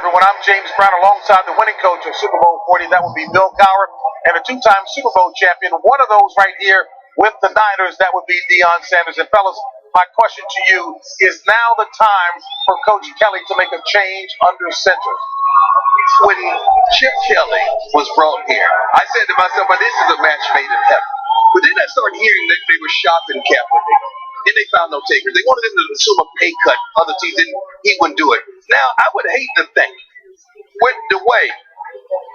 everyone. I'm James Brown alongside the winning coach of Super Bowl 40. That would be Bill Cowher, and a two-time Super Bowl champion. One of those right here with the Niners, that would be Deion Sanders. And fellas, my question to you is now the time for Coach Kelly to make a change under center. When Chip Kelly was brought here, I said to myself, well, this is a match made in heaven. But then I started hearing that they were shopping Kaepernick. Then they found no takers. They wanted him to assume a pay cut. Other teams didn't. He wouldn't do it. Now, I would hate to think, with the way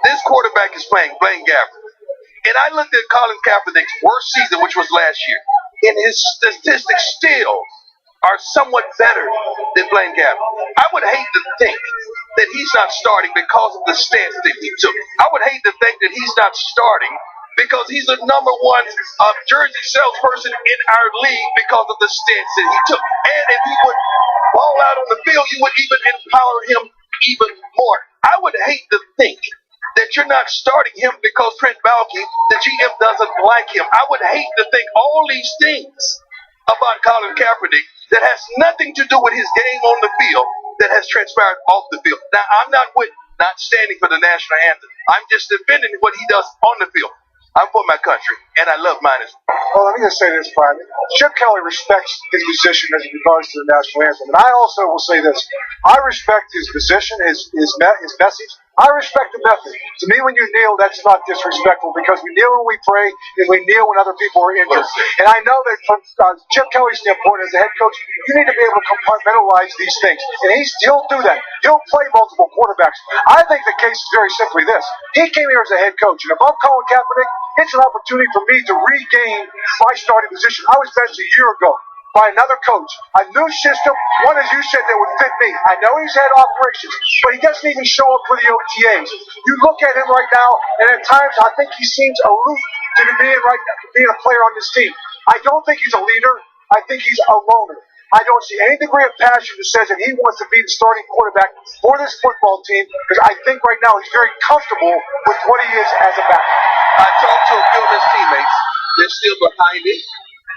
this quarterback is playing, Blaine Gabbert, and I looked at Colin Kaepernick's worst season, which was last year, and his statistics still are somewhat better than Blaine Gabbert. I would hate to think that he's not starting because of the stance that he took. I would hate to think that he's not starting because he's the number one jersey salesperson in our league because of the stance that he took. And if he would ball out on the field, you would even empower him even more. I would hate to think that you're not starting him because Trent Baalke, the GM, doesn't like him. I would hate to think all these things about Colin Kaepernick that has nothing to do with his game on the field that has transpired off the field. Now, I'm not standing for the national anthem. I'm just defending what he does on the field. I'm for my country, and I love mine as well. Well, let me just say this, Brian. Chip Kelly respects his position as regards to the national anthem. And I also will say this. I respect his position, his message. I respect the method. To me, when you kneel, that's not disrespectful because we kneel when we pray and we kneel when other people are injured. And I know that from Chip Kelly's standpoint as a head coach, you need to be able to compartmentalize these things. And he'll do that. He'll play multiple quarterbacks. I think the case is very simply this. He came here as a head coach. And if I'm Colin Kaepernick, it's an opportunity for me to regain my starting position. I was benched a year ago by another coach. A new system, one, as you said, that would fit me. I know he's had operations, but he doesn't even show up for the OTAs. You look at him right now, and at times I think he seems aloof to being a player on this team. I don't think he's a leader. I think he's a loner. I don't see any degree of passion that says that he wants to be the starting quarterback for this football team because I think right now he's very comfortable with what he is as a back. I talked to a few of his teammates. They're still behind him.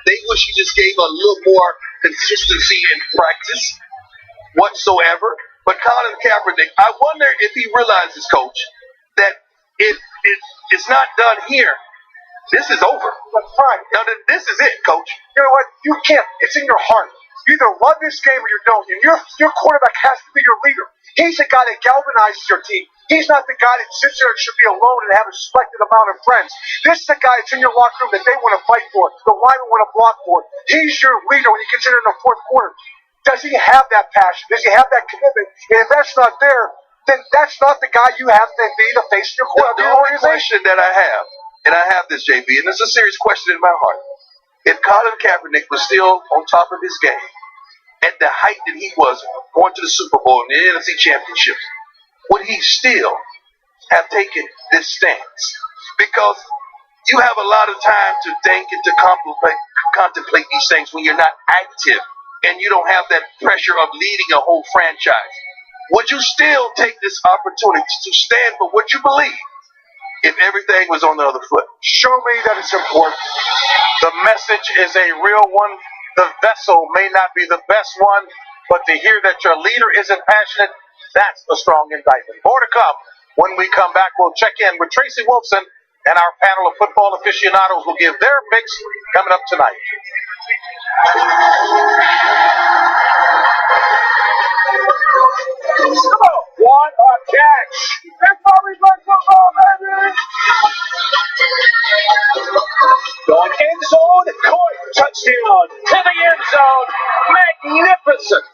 They wish he just gave a little more consistency in practice whatsoever. But Colin Kaepernick, I wonder if he realizes, Coach, that it's not done here. This is over. That's right. Now, this is it, Coach. You know what? You can't. It's in your heart. You either love this game or you don't. And your quarterback has to be your leader. He's the guy that galvanizes your team. He's not the guy that sits there and should be alone and have a selected amount of friends. This is the guy that's in your locker room that they want to fight for, the linemen want to block for. He's your leader when you consider in the fourth quarter. Does he have that passion? Does he have that commitment? And if that's not there, then that's not the guy you have to be the face of your organization. That I have, and I have this, JB, and it's a serious question in my heart. If Colin Kaepernick was still on top of his game, at the height that he was going to the Super Bowl and the NFC Championships, would he still have taken this stance? Because you have a lot of time to think and to contemplate these things when you're not active and you don't have that pressure of leading a whole franchise. Would you still take this opportunity to stand for what you believe if everything was on the other foot? Show me that it's important. The message is a real one. The vessel may not be the best one, but to hear that your leader isn't passionate, that's a strong indictment. More to come. When we come back, we'll check in with Tracy Wolfson, and our panel of football aficionados will give their picks coming up tonight. Come on, what a catch! It's Bobby Black football, baby! Going end zone, Coy, touchdown to the end zone. Magnificent!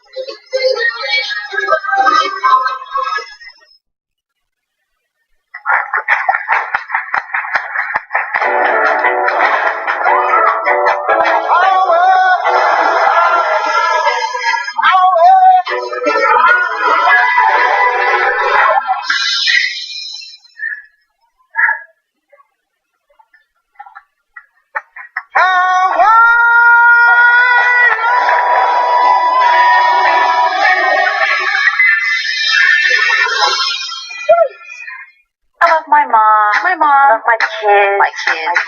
My mom, my kids, my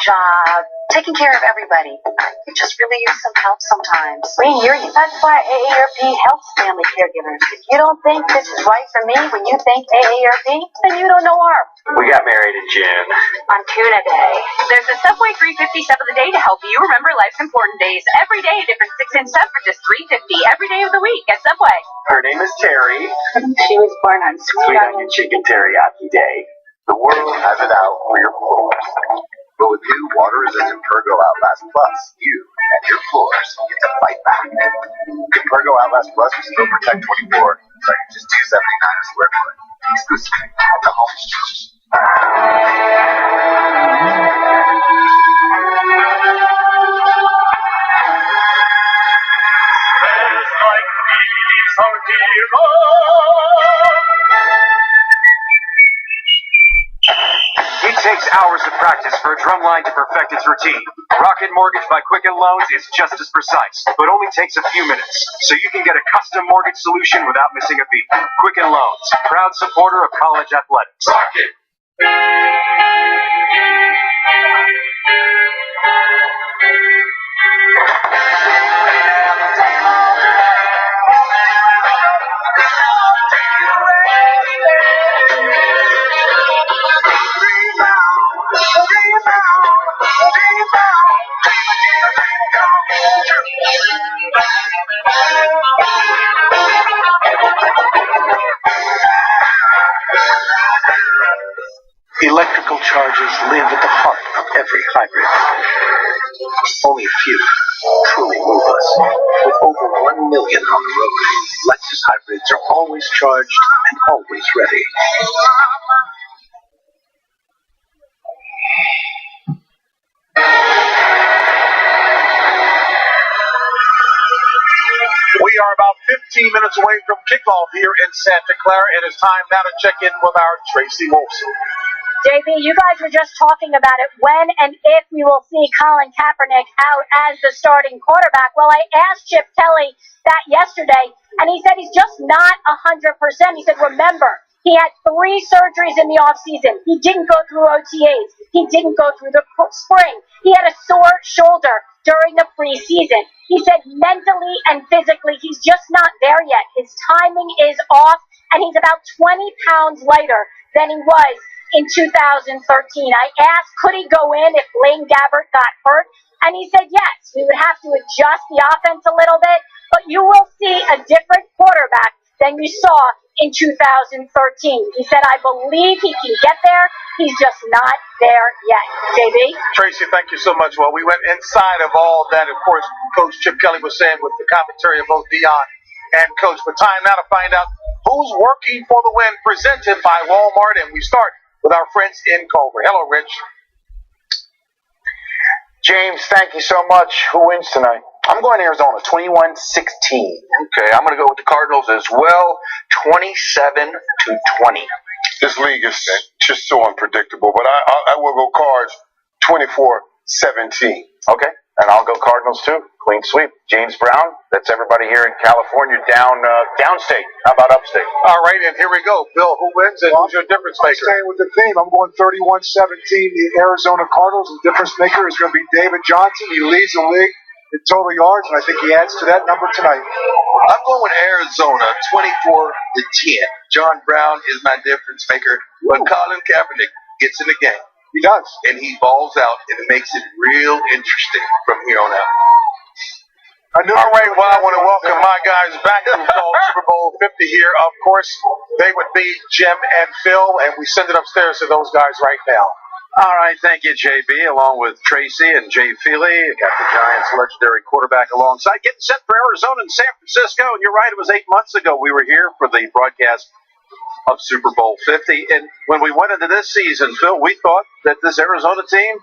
job, taking care of everybody. You just really use some help sometimes. We hear you. That's why AARP helps family caregivers. If you don't think this is right for me when you think AARP, then you don't know ARP. We got married in June. On Tuna Day. There's a Subway 350 sub of the day to help you remember life's important days. Every day, a different 6-inch sub for just $3.50 every day of the week at Subway. Her name is Terry. She was born on Sweet Onion Chicken Teriyaki Day. The world has it out for your floors. But with new water-resistant Pergo Outlast Plus, you and your floors get to fight back. Get Pergo Outlast Plus with Still Protect 24, starting just $2.79 a square foot. Exclusively at the home store. It takes hours of practice for a drumline to perfect its routine. Rocket Mortgage by Quicken Loans is just as precise, but only takes a few minutes, so you can get a custom mortgage solution without missing a beat. Quicken Loans, proud supporter of college athletics. Rocket. Electrical chargers live at the heart of every hybrid. Only a few truly move us. With over 1 million on the road, Lexus hybrids are always charged and always ready. We are about 15 minutes away from kickoff here in Santa Clara. It is time now to check in with our Tracy Wolfson. JB, you guys were just talking about it, when and if we will see Colin Kaepernick out as the starting quarterback. Well, I asked Chip Kelly that yesterday, and he said he's just not 100%. He said, remember, he had 3 surgeries in the offseason. He didn't go through OTAs. He didn't go through the spring. He had a sore shoulder during the preseason. He said mentally and physically, he's just not there yet. His timing is off, and he's about 20 pounds lighter than he was in 2013. I asked, could he go in if Blaine Gabbert got hurt? And he said yes. We would have to adjust the offense a little bit, but you will see a different quarterback than you saw in 2013. He said, I believe he can get there. He's just not there yet. JB? Tracy, thank you so much. Well, we went inside of all that. Of course, Coach Chip Kelly was saying with the commentary of both Dion and Coach. But time now to find out who's working for the win, presented by Walmart. And we start with our friends in Culver. Hello, Rich. James, thank you so much. Who wins tonight? I'm going Arizona, 21-16. Okay, I'm going to go with the Cardinals as well, 27-20. This league is just so unpredictable, but I will go Cards, 24-17. Okay, and I'll go Cardinals too. Clean sweep. James Brown, that's everybody here in California, downstate. How about upstate? All right, and here we go. Bill, who wins and who's your difference I'm maker? staying with the theme. I'm going 31-17. The Arizona Cardinals. The difference maker is going to be David Johnson. He leads the league in total yards, and I think he adds to that number tonight. I'm going with Arizona, 24-10. John Brown is my difference maker. When Colin Kaepernick gets in the game, He does. and he balls out, and it makes it real interesting from here on out. All right, well, I want to welcome my guys back to Super Bowl 50 here. Of course, they would be Jim and Phil, and we send it upstairs to those guys right now. All right, thank you, JB, along with Tracy and Jay Feely. Got the Giants' legendary quarterback alongside, getting set for Arizona and San Francisco. And you're right, it was 8 months ago we were here for the broadcast of Super Bowl 50. And when we went into this season, Phil, we thought that this Arizona team,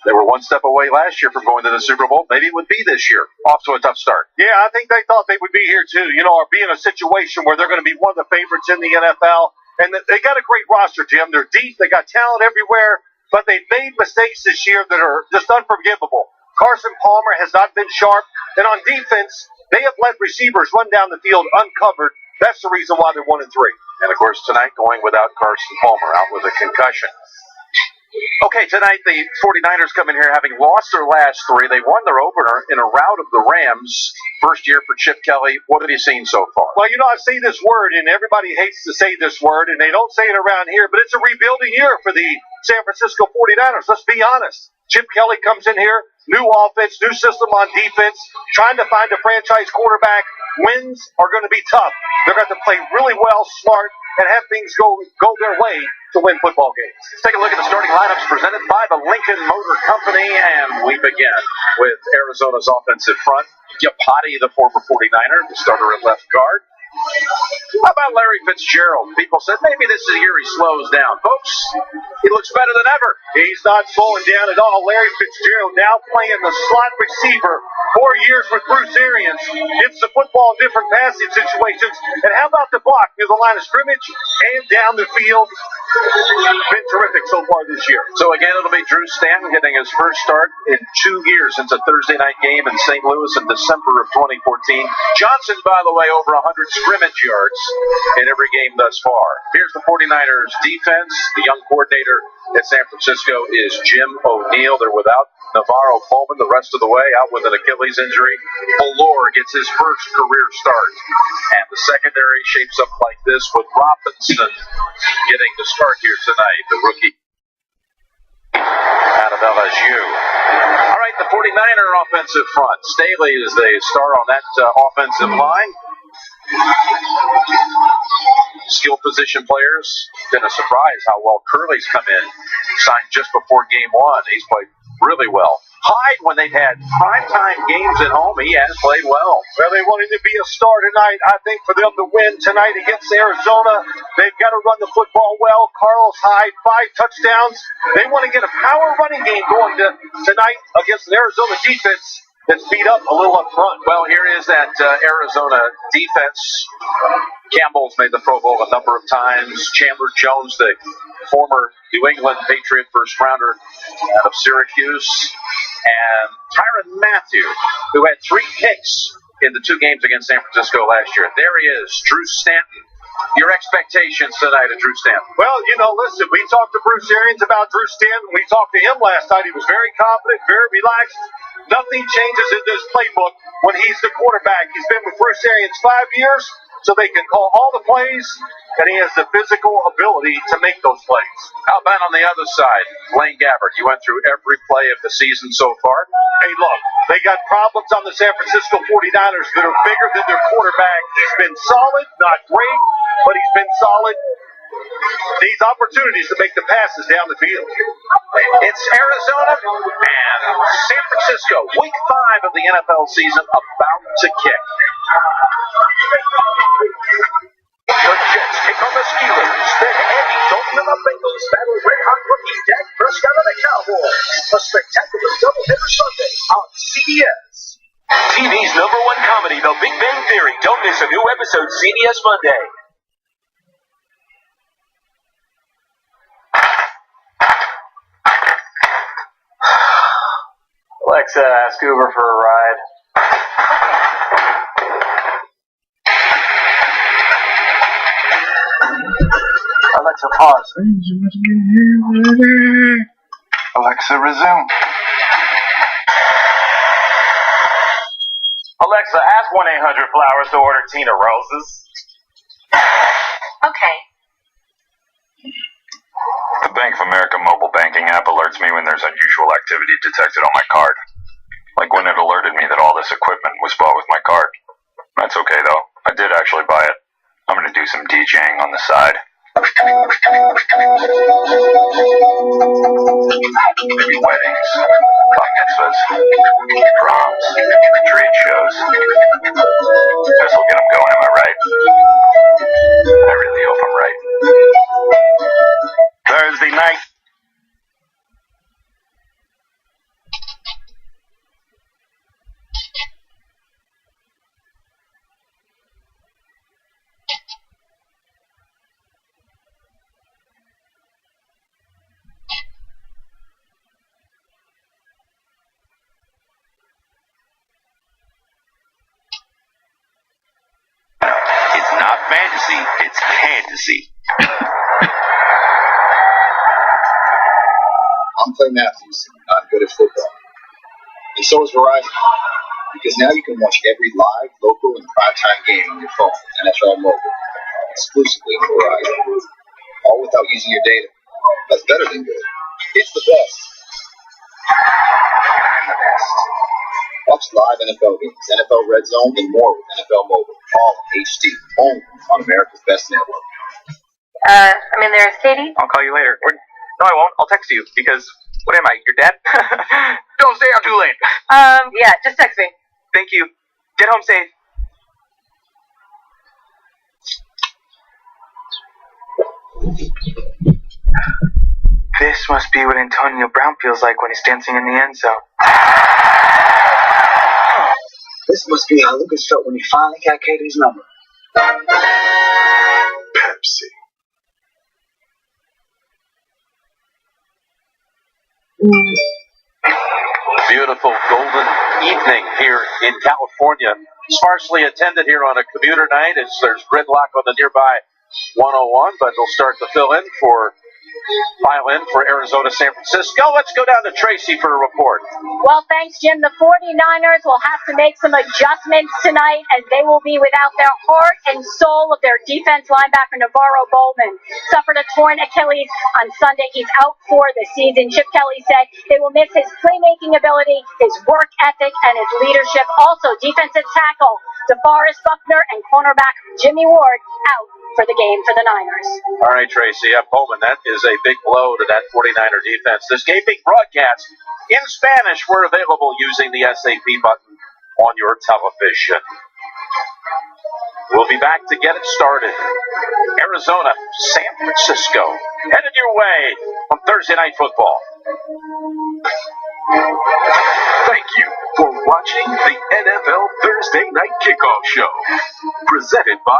they were one step away last year from going to the Super Bowl. Maybe it would be this year. Off to a tough start. Yeah, I think they thought they would be here too, or be in a situation where they're going to be one of the favorites in the NFL. And they got a great roster, Jim. They're deep. They got talent everywhere. But they've made mistakes this year that are just unforgivable. Carson Palmer has not been sharp. And on defense, they have let receivers run down the field uncovered. That's the reason why they're 1-3. And, of course, tonight going without Carson Palmer, out with a concussion. Okay, tonight the 49ers come in here having lost their last three. They won their opener in a rout of the Rams. First year for Chip Kelly. What have you seen so far? Well, I say this word, and everybody hates to say this word, and they don't say it around here, but it's a rebuilding year for the San Francisco 49ers. Let's be honest. Chip Kelly comes in here, new offense, new system on defense, trying to find a franchise quarterback. Wins are going to be tough. They're going to have to play really well, smart, and have things go their way to win football games. Let's take a look at the starting lineups presented by the Lincoln Motor Company, and we begin with Arizona's offensive front. Yapati, the former 49er, the starter at left guard. How about Larry Fitzgerald? People said maybe this is the year he slows down. Folks, he looks better than ever. He's not slowing down at all. Larry Fitzgerald now playing the slot receiver. 4 years with Bruce Arians. Gets the football in different passing situations. And how about the block near the line of scrimmage and down the field? Been terrific so far this year. So again, it'll be Drew Stanton getting his first start in 2 years since a Thursday night game in St. Louis in December of 2014. Johnson, by the way, over 100 scrimmage yards in every game thus far. Here's the 49ers defense. The young coordinator at San Francisco is Jim O'Neill. They're without Navarro Bowman the rest of the way, out with an Achilles injury. Valor gets his first career start. And the secondary shapes up like this with Robinson getting the start here tonight, the rookie out of LSU. All right, the 49er offensive front. Staley is the star on that offensive line. Skill position players. Been a surprise how well Curley's come in. Signed just before game one. He's played really well. Hyde, when they've had primetime games at home, he has played well. Well, they want him to be a star tonight. I think for them to win tonight against Arizona, they've got to run the football well. Carlos Hyde, 5 touchdowns. They want to get a power running game going tonight against an Arizona defense that's beat up a little up front. Well, here is that Arizona defense. Campbell's made the Pro Bowl a number of times. Chandler Jones, the former New England Patriot first rounder out of Syracuse. And Tyrann Mathieu, who had 3 picks in the 2 games against San Francisco last year. There he is, Drew Stanton. Your expectations tonight of Drew Stanton? Well, listen, we talked to Bruce Arians about Drew Stanton. We talked to him last night. He was very confident, very relaxed. Nothing changes in this playbook when he's the quarterback. He's been with Bruce Arians 5 years, so they can call all the plays, and he has the physical ability to make those plays. How about on the other side, Blaine Gabbert? You went through every play of the season so far. Hey, look, they got problems on the San Francisco 49ers that are bigger than their quarterback. He's been solid, not great, but he's been solid. These opportunities to make the passes down the field. It's Arizona and San Francisco. Week 5 of the NFL season about to kick. The Jets take on the Steelers. Then Andy Dalton and the Bengals battle red-hot rookie Dak Prescott and the Cowboys. A spectacular doubleheader Sunday on CBS. TV's #1 comedy, The Big Bang Theory. Don't miss a new episode CBS Monday. Alexa, ask Uber for a ride. Alexa, pause. Alexa, resume. Alexa, ask 1-800-Flowers to order Tina Roses. Okay. The Bank of America mobile banking app alerts me when there's unusual activity detected on my card. Like when it alerted me that all this equipment was bought with my card. That's okay though. I did actually buy it. I'm gonna do some DJing on the side. Maybe weddings, bat mitzvahs, proms, trade shows. This will get them going, am I right? I really hope I'm right. Thursday night. It's not fantasy, it's fantasy. I'm Clay Matthews, and I'm good at football. And so is Verizon, because now you can watch every live, local, and primetime game on your phone with NFL Mobile, exclusively on Verizon. All without using your data. That's better than good. It's the best. I'm the best. Watch live NFL games, NFL Red Zone, and more with NFL Mobile, all in HD, only on America's Best Network. I'm in there, Katie. I'll call you later. Or, no, I won't. I'll text you because, what am I, your dad? Don't stay out too late. Yeah, just text me. Thank you. Get home safe. This must be what Antonio Brown feels like when he's dancing in the end zone. This must be how Lucas felt when he finally got Katie's number. Pepsi. Beautiful golden evening here in California. Sparsely attended here on a commuter night as there's gridlock on the nearby 101, but they'll start to file in for Arizona, San Francisco. Let's go down to Tracy for a report. Well, thanks, Jim. The 49ers will have to make some adjustments tonight as they will be without their heart and soul of their defense linebacker, Navarro Bowman. Suffered a torn Achilles on Sunday. He's out for the season. Chip Kelly said they will miss his playmaking ability, his work ethic, and his leadership. Also, defensive tackle DeForest Buckner and cornerback Jimmy Ward out for the game for the Niners. All right, Tracy. Bowman, that is a big blow to that 49er defense. This game being broadcast in Spanish. We're available using the SAP button on your television. We'll be back to get it started. Arizona, San Francisco, headed your way on Thursday Night Football. Thank you for watching the NFL Thursday Night Kickoff Show. Presented by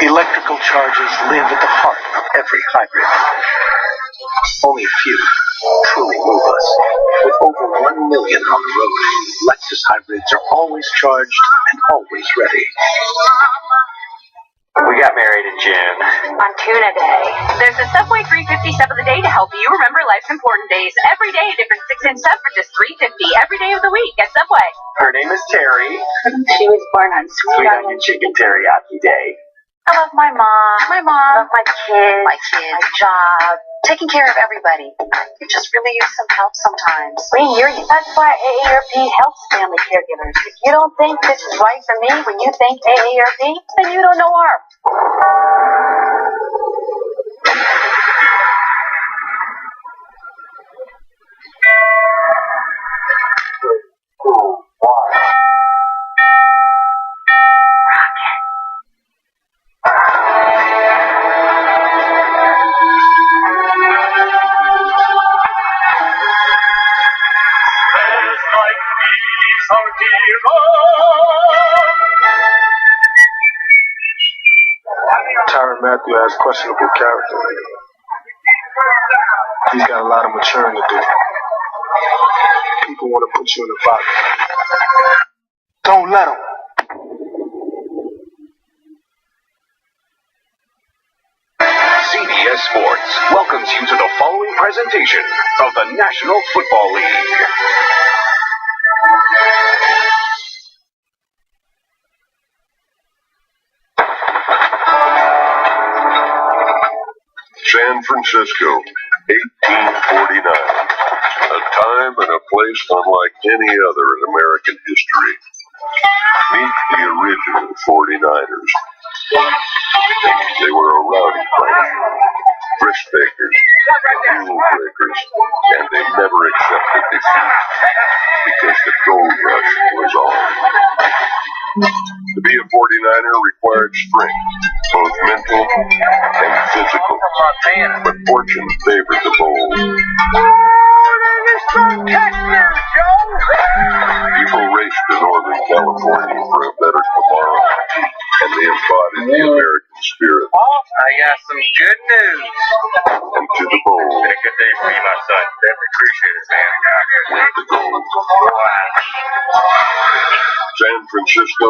Electrical charges live at the heart of every hybrid. Only a few truly move us. With over 1 million on the road, Lexus hybrids are always charged and always ready. We got married in June. On Tuna Day. There's a Subway 350 sub of the day to help you remember life's important days. Every day, a different 6-inch sub for just $3.50 every day of the week at Subway. Her name is Terry. She was born on Sweet onion chicken teriyaki day. I love my mom. Love my kids. My job. Taking care of everybody. You just really use some help sometimes. We hear you. That's why AARP helps family caregivers. If you don't think this is right for me when you think AARP, then you don't know ARP. Tyrann Mathieu has questionable character. He's got a lot of maturing to do. People want to put you in a box. Don't let them. CBS Sports welcomes you to the following presentation of the National Football League. San Francisco, 1849. A time and a place unlike any other in American history. Meet the original 49ers. They were a rowdy bunch, risk takers, rule breakers, and they never accepted defeat because the gold rush was on. To be a 49er required strength, both mental and physical. But fortune favored the bold. People raced to Northern California for a better tomorrow, and they embodied the American spirit. I got some good news. And to the bold. Been a good day for you, my son. Definitely appreciate it, man. Went the gold. San Francisco,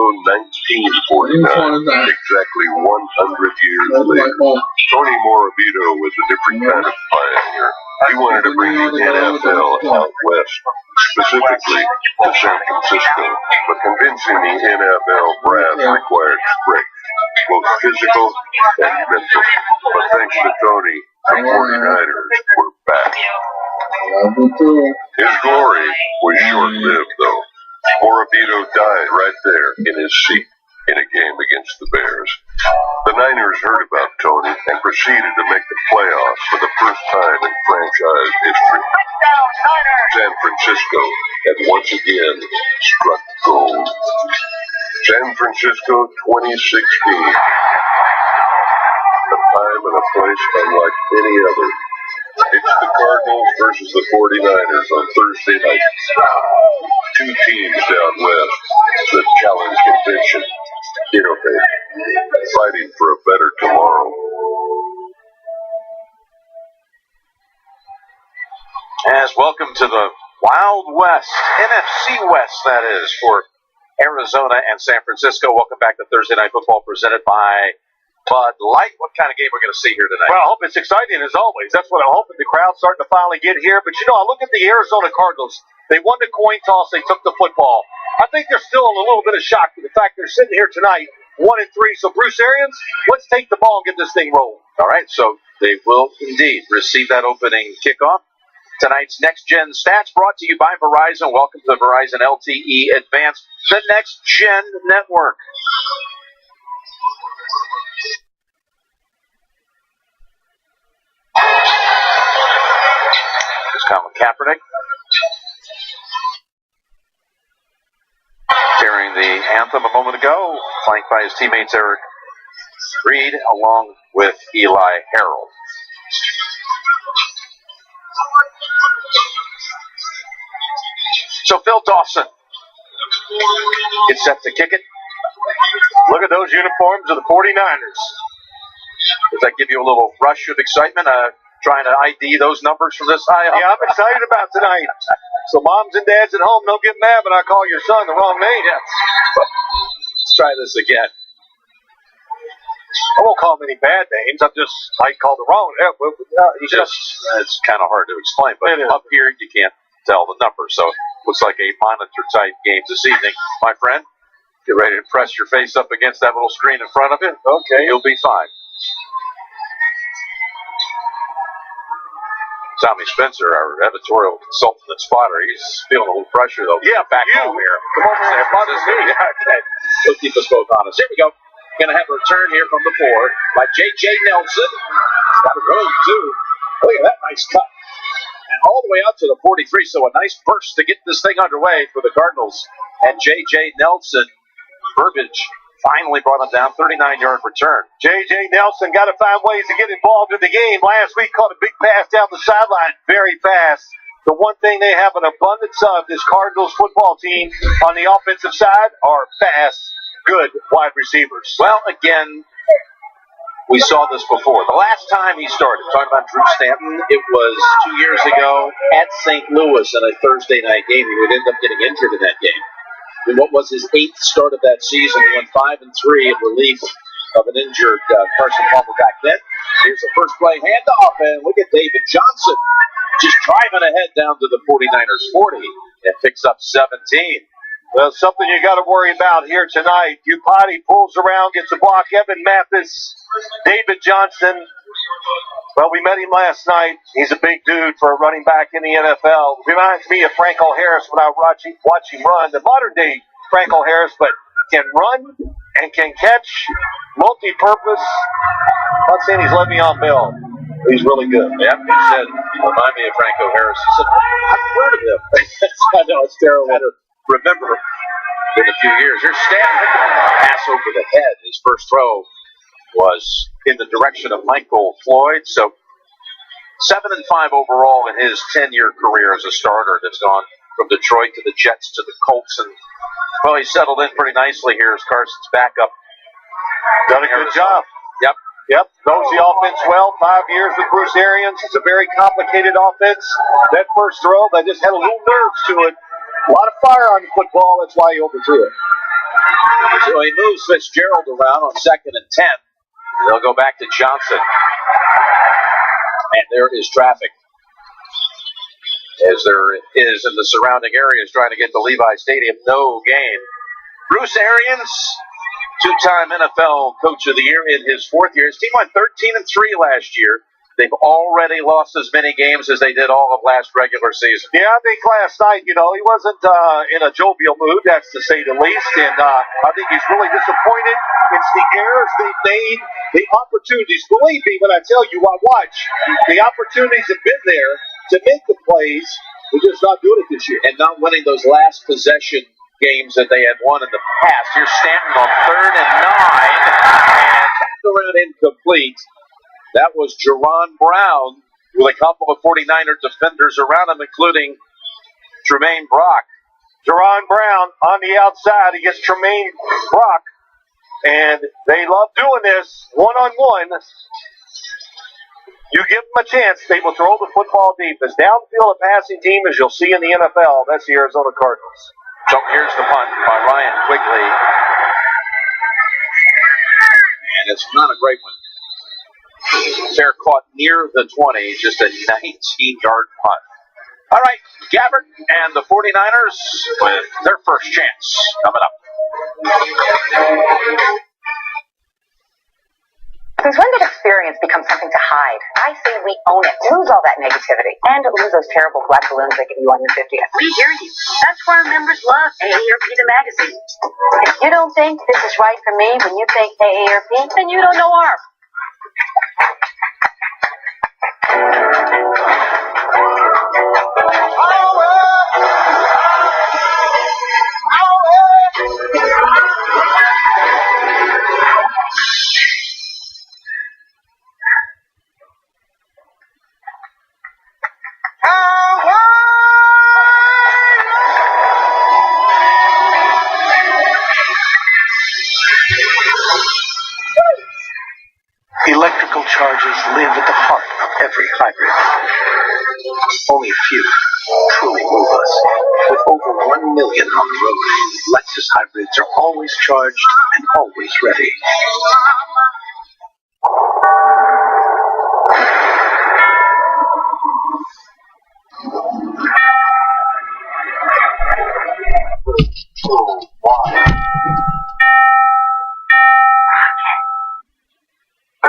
1949. Exactly 100 years later. Tony Morabito was a different kind of pioneer. He wanted to bring the NFL out west, specifically to San Francisco. But convincing the NFL brass required strength, both physical and mental. But thanks to Tony, the 49ers were back. His glory was short-lived, though. Morabito died right there in his seat in a game against the Bears. The Niners heard about Tony and proceeded to make the playoffs for the first time in franchise history. San Francisco had once again struck gold. San Francisco 2016. A time and a place unlike any other. It's the Cardinals versus the 49ers on Thursday night. Two teams down west that challenge convention, innovate, fighting for a better tomorrow. As welcome to the Wild West, NFC West, that is, for Arizona and San Francisco. Welcome back to Thursday Night Football presented by Bud Light. What kind of game we're going to see here tonight? Well, I hope it's exciting as always. That's what I'm hoping. The crowd's starting to finally get here. But, I look at the Arizona Cardinals. They won the coin toss. They took the football. I think they're still in a little bit of shock with the fact they're sitting here tonight, 1-3. So, Bruce Arians, let's take the ball and get this thing rolling. All right, so they will indeed receive that opening kickoff. Tonight's Next Gen Stats brought to you by Verizon. Welcome to the Verizon LTE Advanced, the Next Gen Network. Here's Colin Kaepernick carrying the anthem a moment ago, flanked by his teammates Eric Reed along with Eli Harold. So Phil Dawson gets set to kick it. Look at those uniforms of the 49ers. Does that give you a little rush of excitement, trying to ID those numbers from this high up? Yeah, I'm excited about tonight. So moms and dads at home, don't get mad when I call your son the wrong name. Yes. Let's try this again. I won't call him any bad names. I might call the wrong. It's kind of hard to explain, but up here you can't tell the number. So looks like a monitor type game this evening, my friend. Get ready to press your face up against that little screen in front of you. Okay, you'll be fine. Tommy Spencer, our editorial consultant and spotter, he's feeling a little pressure though. Yeah, back home here. Come on, San Francisco. Yeah, okay. We'll keep us both honest. Here we go. Going to have a return here from the 4 by J.J. Nelson. He's got a road too. Look at that nice cut. And all the way out to the 43, so a nice burst to get this thing underway for the Cardinals. And J.J. Nelson, Burbage finally brought him down, 39-yard return. J.J. Nelson got to find ways to get involved in the game. Last week caught a big pass down the sideline very fast. The one thing they have an abundance of, this Cardinals football team on the offensive side, are fast, good wide receivers. Well, again, we saw this before. The last time he started, talking about Drew Stanton, it was 2 years ago at St. Louis in a Thursday night game. He would end up getting injured in that game. And what was his 8th start of that season? He went 5-3 in relief of an injured Carson Palmer back then. Here's the first play handoff, and look at David Johnson just driving ahead down to the 49ers 40 and picks up 17. Well, something you got to worry about here tonight. Upati pulls around, gets a block. Evan Mathis, David Johnson. Well, we met him last night. He's a big dude for a running back in the NFL. Reminds me of Franco Harris when I watch him run. The modern day Franco Harris, but can run and can catch, multi-purpose. I'm not saying he's Le'Veon Bell. He's really good. Yeah, he said, remind me of Franco Harris. He said, I've heard of him. I know, it's terrible to remember in a few years. Here's Stanton. Pass over the head. His first throw was in the direction of Michael Floyd. So 7-5 overall in his 10-year career as a starter. That's gone from Detroit to the Jets to the Colts, and well, he settled in pretty nicely here as Carson's backup. Done a good job. Yep, knows the offense well. 5 years with Bruce Arians. It's a very complicated offense. That first throw, they just had a little nerves to it. A lot of fire on the football. That's why he overthrew it. So he moves Fitzgerald around on 2nd and 10. They'll go back to Johnson. And there is traffic, as there is in the surrounding areas trying to get to Levi Stadium. No game. Bruce Arians, two-time NFL Coach of the Year in his 4th year. His team went 13-3 last year. They've already lost as many games as they did all of last regular season. Yeah, I think last night, he wasn't in a jovial mood, that's to say the least. And I think he's really disappointed. It's the errors they've made, the opportunities. Believe me when I tell you, I watch. The opportunities have been there to make the plays. They're just not doing it this year. And not winning those last possession games that they had won in the past. Here's Stanton on 3rd and 9. And tapped around incomplete. That was Jerron Brown with a couple of 49er defenders around him, including Tremaine Brock. Jerron Brown on the outside against Tremaine Brock. And they love doing this one-on-one. You give them a chance, they will throw the football deep. As downfield a passing team as you'll see in the NFL, that's the Arizona Cardinals. So here's the punt by Ryan Quigley. And it's not a great one. Fair caught near the 20, just a 19-yard punt. All right, Gabbert and the 49ers with their first chance coming up. Since when did experience become something to hide? I say we own it. Lose all that negativity. And lose those terrible black balloons they give you on your 50th. We hear you. That's why members love AARP the magazine. If you don't think this is right for me when you think AARP, then you don't know ARP. Electrical charges live at the heart of every hybrid. Only few truly move us. With over 1 million on the road, Lexus hybrids are always charged and always ready.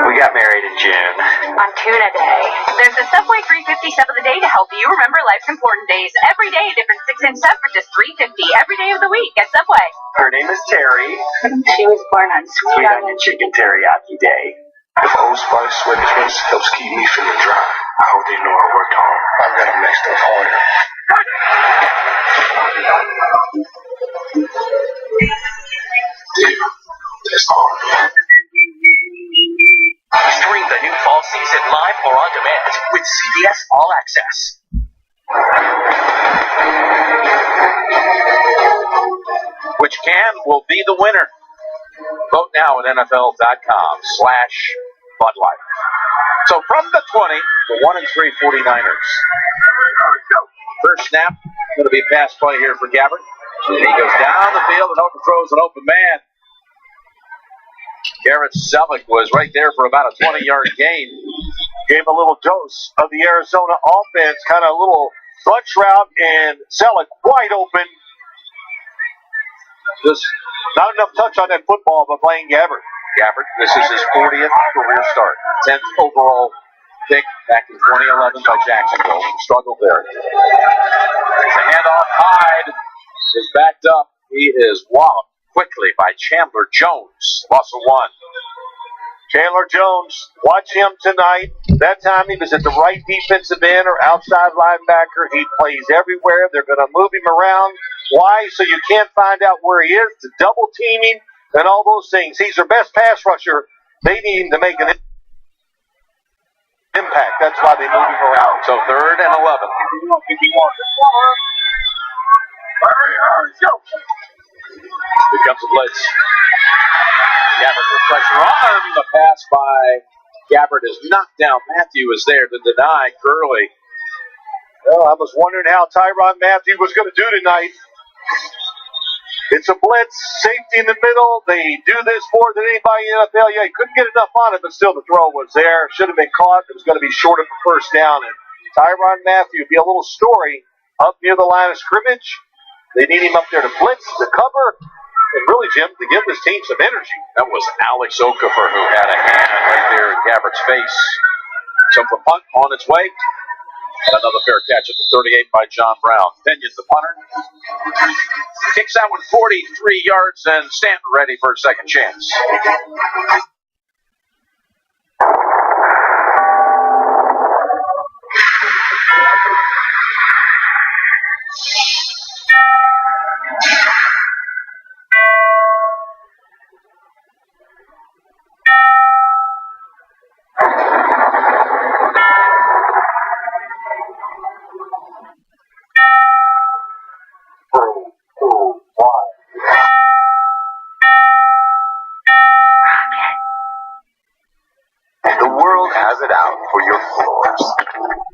We got married in June. On Tuna Day. There's a Subway 350 sub of the day to help you remember life's important days. Every day, a different 6-inch sub for just $3.50 every day of the week at Subway. Her name is Terry. She was born on Sweet Onion Chicken Teriyaki Day. If Old Spice sweatpants helps keep me feeling dry, I hope they know I worked hard. I've got to make stuff harder. Damn, that's hard. Stream the new fall season live or on demand with CBS All Access. Which can will be the winner. Vote now at NFL.com/Bud Light. So from the 20, the 1-3 49ers. First snap, going to be a pass play here for Gabbert. And he goes down the field and overthrows an open man. Garrett Selleck was right there for about a 20-yard gain. Gave a little dose of the Arizona offense, kind of a little bunch route, and Selleck wide open. Just not enough touch on that football by playing Gabbert. Gabbert, this is his 40th career start. 10th overall pick back in 2011 by Jacksonville. Struggled there. There's a handoff. Hyde is backed up. He is walloped quickly by Chandler Jones. Loss of 1. Chandler Jones, watch him tonight. That time he was at the right defensive end or outside linebacker. He plays everywhere. They're going to move him around. Why? So you can't find out where he is, to double teaming, and all those things. He's their best pass rusher. They need him to make an impact. That's why they move him around. So 3rd and 11. Here comes the blitz. Gabbert with pressure on. The pass by Gabbert is knocked down. Matthew is there to deny Curley. Well, I was wondering how Tyrann Mathieu was going to do tonight. It's a blitz, safety in the middle. They do this more than anybody in the NFL. Yeah, he couldn't get enough on it, but still the throw was there. Should have been caught. It was going to be short of a first down. And Tyrann Mathieu, be a little story up near the line of scrimmage. They need him up there to blitz, to cover, and really, Jim, to give this team some energy. That was Alex Okafor who had a hand right there in Gabbert's face. So the punt on its way. And another fair catch at the 38 by John Brown. Peña's the punter. Kicks that one 43 yards, and Stanton ready for a second chance. The world has it out for your floors.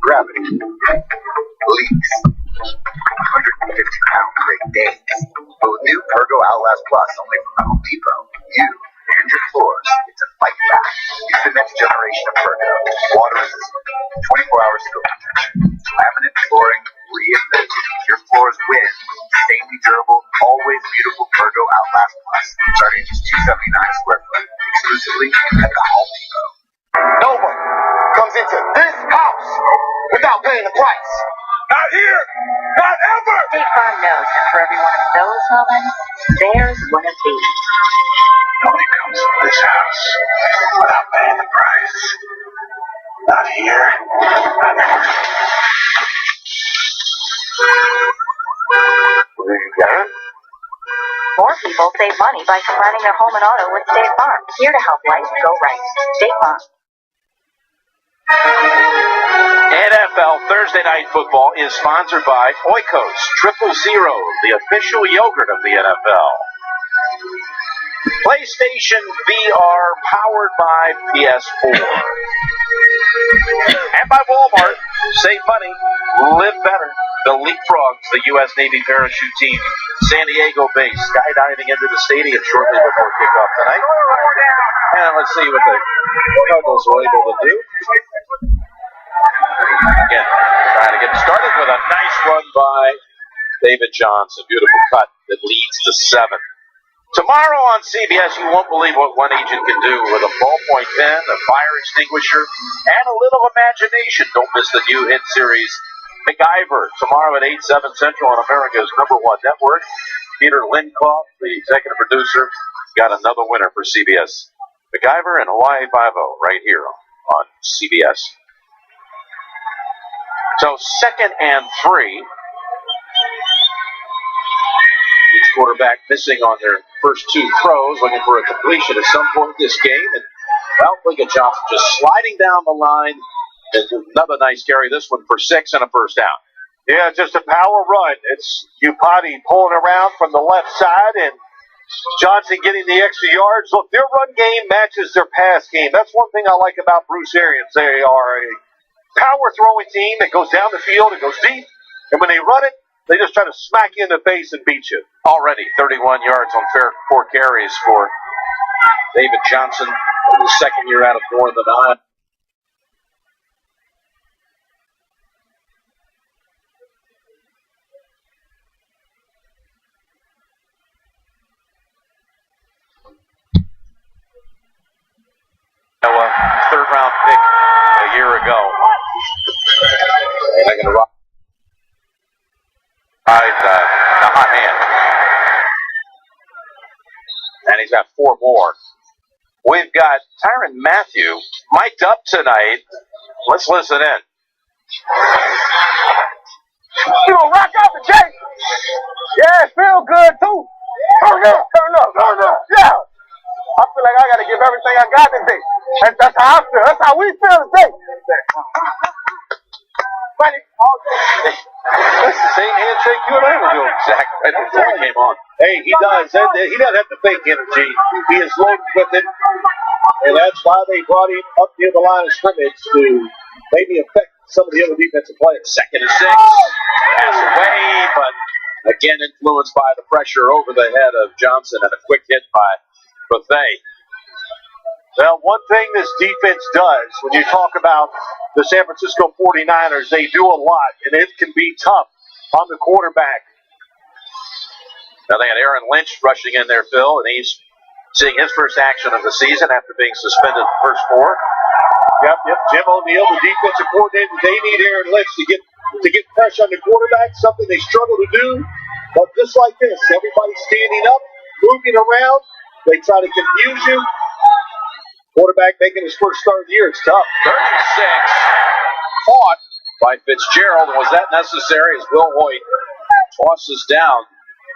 Gravity. Leaks. 150-pound great days. But with new Pergo Outlast Plus only from Home Depot, you and your floors get to fight back. It's the next generation of Pergo. Water resistant. 24-hour scope protection. Laminate flooring reinvented. Your floors win. Insanely durable, always beautiful Pergo Outlast Plus. Starting at just $279 a square foot. Exclusively at the Home Depot. No one comes into this house without paying the price. Not here! Not ever! State Farm knows that for every one of those moments, there's one of these. Nobody comes into this house without paying the price. Not here, not ever. What have you got? More people save money by combining their home and auto with State Farm. Here to help life go right. State Farm. NFL Thursday Night Football is sponsored by Oikos Triple Zero, the official yogurt of the NFL. PlayStation VR powered by PS4. And by Walmart. Save money, live better. The Leapfrogs, the U.S. Navy parachute team, San Diego base, skydiving into the stadium shortly before kickoff tonight. And let's see what the Cardinals were able to do. Again, trying to get started with a nice run by David Johnson. Beautiful cut that leads to 7. Tomorrow on CBS, you won't believe what one agent can do with a ballpoint pen, a fire extinguisher, and a little imagination. Don't miss the new hit series, MacGyver, tomorrow at 8/7 Central on America's #1 network. Peter Linkoff, the executive producer, got another winner for CBS. MacGyver and Hawaii Five-0 right here on CBS. So 2nd and 3. Each quarterback missing on their first 2 throws, looking for a completion at some point this game. And, well, look at Johnson just sliding down the line. And another nice carry, this one for 6 and a first down. Yeah, just a power run. It's Upati pulling around from the left side and Johnson getting the extra yards. Look, their run game matches their pass game. That's one thing I like about Bruce Arians. They are a power throwing team that goes down the field and goes deep. And when they run it, they just try to smack you in the face and beat you. Already 31 yards on 4 carries for David Johnson in his second year out of Northern Iowa. Third-round pick a year ago. And they're going to ride the hot hand. And he's got 4 more. We've got Tyrann Mathieu mic'd up tonight. Let's listen in. You gonna rock out the J? Yeah, it feels good too. Turn up, turn up, turn up. Yeah. I feel like I gotta give everything I got today. That's how I feel. That's how we feel today. Buddy, That's the same handshake you and I were doing, Zach, right before we came on. Hey, he does. He doesn't have to fake energy. He is loaded with it. And that's why they brought him up near the line of scrimmage to maybe affect some of the other defensive players. 2nd and 6. Pass away, but again influenced by the pressure over the head of Johnson and a quick hit by Buffet. Well, one thing this defense does, when you talk about the San Francisco 49ers, they do a lot, and it can be tough on the quarterback. Now they had Aaron Lynch rushing in there, Phil, and he's seeing his first action of the season after being suspended the first 4. Yep. Jim O'Neill, the defensive coordinator, they need Aaron Lynch to get pressure on the quarterback, something they struggle to do. But just like this, everybody's standing up, moving around. They try to confuse you. Quarterback making his first start of the year, it's tough. 36. Caught by Fitzgerald. Was that necessary as Will Hoyt tosses down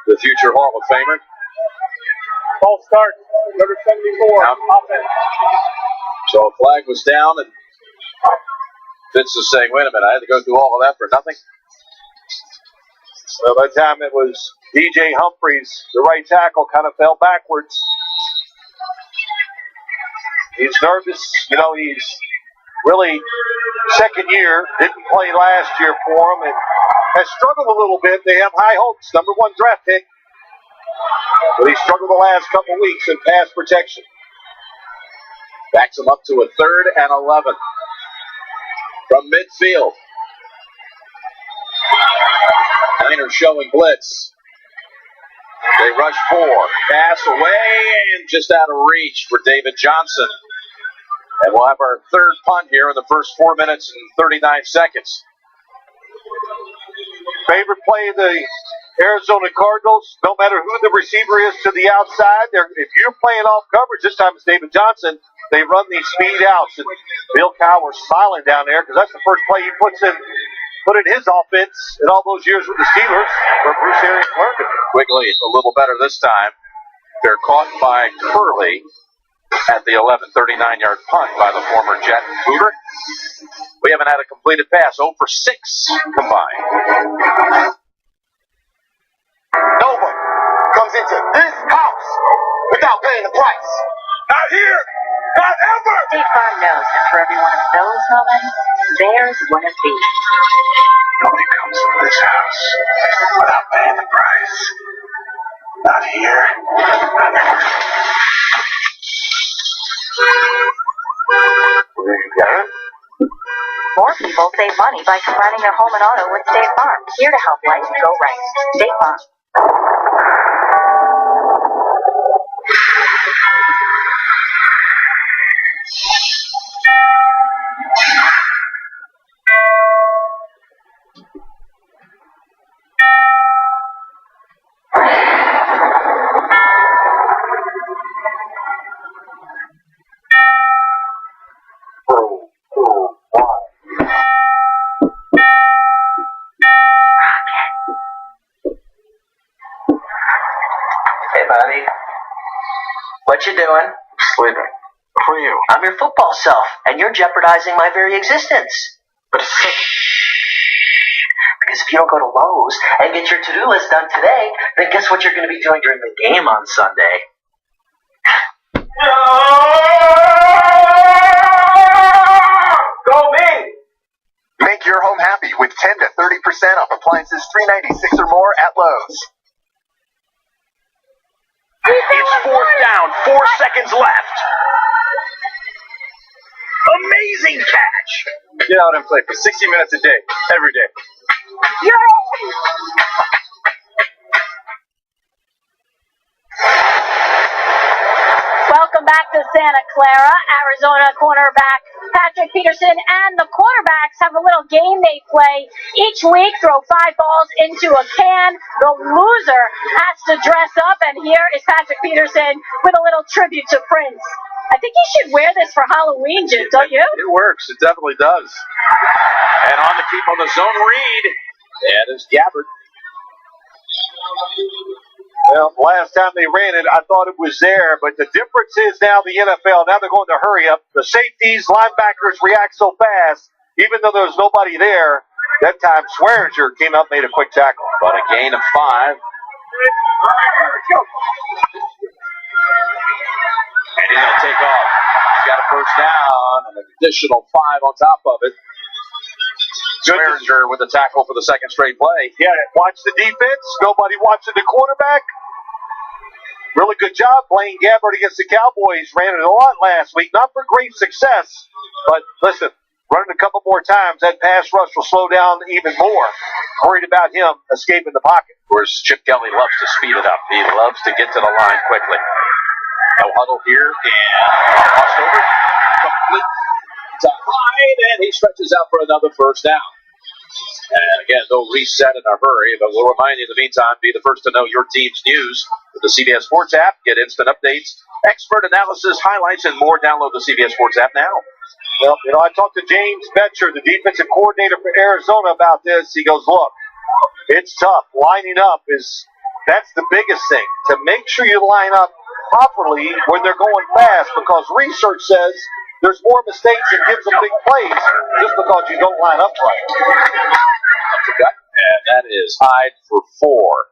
the future Hall of Famer? False start, number 74. Offense. So a flag was down, and Fitz is saying, wait a minute, I had to go through all of that for nothing? Well, by the time it was DJ Humphries, the right tackle, kind of fell backwards. He's nervous. You know, he's really second year, didn't play last year for him, and has struggled a little bit. They have high hopes, number 1 draft pick. But he struggled the last couple weeks in pass protection. Backs him up to a 3rd and 11 from midfield. Niners showing blitz. They rush 4. Pass away and just out of reach for David Johnson. And we'll have our 3rd punt here in the first 4 minutes and 39 seconds. Favorite play of the Arizona Cardinals, no matter who the receiver is to the outside, if you're playing off coverage, this time it's David Johnson, they run these speed outs. And Bill Cowher's smiling down there because that's the first play he put in his offense in all those years with the Steelers, where Bruce Arians learned it. Quigley a little better this time. They're caught by Curley at the 39-yard punt by the former Jet Hooter. We haven't had a completed pass. 0 for 6 combined. No one comes into this house without paying the price. Not here. Not ever. State Farm knows that for every one of those moments, there's one of these. Nobody comes into this house without paying the price. Not here. Not ever. You got it? More people save money by combining their home and auto with State Farm. Here to help life go right. State Farm. Buddy, what you doing? Sleeping. Who are you? I'm your football self, and you're jeopardizing my very existence. But it's because if you don't go to Lowe's and get your to-do list done today, then guess what you're going to be doing during the game on Sunday? Go me! Make your home happy with 10 to 30% off appliances $396 or more at Lowe's. It's 4th down, 4 seconds left. Amazing catch. Get out and play for 60 minutes a day, every day. Welcome back to Santa Clara. Arizona cornerback Patrick Peterson and the quarterbacks have a little game they play each week. Throw 5 balls into a can. The loser has to dress up, and here is Patrick Peterson with a little tribute to Prince. I think you should wear this for Halloween, Jim, don't you? It works. It definitely does. And on to keep on the zone read. And it's Gabbard. Well, last time they ran it, I thought it was there, but the difference is now the NFL, now they're going to hurry up. The safeties, linebackers react so fast, even though there was nobody there. That time, Swearinger came up and made a quick tackle. But a gain of 5. And he's going to take off. He's got a first down and an additional 5 on top of it. Swearinger with the tackle for the second straight play. Yeah, watch the defense. Nobody watching the quarterback. Really good job playing Gabbard against the Cowboys. Ran it a lot last week. Not for great success, but listen, running a couple more times, that pass rush will slow down even more. Worried about him escaping the pocket. Of course, Chip Kelly loves to speed it up. He loves to get to the line quickly. No huddle here, and crossed over. Complete to Hyde, and he stretches out for another first down. And again, no reset in a hurry, but we'll remind you in the meantime, be the first to know your team's news with the CBS Sports app. Get instant updates, expert analysis, highlights, and more. Download the CBS Sports app now. Well, I talked to James Betcher, the defensive coordinator for Arizona, about this. He goes, look, it's tough. Lining up that's the biggest thing. To make sure you line up properly when they're going fast, because research says there's more mistakes and gives them big plays just because you don't line up right. And that is Hyde for 4.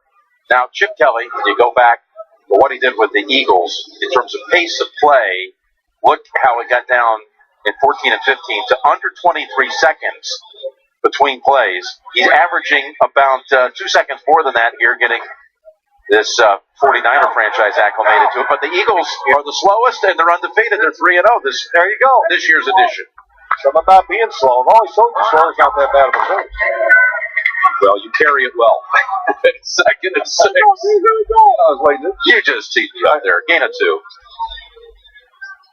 Now, Chip Kelly, when you go back to what he did with the Eagles in terms of pace of play, look how it got down in 14 and 15 to under 23 seconds between plays. He's averaging about 2 seconds more than that here, getting this 49er franchise acclimated to it. But the Eagles are the slowest, and they're undefeated. They're 3-0. There you go. This year's edition. Something about being slow. I've always told you slow is not that bad of a thing. Well, you carry it well. Second and 6. You just teed me up there. Gain of 2.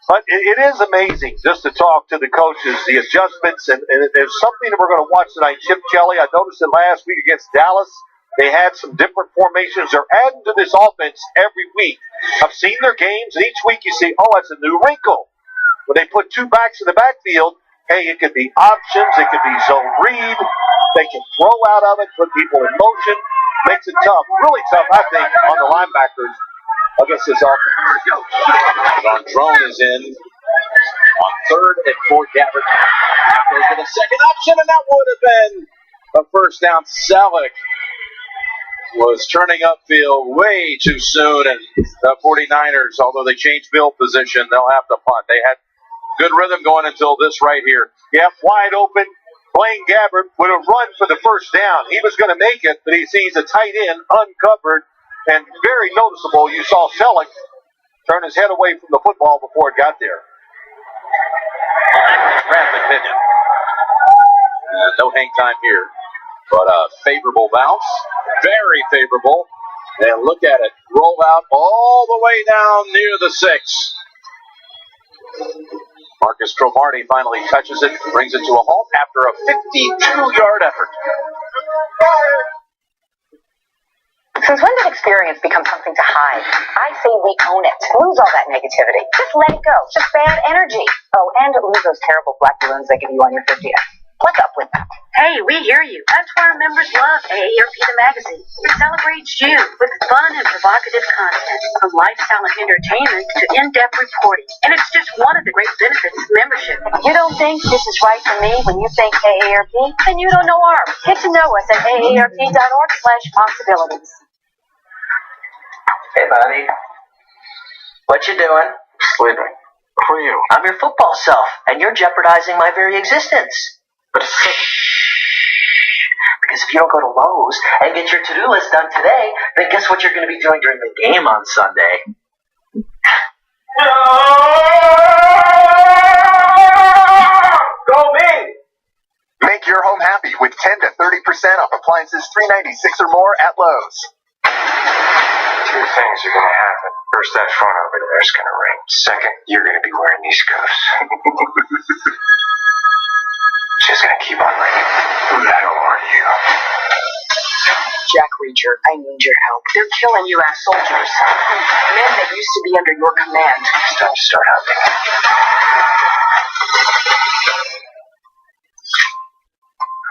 But it is amazing just to talk to the coaches, the adjustments, and there's something that we're going to watch tonight. Chip Kelly, I noticed it last week against Dallas. They had some different formations. They're adding to this offense every week. I've seen their games, and each week you see, oh, that's a new wrinkle. When they put 2 backs in the backfield, hey, it could be options, it could be zone read. They can throw out of it, put people in motion. Makes it tough, really tough, I think, on the linebackers against this offense. Don Drone is in on 3rd and 4. Gabbard goes to the second option, and that would have been a first down. Selleck was turning upfield way too soon, and the 49ers, although they changed field position, they'll have to punt. They had good rhythm going until this right here. Yep, wide open. Blaine Gabbard would have run for the first down. He was going to make it, but he sees a tight end uncovered, and very noticeable. You saw Selleck turn his head away from the football before it got there. Rapid opinion. No hang time here, but a favorable bounce. Very favorable. And look at it. Roll out all the way down near the 6. Marcus Cromartie finally touches it, brings it to a halt after a 52-yard effort. Since when did experience become something to hide? I say we own it. Lose all that negativity. Just let it go. It's just bad energy. Oh, and lose those terrible black balloons they give you on your 50th. What's up with that? Hey, we hear you. That's why our members love AARP the magazine. It celebrates you with fun and provocative content, from lifestyle and entertainment to in-depth reporting. And it's just one of the great benefits of membership. You don't think this is right for me when you think AARP? Then you don't know ARP. Get to know us at aarp.org/possibilities. Hey, buddy. What you doing? Sleeping. Who are you? I'm your football self, and you're jeopardizing my very existence. But it's because if you don't go to Lowe's and get your to-do list done today, then guess what you're going to be doing during the game on Sunday? Go me! Make your home happy with 10 to 30% off appliances $396 or more at Lowe's. 2 things are going to happen. First, that phone over there is going to ring. Second, you're going to be wearing these cuffs. She's going to keep on ringing. Who the hell are you? Jack Reacher, I need your help. They're killing U.S. soldiers. Men that used to be under your command. It's time to start hunting.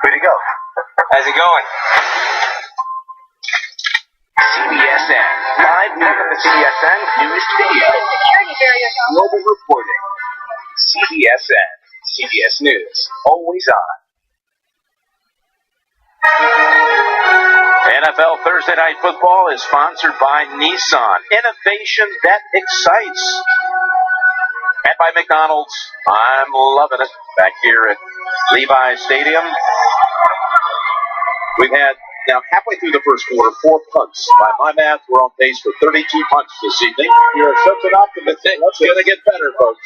Where'd he go? How's it going? CBSN. Live news of the CBSN's newest video. Security barriers. Global reporting. CBSN. CBS News. Always on. NFL Thursday Night Football is sponsored by Nissan. Innovation that excites. And by McDonald's. I'm loving it. Back here at Levi's Stadium. We've had, now halfway through the first quarter, 4 punts. By my math, we're on pace for 32 punts this evening. You're such an optimist. It's going to get better, folks.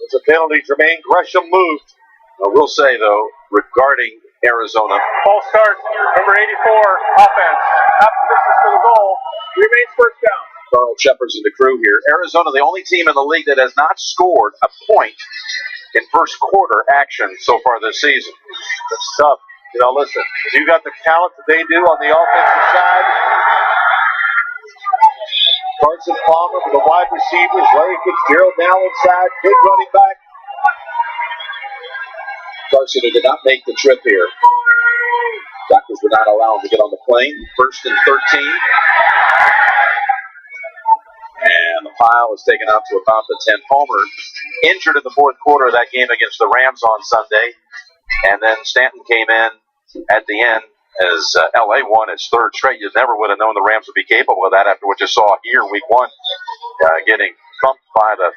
It's a penalty. Jermaine Gresham moved. I will say, though, regarding Arizona. False start. Number 84. Offense. Half the distance to the goal. Remains first down. Carl Shepard's and the crew here. Arizona, the only team in the league that has not scored a point in first quarter action so far this season. That's tough. You know, listen, if you got the talent that they do on the offensive side, Carson Palmer with the wide receivers, Larry Fitzgerald now inside, big running back. Carson did not make the trip here. Doctors would not allow him to get on the plane. 1st and 13. And the pile is taken out to about the 10. Palmer injured in the fourth quarter of that game against the Rams on Sunday. And then Stanton came in at the end as L.A. won its 3rd straight. You never would have known the Rams would be capable of that after what you saw here week 1, getting thumped by the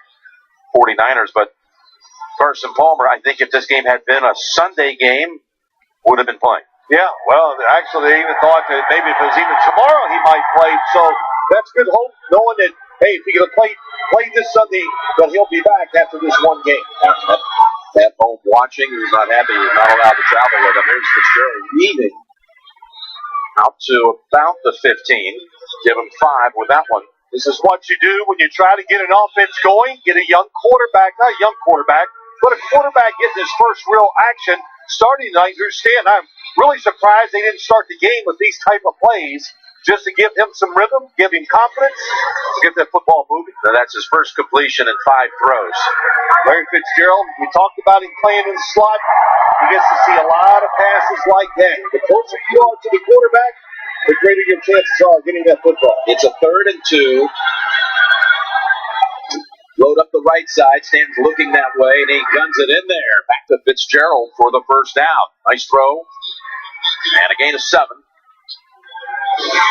49ers. But Carson Palmer, I think if this game had been a Sunday game, would have been playing. Yeah, well, actually, they even thought that maybe if it was even tomorrow, he might play. So that's good hope, knowing that, hey, if he can play this Sunday, that he'll be back after this one game. At home watching, he was not happy he was not allowed to travel with him. Here's Fitzgerald leading out to about the 15. Give him 5 with that one. This is what you do when you try to get an offense going, get a young quarterback, not a young quarterback, but a quarterback getting his first real action starting tonight. Stanton, I'm really surprised they didn't start the game with these type of plays just to give him some rhythm, give him confidence, to get that football moving. Now that's his first completion in 5 throws. Larry Fitzgerald, we talked about him playing in the slot. He gets to see a lot of passes like that. The closer you are to the quarterback, the greater your chances are of getting that football. It's a 3rd and 2. Load up the right side. Stan's looking that way, and he guns it in there. Back to Fitzgerald for the first down. Nice throw. And a gain of 7.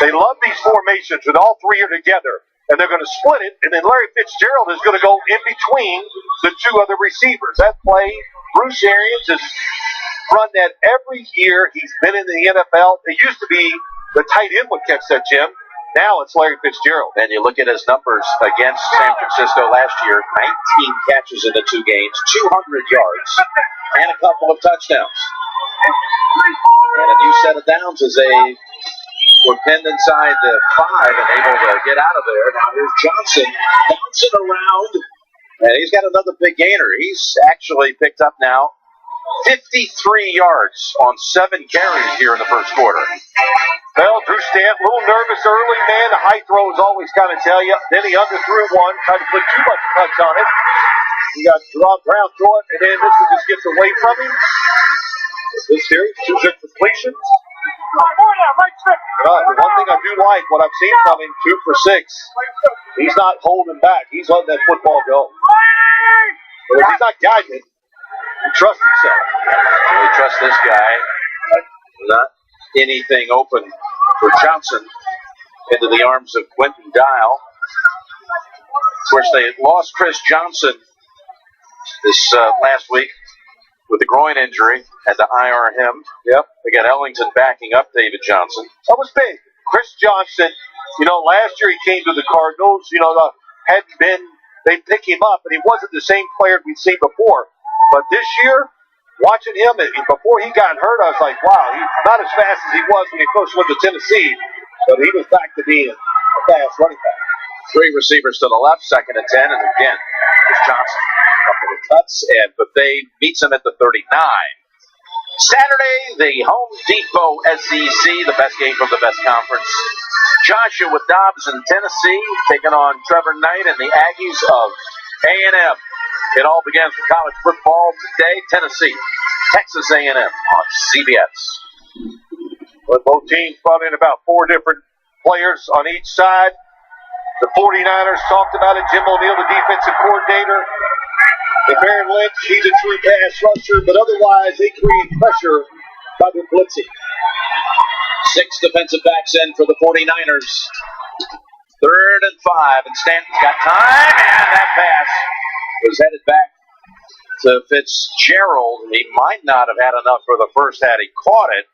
They love these formations when all 3 are together, and they're going to split it, and then Larry Fitzgerald is going to go in between the 2 other receivers. That play, Bruce Arians has run that every year he's been in the NFL. It used to be the tight end would catch that, Jim. Now it's Larry Fitzgerald. And you look at his numbers against San Francisco last year, 19 catches in the 2 games, 200 yards, and a couple of touchdowns. And a new set of downs as they were pinned inside the 5 and able to get out of there. Now here's Johnson bouncing around, and he's got another big gainer. He's actually picked up now 53 yards on 7 carries here in the first quarter. Well, Drew Stanton, a little nervous early, man. The high throws always kind of tell you. Then he underthrew one, tried to put too much touch on it. He got ground through it, and then this one just gets away from him. This series, 2 good completions. The one thing I do like, what I've seen from him, 2 for 6. He's not holding back. He's letting that football go. But if he's not guiding it, he trusts himself. Really trust this guy. Not anything open for Johnson into the arms of Quentin Dial. Of course, they lost Chris Johnson this last week with a groin injury. Had to IR him. Yep. They got Ellington backing up David Johnson. That was big. Chris Johnson, last year he came to the Cardinals. They picked him up, and he wasn't the same player we'd seen before. But this year, watching him, before he got hurt, I was like, wow, he's not as fast as he was when he first went to Tennessee, but he was back to being a fast running back. 3 receivers to the left, 2nd and 10, and again, there's Johnson. A couple of cuts, but they meets him at the 39. Saturday, the Home Depot SEC, the best game from the best conference. Joshua Dobbs in Tennessee taking on Trevor Knight and the Aggies of A&M. It all begins with college football today. Tennessee, Texas A&M on CBS. With both teams brought in about 4 different players on each side. The 49ers talked about it. Jim O'Neil, the defensive coordinator. If Aaron Lynch, he's a true pass rusher, but otherwise they create pressure by their blitzing. 6 defensive backs in for the 49ers. 3rd and 5, and Stanton's got time, and that pass was headed back to Fitzgerald. He might not have had enough for the first had he caught it,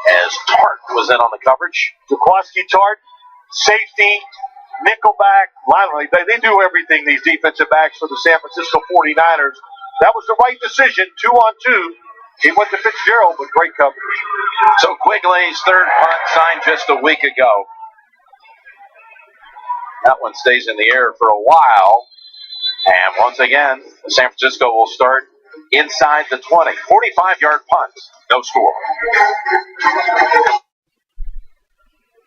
as Tart was in on the coverage. Jaquaski Tart, safety, nickelback, lineman. They do everything, these defensive backs for the San Francisco 49ers. That was the right decision, 2-on-2. He went to Fitzgerald with great coverage. So Quigley's 3rd punt signed just a week ago. That one stays in the air for a while. And once again, San Francisco will start inside the 20. 45-yard punt. No score.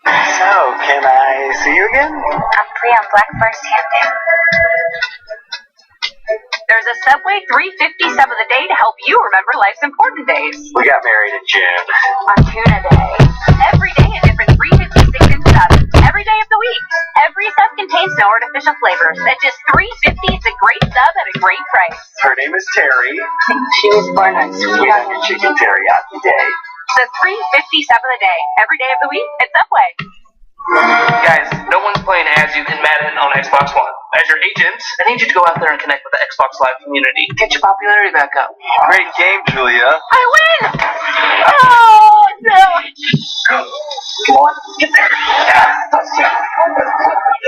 So, can I see you again? I'm free on Black First-Hand Day. There's a Subway 357 of the day to help you remember life's important days. We got married in June. On Tuna Day. Every day a different 356 in sub. Every day of the week. Every sub contains no artificial flavors. At just $3.50, it's a great sub at a great price. Her name is Terry. She was born on Sweet Onion Chicken Teriyaki Day. The 357 of the day. Every day of the week at Subway. Guys, no one's playing as you in Madden on Xbox One. As your agents, I need you to go out there and connect with the Xbox Live community. Get your popularity back up. Great game, Julia. I win! Oh, no! Come on, get there.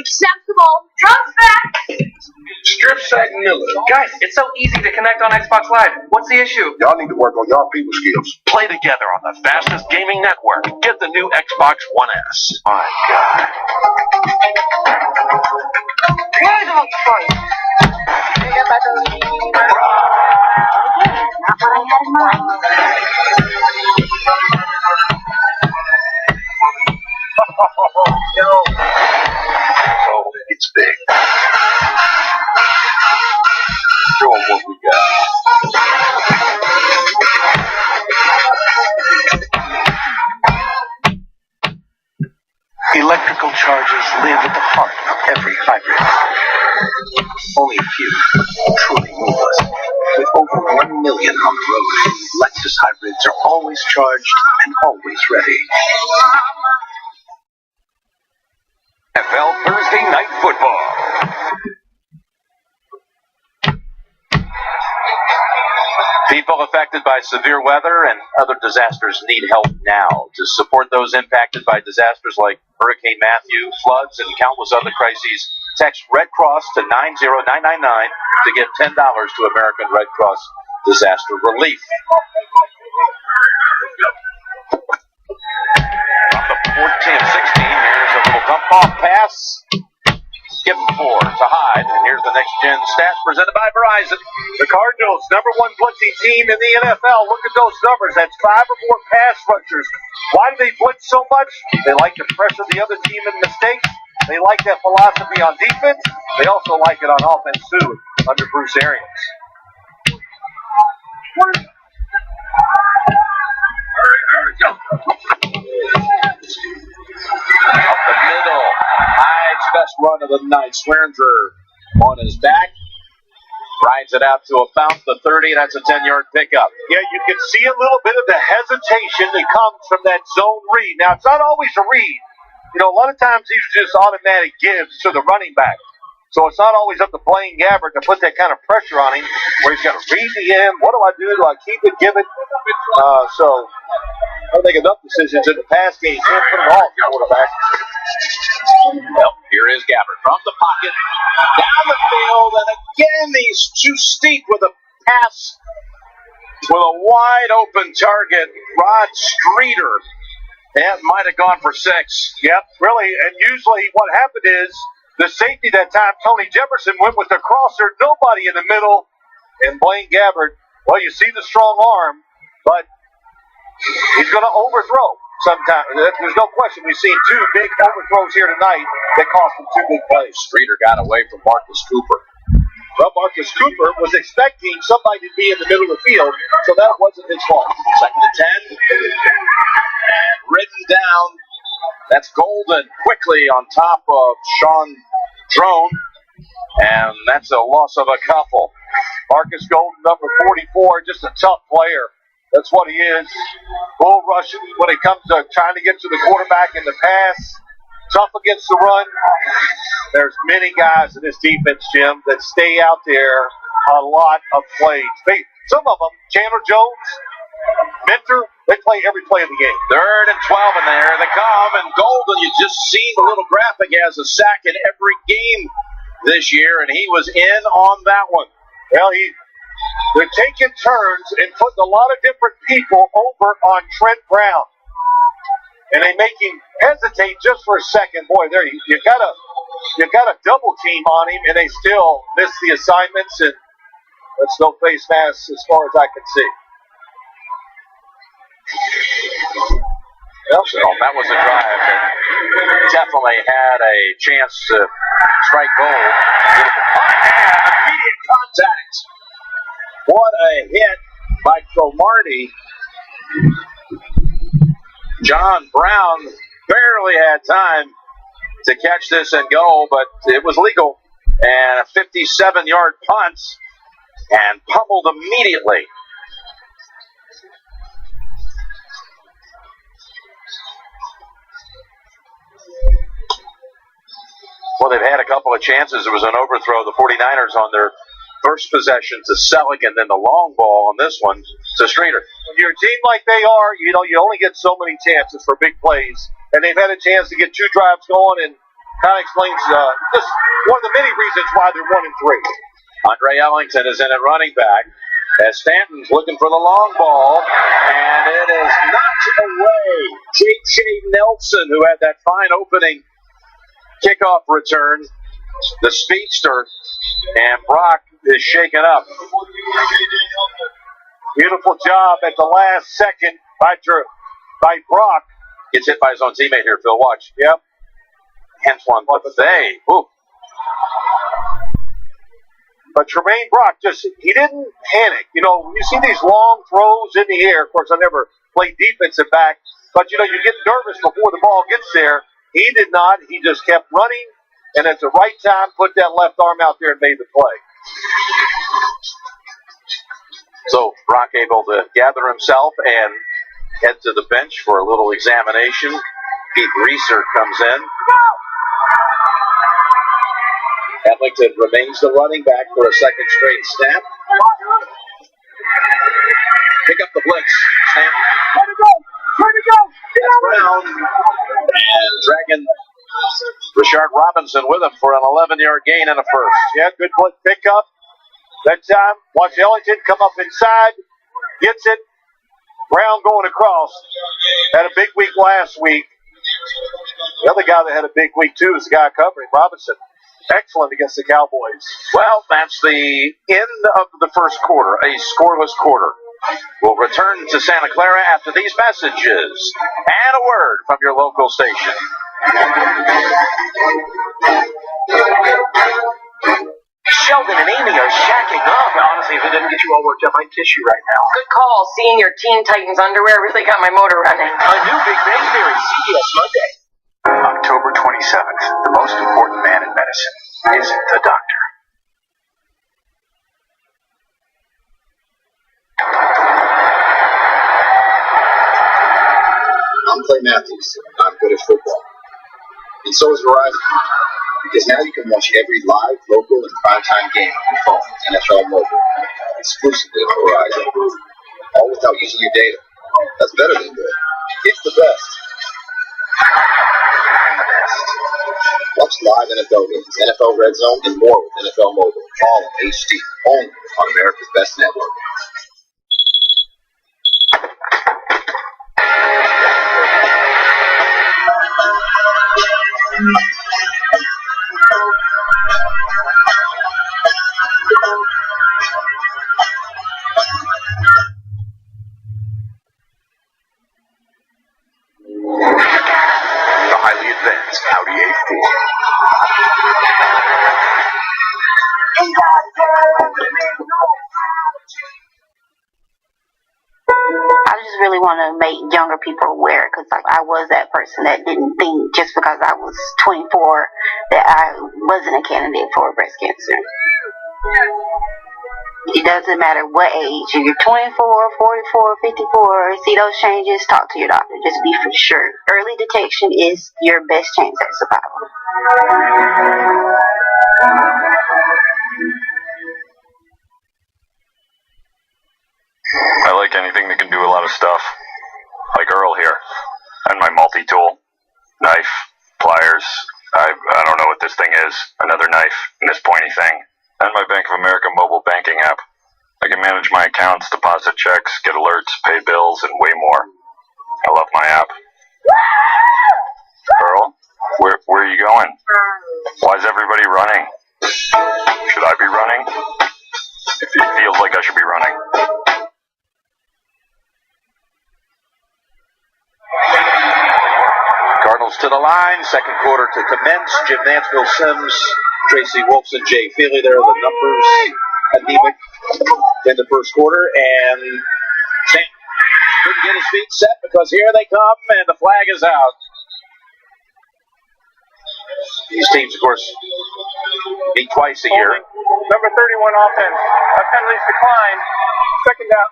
Snap the ball. Drums back! Strip sack Miller. Guys, it's so easy to connect on Xbox Live. What's the issue? Y'all need to work on y'all people skills. Play together on the fastest gaming network. Get the new Xbox One S. My God. Not what I had in mind. No. Oh, it's big. Show them what we Electrical charges live at the heart of every hybrid. Only a few truly move us. With over 1 million on the road, Lexus hybrids are always charged and always ready. NFL Thursday Night Football. People affected by severe weather and other disasters need help now. To support those impacted by disasters like Hurricane Matthew, floods, and countless other crises, text Red Cross to 90999 to give $10 to American Red Cross Disaster Relief. From the 14-16, here's a little dump off pass. Give him 4 to Hyde, and here's the next gen stats presented by Verizon. The Cardinals, #1 blitzing team in the NFL. Look at those numbers. That's 5 or more pass rushers. Why do they blitz so much? They like to pressure the other team in mistakes. They like that philosophy on defense. They also like it on offense, too, under Bruce Arians. Up the middle. Hyde's best run of the night. Swearinger on his back. Rides it out to about the 30. That's a 10-yard pickup. Yeah, you can see a little bit of the hesitation that comes from that zone read. Now, it's not always a read. You know, a lot of times these are just automatic gives to the running back. So it's not always up to Blaine Gabbert to put that kind of pressure on him where he's got to read the end. What do I do? Do I keep it, give it? So I make enough decisions in the pass game. Can't put it all on the quarterback. Well, here is Gabbert from the pocket, down the field, and again he's too steep with a pass with a wide open target. Rod Streeter. That might have gone for 6. Yep, really. And usually what happened is the safety that time, Tony Jefferson, went with the crosser, nobody in the middle, and Blaine Gabbert, well, you see the strong arm, but he's going to overthrow sometimes. There's no question. We've seen 2 big overthrows here tonight that cost him 2 big plays. Streeter got away from Marcus Cooper. Well, Marcus Cooper was expecting somebody to be in the middle of the field, so that wasn't his fault. 2nd and 10. And ridden down. That's Golden quickly on top of Sean Drone. And that's a loss of a couple. Marcus Golden, number 44, just a tough player. That's what he is. Bull rushing when it comes to trying to get to the quarterback in the pass. Tough against the run. There's many guys in this defense, Jim, that stay out there a lot of plays. Some of them, Chandler Jones, Mentor, they play every play of the game. 3rd and 12, and there they come. And Golden, you just seen the little graphic, has a sack in every game this year, and he was in on that one. Well, they're taking turns and putting a lot of different people over on Trent Brown. And they make him hesitate just for a second. Boy, there you got a double team on him, and they still miss the assignments, and that's no face mask as far as I can see. Well, so that was a drive that definitely had a chance to strike gold. Immediate contact. What a hit by Cromartie. John Brown barely had time to catch this and go, but it was legal. And a 57-yard punt and pummeled immediately. Well, they've had a couple of chances. There was an overthrow. The 49ers on their first possession to Selleck, and then the long ball on this one to Streeter. When you're a team like they are, you only get so many chances for big plays. And they've had a chance to get 2 drives going, and kind of explains just one of the many reasons why they're 1-3. Andre Ellington is in at running back as Stanton's looking for the long ball, and it is knocked away. J.J. Nelson, who had that fine opening kickoff return, the speedster, and Brock is shaken up. Beautiful job at the last second by Brock. Gets hit by his own teammate here, Phil. Watch. Yep. Antoine Buffet. Ooh. But Tremaine Brock he didn't panic. When you see these long throws in the air, of course, I never played defensive back, but you get nervous before the ball gets there. He did not. He just kept running, and at the right time, put that left arm out there and made the play. So Brock able to gather himself and head to the bench for a little examination. Pete Reeser comes in. Ellington remains the running back for a second straight snap. Pick up the blitz. Snap. Where to go? That's Brown. And dragging Rashard Robinson with him for an 11-yard gain and a first. Yeah, good blitz pickup. That time, watch Ellington come up inside. Gets it. Brown going across. Had a big week last week. The other guy that had a big week, too, is the guy covering, Robinson. Excellent against the Cowboys. Well, that's the end of the first quarter, a scoreless quarter. We'll return to Santa Clara after these messages and a word from your local station. Sheldon and Amy are shacking up. Honestly, if it didn't get you all worked up, I'd kiss you right now. Good call. Seeing your Teen Titans underwear really got my motor running. A new Big Bang Theory, CBS Monday. October 27th, the most important man in medicine isn't the doctor. I'm Clay Matthews. I'm good at football. And so is Verizon. Because now you can watch every live, local, and primetime game on your phone with NFL Mobile. Exclusively on Verizon. All without using your data. That's better than good. It's the best. I'm the best. Watch live NFL games, NFL Red Zone, and more with NFL Mobile. All in HD. Only on America's Best Network. The highly advanced Audi A4. really want to make younger people aware, because like I was that person that didn't think just because I was 24 that I wasn't a candidate for breast cancer. It doesn't matter what age. If you're 24, 44, 54, see those changes, talk to your doctor. Just be for sure. Early detection is your best chance at survival. I like anything that can do a lot of stuff. Like Earl here. And my multi-tool. Knife, pliers, I don't know what this thing is. Another knife, and this pointy thing. And my Bank of America mobile banking app. I can manage my accounts, deposit checks, get alerts, pay bills, and way more. I love my app. Earl, where are you going? Why is everybody running? Should I be running? It feels like I should be running. Cardinals to the line. Second quarter to commence. Jim Nance, Bill Sims, Tracy Wolfson, Jay Feely. There are the numbers anemic in the first quarter. And Sam couldn't get his feet set because here they come, and the flag is out. These teams, of course, meet twice a year. Number 31 offense. Penalties decline. Second down.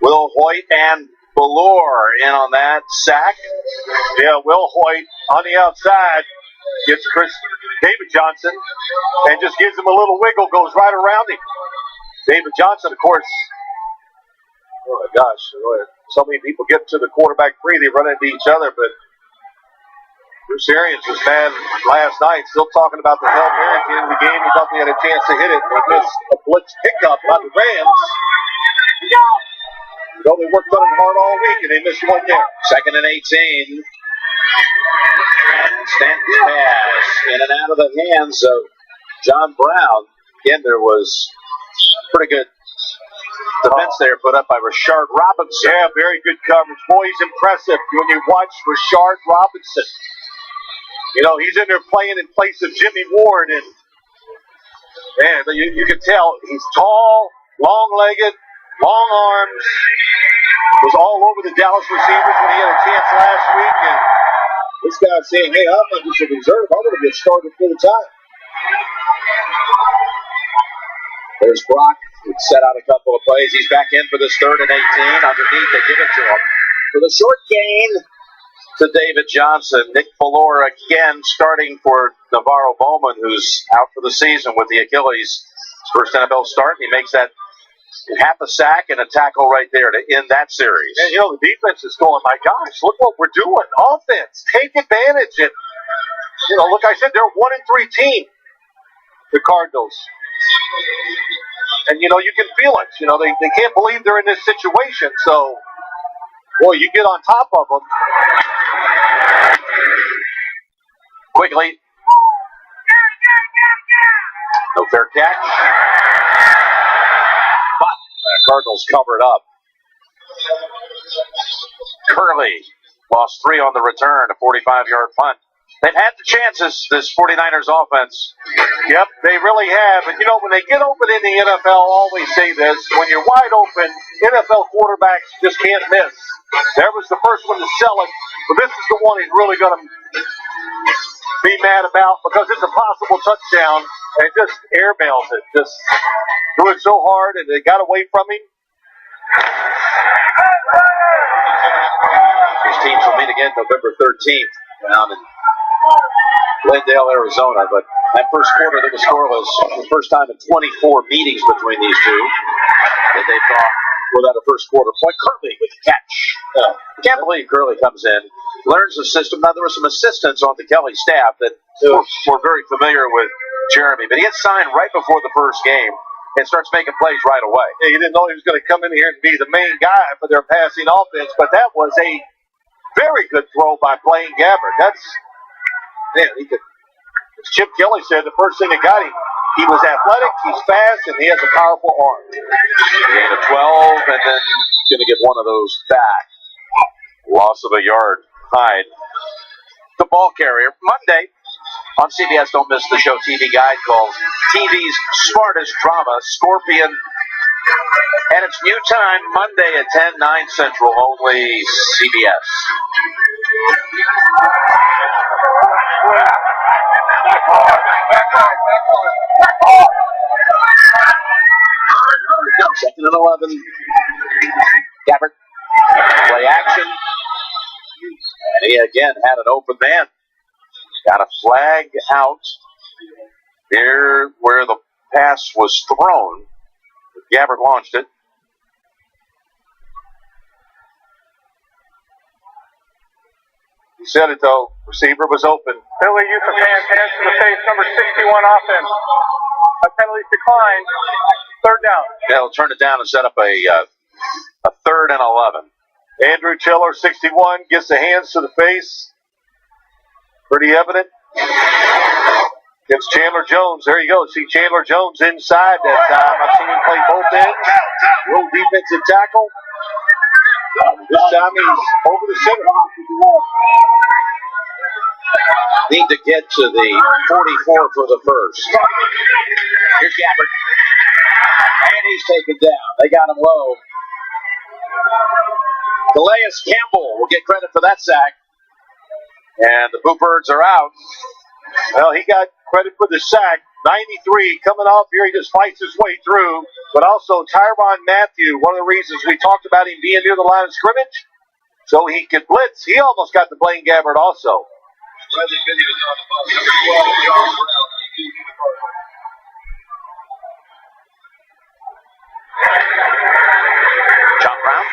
Will Hoyt and Ballore in on that sack. Yeah, Will Hoyt on the outside gets David Johnson and just gives him a little wiggle, goes right around him. David Johnson, of course, oh my gosh, so many people get to the quarterback free, they run into each other, but Bruce Arians was mad last night, still talking about the Hail Mary at the end of the game. He thought they had a chance to hit it. They missed a blitz pickup by the Rams. You know, they worked on it hard all week, and they missed one there. Second and 18. And Stanton's pass in and out of the hands of John Brown. Again, there was pretty good defense there put up by Rashard Robinson. Yeah, very good coverage. Boy, he's impressive when you watch Rashard Robinson. You know, he's in there playing in place of Jimmy Ward, and man, you can tell he's tall, long-legged, long arms. Was all over the Dallas receivers when he had a chance last week, and this guy's saying, hey, I'm not just a reserve, I'm going to get started full time. There's Brock, who set out a couple of plays. He's back in for this 3rd and 18. Underneath, they give it to him. For the short gain to David Johnson. Nick Ballore again starting for Navarro Bowman, who's out for the season with the Achilles. His first NFL start. He makes that half a sack and a tackle right there to end that series. And, you know, the defense is going, my gosh, look what we're doing. Offense, take advantage. And, you know, look, I said, they're a 1-3 team, the Cardinals. And, you know, you can feel it. You know, they can't believe they're in this situation. So, boy, you get on top of them. Quickly. No fair catch. But the Cardinals covered up. Curley lost 3 on the return, a 45-yard punt. They've had the chances, this 49ers offense. Yep, they really have. And, you know, when they get open in the NFL, I always say this, when you're wide open, NFL quarterbacks just can't miss. There was the first one to sell it, but this is the one he's really going to be mad about because it's a possible touchdown, and just airmails it. Just threw it so hard, and they got away from him. These teams will meet again November 13th down in Glendale, Arizona. But that first quarter, that was scoreless. The first time in 24 meetings between these two that they've gone without a first quarter point. Curley with the catch. I can't believe Curley comes in, learns the system. Now, there were some assistants on the Kelly staff that were very familiar with Jeremy, but he had signed right before the first game and starts making plays right away. Yeah, he didn't know he was going to come in here and be the main guy for their passing offense, but that was a very good throw by Blaine Gabbert. That's, man, he could, as Chip Kelly said, the first thing that got him, he was athletic, he's fast, and he has a powerful arm. Gain of 12, and then going to get one of those back. Loss of a yard. Hyde, the ball carrier. Monday on CBS, don't miss the show TV guide called TV's Smartest Drama. Scorpion And it's new time, Monday at 10, 9 Central, only CBS. Second and 11. Gabbert. Play action. And he again had an open man. Got a flag out near where the pass was thrown. Gabbert launched it. He said it though. Receiver was open. Philly use of hands to the face, number 61 offense. A penalty decline. Third down. They'll turn it down and set up a third and 11. Andrew Tiller, 61, gets the hands to the face. Pretty evident. Gets Chandler Jones. There you go. See Chandler Jones inside that time. I've seen him play both ends. Real defensive tackle. This time he's over the center. Need to get to the 44 for the first. Here's Gabbert. And he's taken down. They got him low. Calais Campbell will get credit for that sack. And the Bluebirds are out. Well, he got credit for the sack. 93 coming off here. He just fights his way through. But also Tyrann Mathieu, one of the reasons we talked about him being near the line of scrimmage, so he could blitz. He almost got the Blaine Gabbert also. John Brown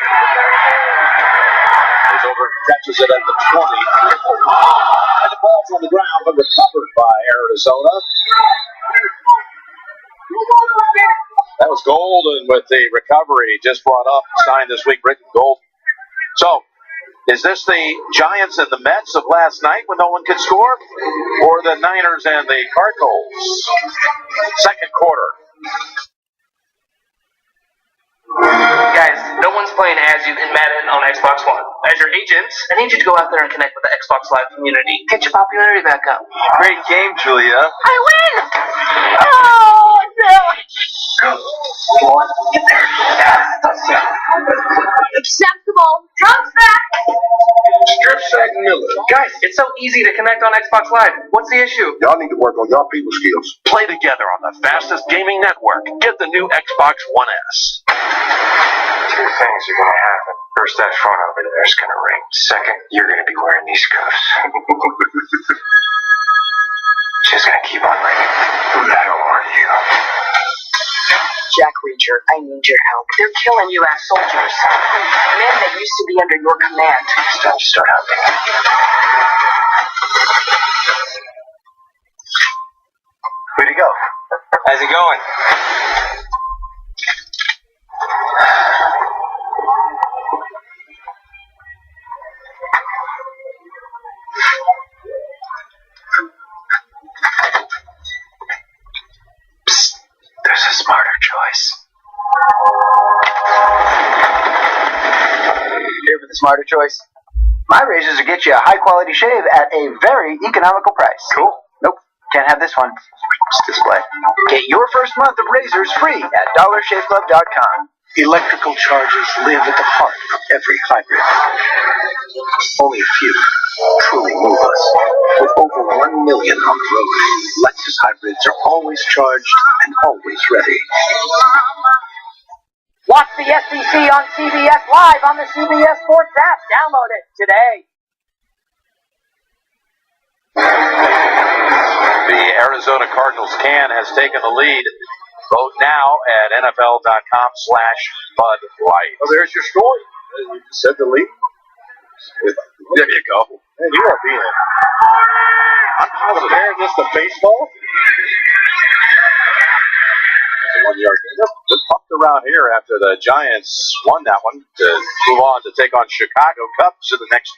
goes over and catches it at the 20. And the ball's on the ground, but recovered by Arizona. That was Golden with the recovery just brought up, signed this week, Britton Golden. So, is this the Giants and the Mets of last night when no one could score? Or the Niners and the Cardinals? Second quarter. Guys, no one's playing as you in Madden on Xbox One. As your agents, I need you to go out there and connect with the Xbox Live community. Get your popularity back up. Great game, Julia. I win! Oh, no! Acceptable. Drums back! Strip sack Miller. Guys, it's so easy to connect on Xbox Live. What's the issue? Y'all need to work on y'all people skills. Play together on the fastest gaming network. Get the new Xbox One S. Two things are going to happen. First, that phone over there is going to ring. Second, you're going to be wearing these cuffs. She's going to keep on ringing. Who the hell are you? Jack Reacher, I need your help. They're killing U.S. soldiers. Men that used to be under your command. It's time to start hunting. Where'd he go? How's it going? Psst, there's a smarter choice. Here for the smarter choice. My razors will get you a high quality shave at a very economical price. Cool. Nope, can't have this one. Display. Get your first month of razors free at dollarshaveclub.com. Electrical charges live at the heart of every hybrid. Only a few truly move us. With over 1 million on the road, Lexus hybrids are always charged and always ready. Watch the SEC on CBS Live on the CBS Sports app. Download it today. The Arizona Cardinals can has taken the lead. Vote now at NFL.com/Bud Light. Well, there's your story. You said the lead. There you go. Man, you are being comparing this to baseball. It's a 1 yard gain. They're pumped around here after the Giants won that one to move on to take on Chicago Cubs in the next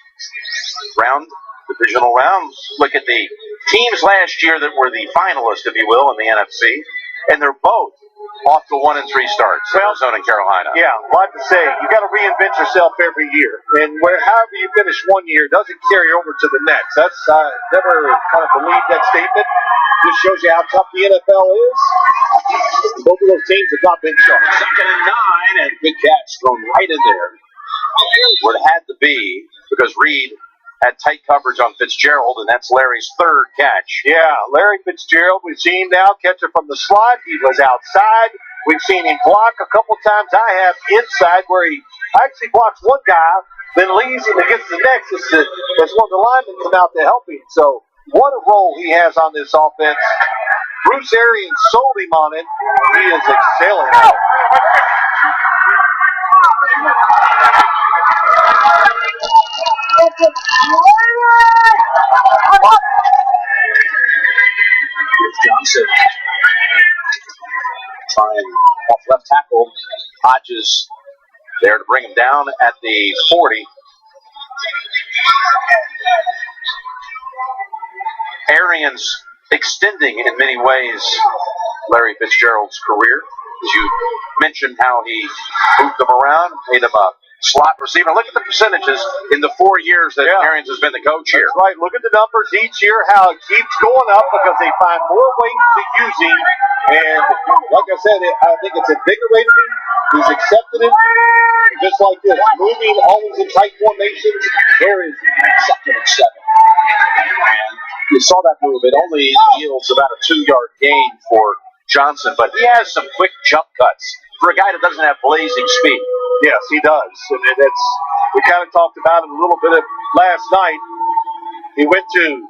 round, divisional rounds. Look at the teams last year that were the finalists, if you will, in the NFC, and they're both off to 1-3 starts. Arizona and Carolina. Yeah, a lot to say. You got to reinvent yourself every year, and however you finish one year doesn't carry over to the next. That's never kind of believed that statement. Just shows you how tough the NFL is. Both of those teams have not been sharp. 2nd and 9, and good catch thrown right in there where it had to be because Reed had tight coverage on Fitzgerald, and that's Larry's 3rd catch. Yeah, Larry Fitzgerald, we've seen him now catch it from the slot. He was outside. We've seen him block a couple times. I have inside where he actually blocks one guy, then leaves him against the next. That's one of the linemen come out to help him. So what a role he has on this offense. Bruce Arians sold him on it. He is excelling at it. Johnson trying off left tackle. Hodges there to bring him down at the 40. Arians extending in many ways Larry Fitzgerald's career. As you mentioned how he moved them around, made him a slot receiver. Look at the percentages in the 4 years that Arians has been the coach here. That's right. Look at the numbers each year, how it keeps going up because they find more ways to use him. And like I said, I think it's invigorated him. He's accepted it. Just like this, moving always in tight formations. There is 2nd and 7. You saw that move. It only yields about a 2-yard gain for Johnson, but he has some quick jump cuts for a guy that doesn't have blazing speed. Yes, he does. And we kind of talked about it a little bit last night. He went to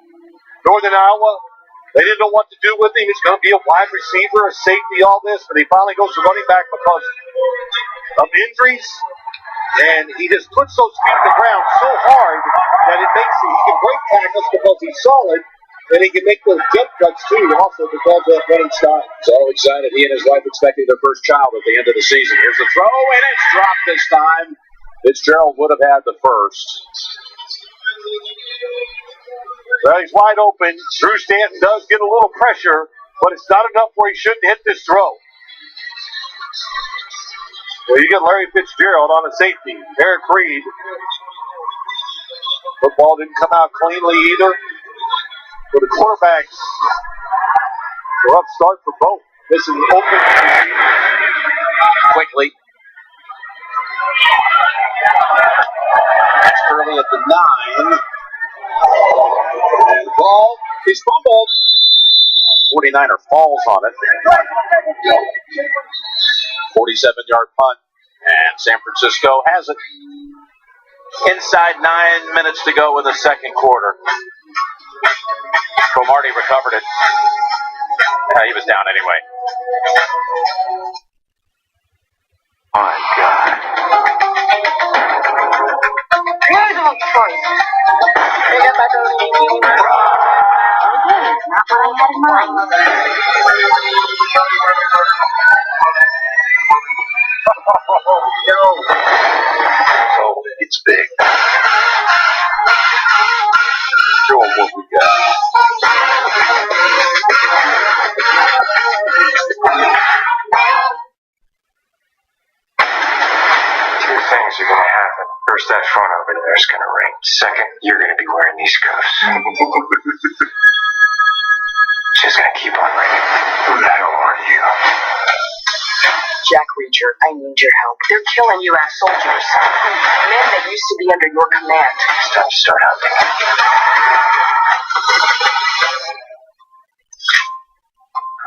Northern Iowa. They didn't know what to do with him. He's going to be a wide receiver, a safety, all this, but he finally goes to running back because of injuries. And he just puts those feet in the ground so hard that it makes he can break tackles because he's solid, and he can make those jump cuts too, also because of that running style. So excited. He and his wife expecting their first child at the end of the season. Here's the throw, and it's dropped this time. Fitzgerald would have had the first. Well, he's wide open. Drew Stanton does get a little pressure, but it's not enough where he shouldn't hit this throw. Well, you get Larry Fitzgerald on a safety. Eric Reed. Football didn't come out cleanly either. For the quarterbacks, a rough start for both. This is open. Quickly. That's Curley at the 9. And the ball is fumbled. 49er falls on it. 47-yard punt. And San Francisco has it. Inside 9 minutes to go in the second quarter. Cromartie recovered it. He was down anyway. My God. Musical choice. Not what I had in mind. So it's big. Show them what we got. Two things are going to happen. First, that phone over there is going to ring. Second, you're going to be wearing these cuffs. She's going to keep on ringing. I don't want you. Jack Reacher, I need your help. They're killing U.S. soldiers. Men that used to be under your command. It's time to start hunting.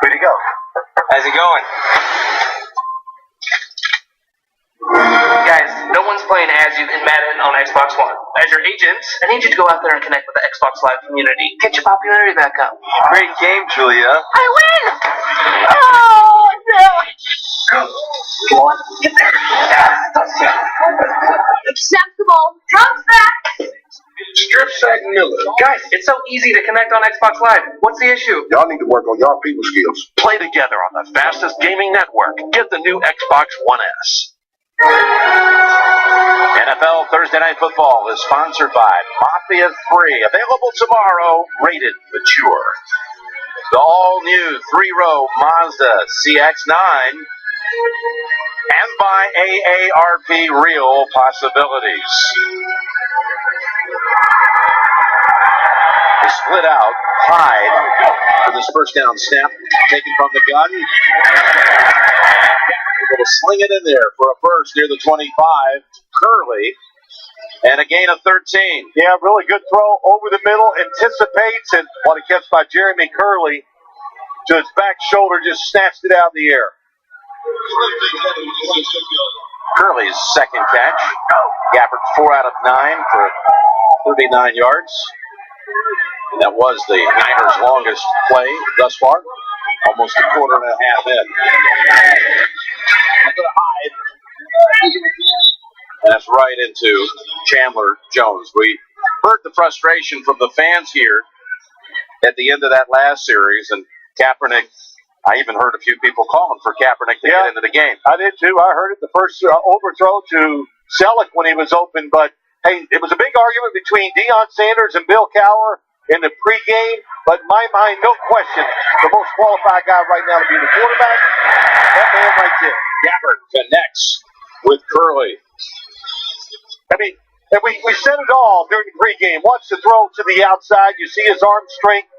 Way to go. How's it going? Guys, no one's playing as you in Madden on Xbox One. As your agent, I need you to go out there and connect with the Xbox Live community. Get your popularity back up. Great game, Julia. I win! Oh, no! Snap the ball. Drums back. Strip sack Miller. Guys, it's so easy to connect on Xbox Live. What's the issue? Y'all need to work on y'all people skills. Play together on the fastest gaming network. Get the new Xbox One S. NFL Thursday Night Football is sponsored by Mafia 3. Available tomorrow. Rated mature. The all-new 3-row Mazda CX-9 and by AARP Real Possibilities. They split out. Hyde for this first down snap, taken from the gun. Able to sling it in there for a first near the 25. Curley, and a gain of 13. Yeah, really good throw over the middle, anticipates, and what a catch by Jeremy Curley to his back shoulder, just snatched it out in the air. Curley's second catch. Gabbert 4 out of 9 for 39 yards. And that was the Niners' longest play thus far. Almost a quarter and a half in. Into Hyde. And that's right into Chandler Jones. We heard the frustration from the fans here at the end of that last series. And Kaepernick, I even heard a few people calling for Kaepernick to get into the game. I did too. I heard it the first overthrow to Selleck when he was open. But, hey, it was a big argument between Deion Sanders and Bill Cowher in the pregame, but in my mind, no question, the most qualified guy right now to be the quarterback, that man right there. Gabbert connects with Curley. I mean, and we said it all during the pregame. Watch the throw to the outside. You see his arm strength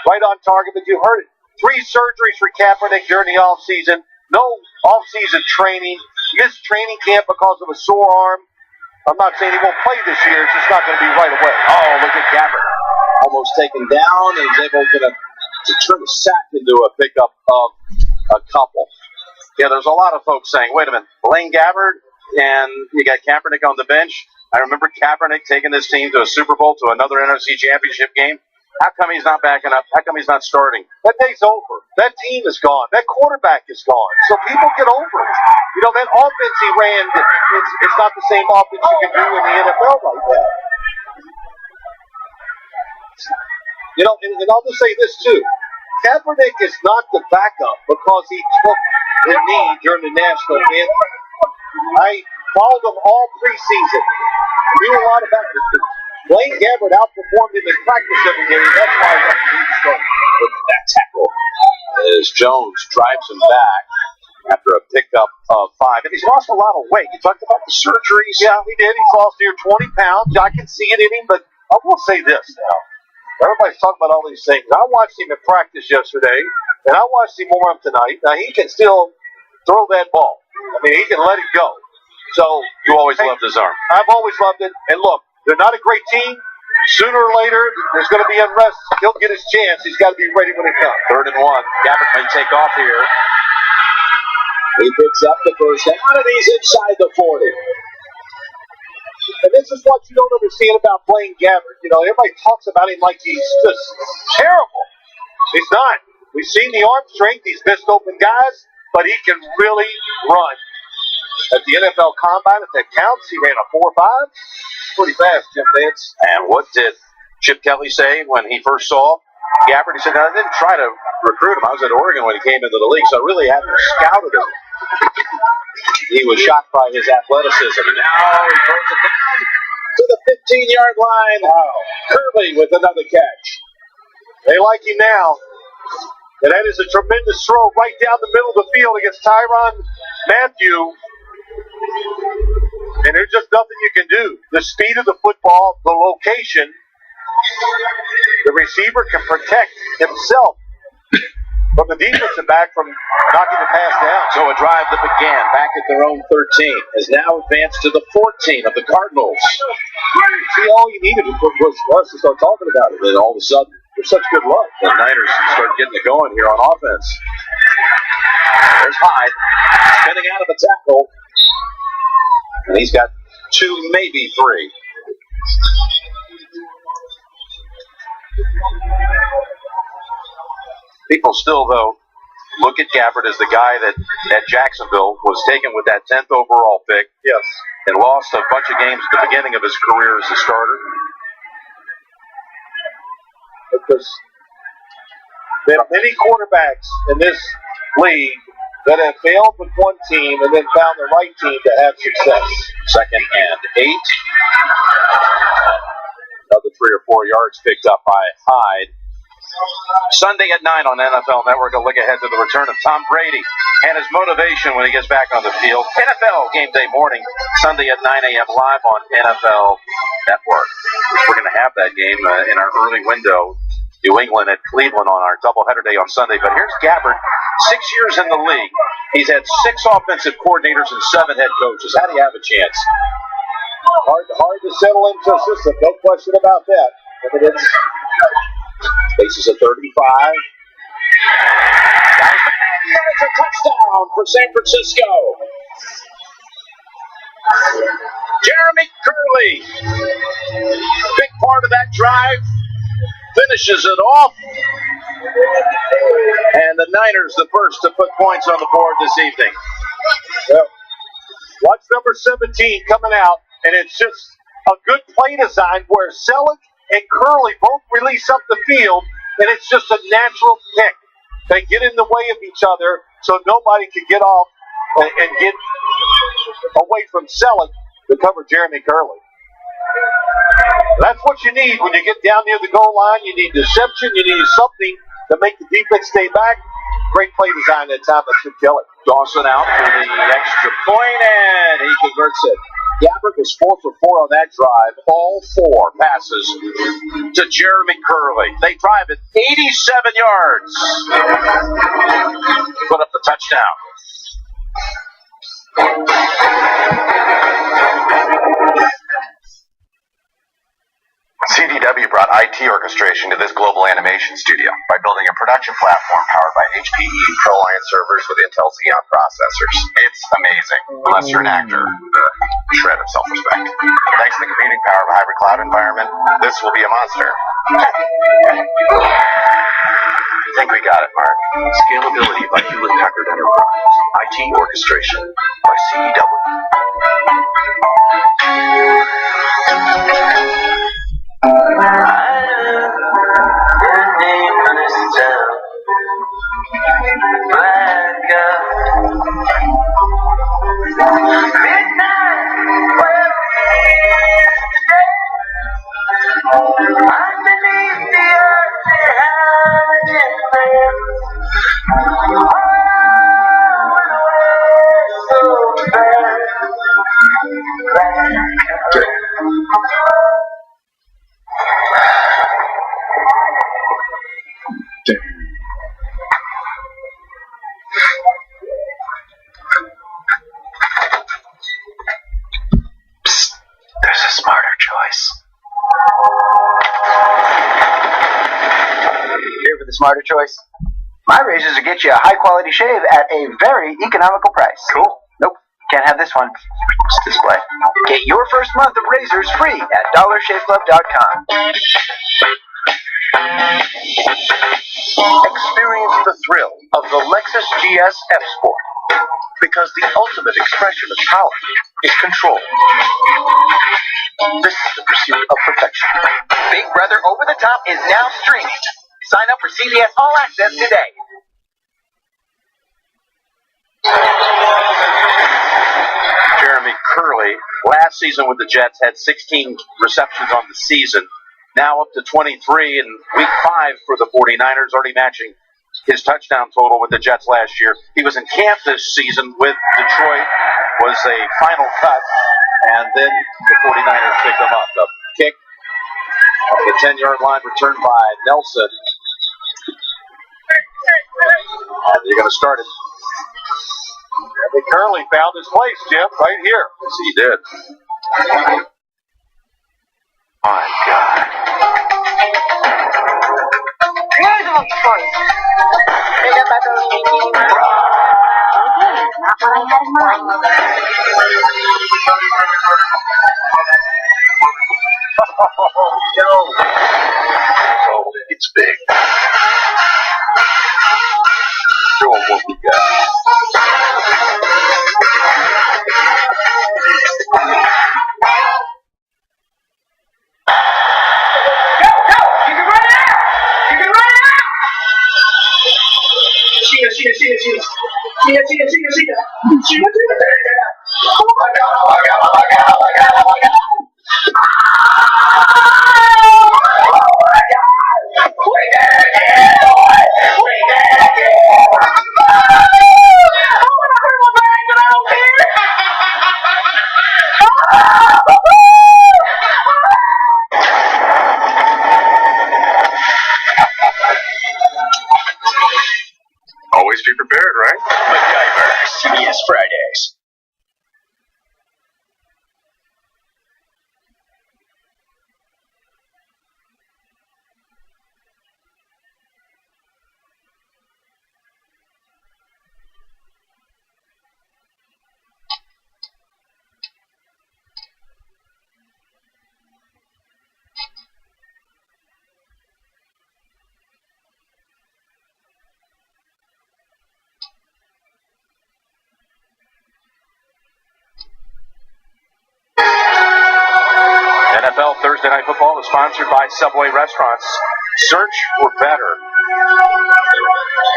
right on target, but you heard it. 3 surgeries for Kaepernick during the offseason. No offseason training. Missed training camp because of a sore arm. I'm not saying he won't play this year. It's just not going to be right away. Oh, look at Gabbert. Almost taken down, and he's able to turn a sack into a pickup of a couple. Yeah, there's a lot of folks saying, wait a minute, Blaine Gabbert, and you got Kaepernick on the bench. I remember Kaepernick taking this team to a Super Bowl, to another NFC Championship game. How come he's not backing up? How come he's not starting? That day's over. That team is gone. That quarterback is gone. So people get over it. You know, that offense he ran, it's not the same offense you can do in the NFL like that. You know, and I'll just say this too. Kaepernick is not the backup because he took the knee during the national anthem. I followed him all preseason. I knew a lot about it. Blaine Gabbert outperformed him in practice every day. That's why he got the lead start. Look at that tackle as Jones drives him back after a pickup of 5. And he's lost a lot of weight. You talked about the surgeries. Yeah, he did. He's lost near 20 pounds. I can see it in him, but I will say this now. Everybody's talking about all these things. I watched him in practice yesterday, and I watched him warm up tonight. Now, he can still throw that ball. I mean, he can let it go. So you always loved his arm. I've always loved it. And look, they're not a great team. Sooner or later, there's going to be unrest. He'll get his chance. He's got to be ready when it comes. 3rd and 1. Gabbert may take off here. He picks up the first down, and he's inside the 40. And this is what you don't understand about Blaine Gabbert. You know, everybody talks about him like he's just terrible. He's not. We've seen the arm strength. He's missed open guys, but he can really run. At the NFL Combine, if that counts, he ran a 4.5. Pretty fast, Jim Vance. And what did Chip Kelly say when he first saw Gabbert? He said, I didn't try to recruit him. I was at Oregon when he came into the league, so I really hadn't scouted him. He was shocked by his athleticism. And now he throws it down to the 15-yard line. Wow. Curley with another catch. They like him now. And that is a tremendous throw right down the middle of the field against Tyrann Mathieu. And there's just nothing you can do. The speed of the football, the location, the receiver can protect himself from the defensive back from knocking the pass down. So a drive that began back at their own 13 has now advanced to the 14 of the Cardinals. See, all you needed was us to start talking about it. And all of a sudden, there's such good luck. The Niners start getting it going here on offense. There's Hyde spinning out of the tackle. And he's got 2, maybe 3. People still, though, look at Gabbert as the guy that at Jacksonville was taken with that 10th overall pick. Yes. And lost a bunch of games at the beginning of his career as a starter. Because there are many quarterbacks in this league that have failed with one team and then found the right team to have success. 2nd and 8. Another 3 or 4 yards picked up by Hyde. Sunday at 9 on NFL Network, a look ahead to the return of Tom Brady and his motivation when he gets back on the field. NFL Game Day morning, Sunday at 9 a.m. live on NFL Network. We're going to have that game in our early window. New England at Cleveland on our doubleheader day on Sunday. But here's Gabbard, 6 years in the league. He's had 6 offensive coordinators and 7 head coaches. How do you have a chance? Hard to settle into a system, no question about that. Bases at 35. It's a touchdown for San Francisco. Jeremy Curley, big part of that drive, finishes it off. And the Niners the first to put points on the board this evening. Well, watch number 17 coming out, and it's just a good play design where Selleck and Curley both release up the field, and it's just a natural pick. They get in the way of each other so nobody can get off and get away from Selleck to cover Jeremy Curley. That's what you need when you get down near the goal line. You need deception. You need something to make the defense stay back. Great play design that time. That should kill it. Dawson out for the extra point, and he converts it. Gabbard was 4 for 4 on that drive. All 4 passes to Jeremy Curley. They drive it 87 yards. Put up the touchdown. CDW brought IT orchestration to this global animation studio by building a production platform powered by HPE ProLiant servers with Intel Xeon processors. It's amazing, unless you're an actor with a shred of self-respect. Thanks to the computing power of a hybrid cloud environment, this will be a monster. I think we got it, Mark. Scalability by Hewlett-Packard Enterprise. IT orchestration by CDW. Smarter choice. My razors will get you a high quality shave at a very economical price. Cool. Nope, can't have this one. It's display. Get your first month of razors free at DollarShaveClub.com. Experience the thrill of the Lexus GS F Sport, because the ultimate expression of power is control. This is the pursuit of perfection. Big Brother Over the Top is now streaming. Sign up for CBS All Access today. Jeremy Curley, last season with the Jets, had 16 receptions on the season. Now up to 23 in week 5 for the 49ers, already matching his touchdown total with the Jets last year. He was in camp this season with Detroit, was a final cut, and then the 49ers picked him up. The kick on the 10-yard line, returned by Nelson. And you're going to start it. Jeremy Curley found his place, Jim, right here. Yes, he did. My God. Beautiful choice. Not what I had in mind. Oh, no. Oh, it's big. Show him what we got. NFL Thursday Night Football is sponsored by Subway Restaurants. Search for better.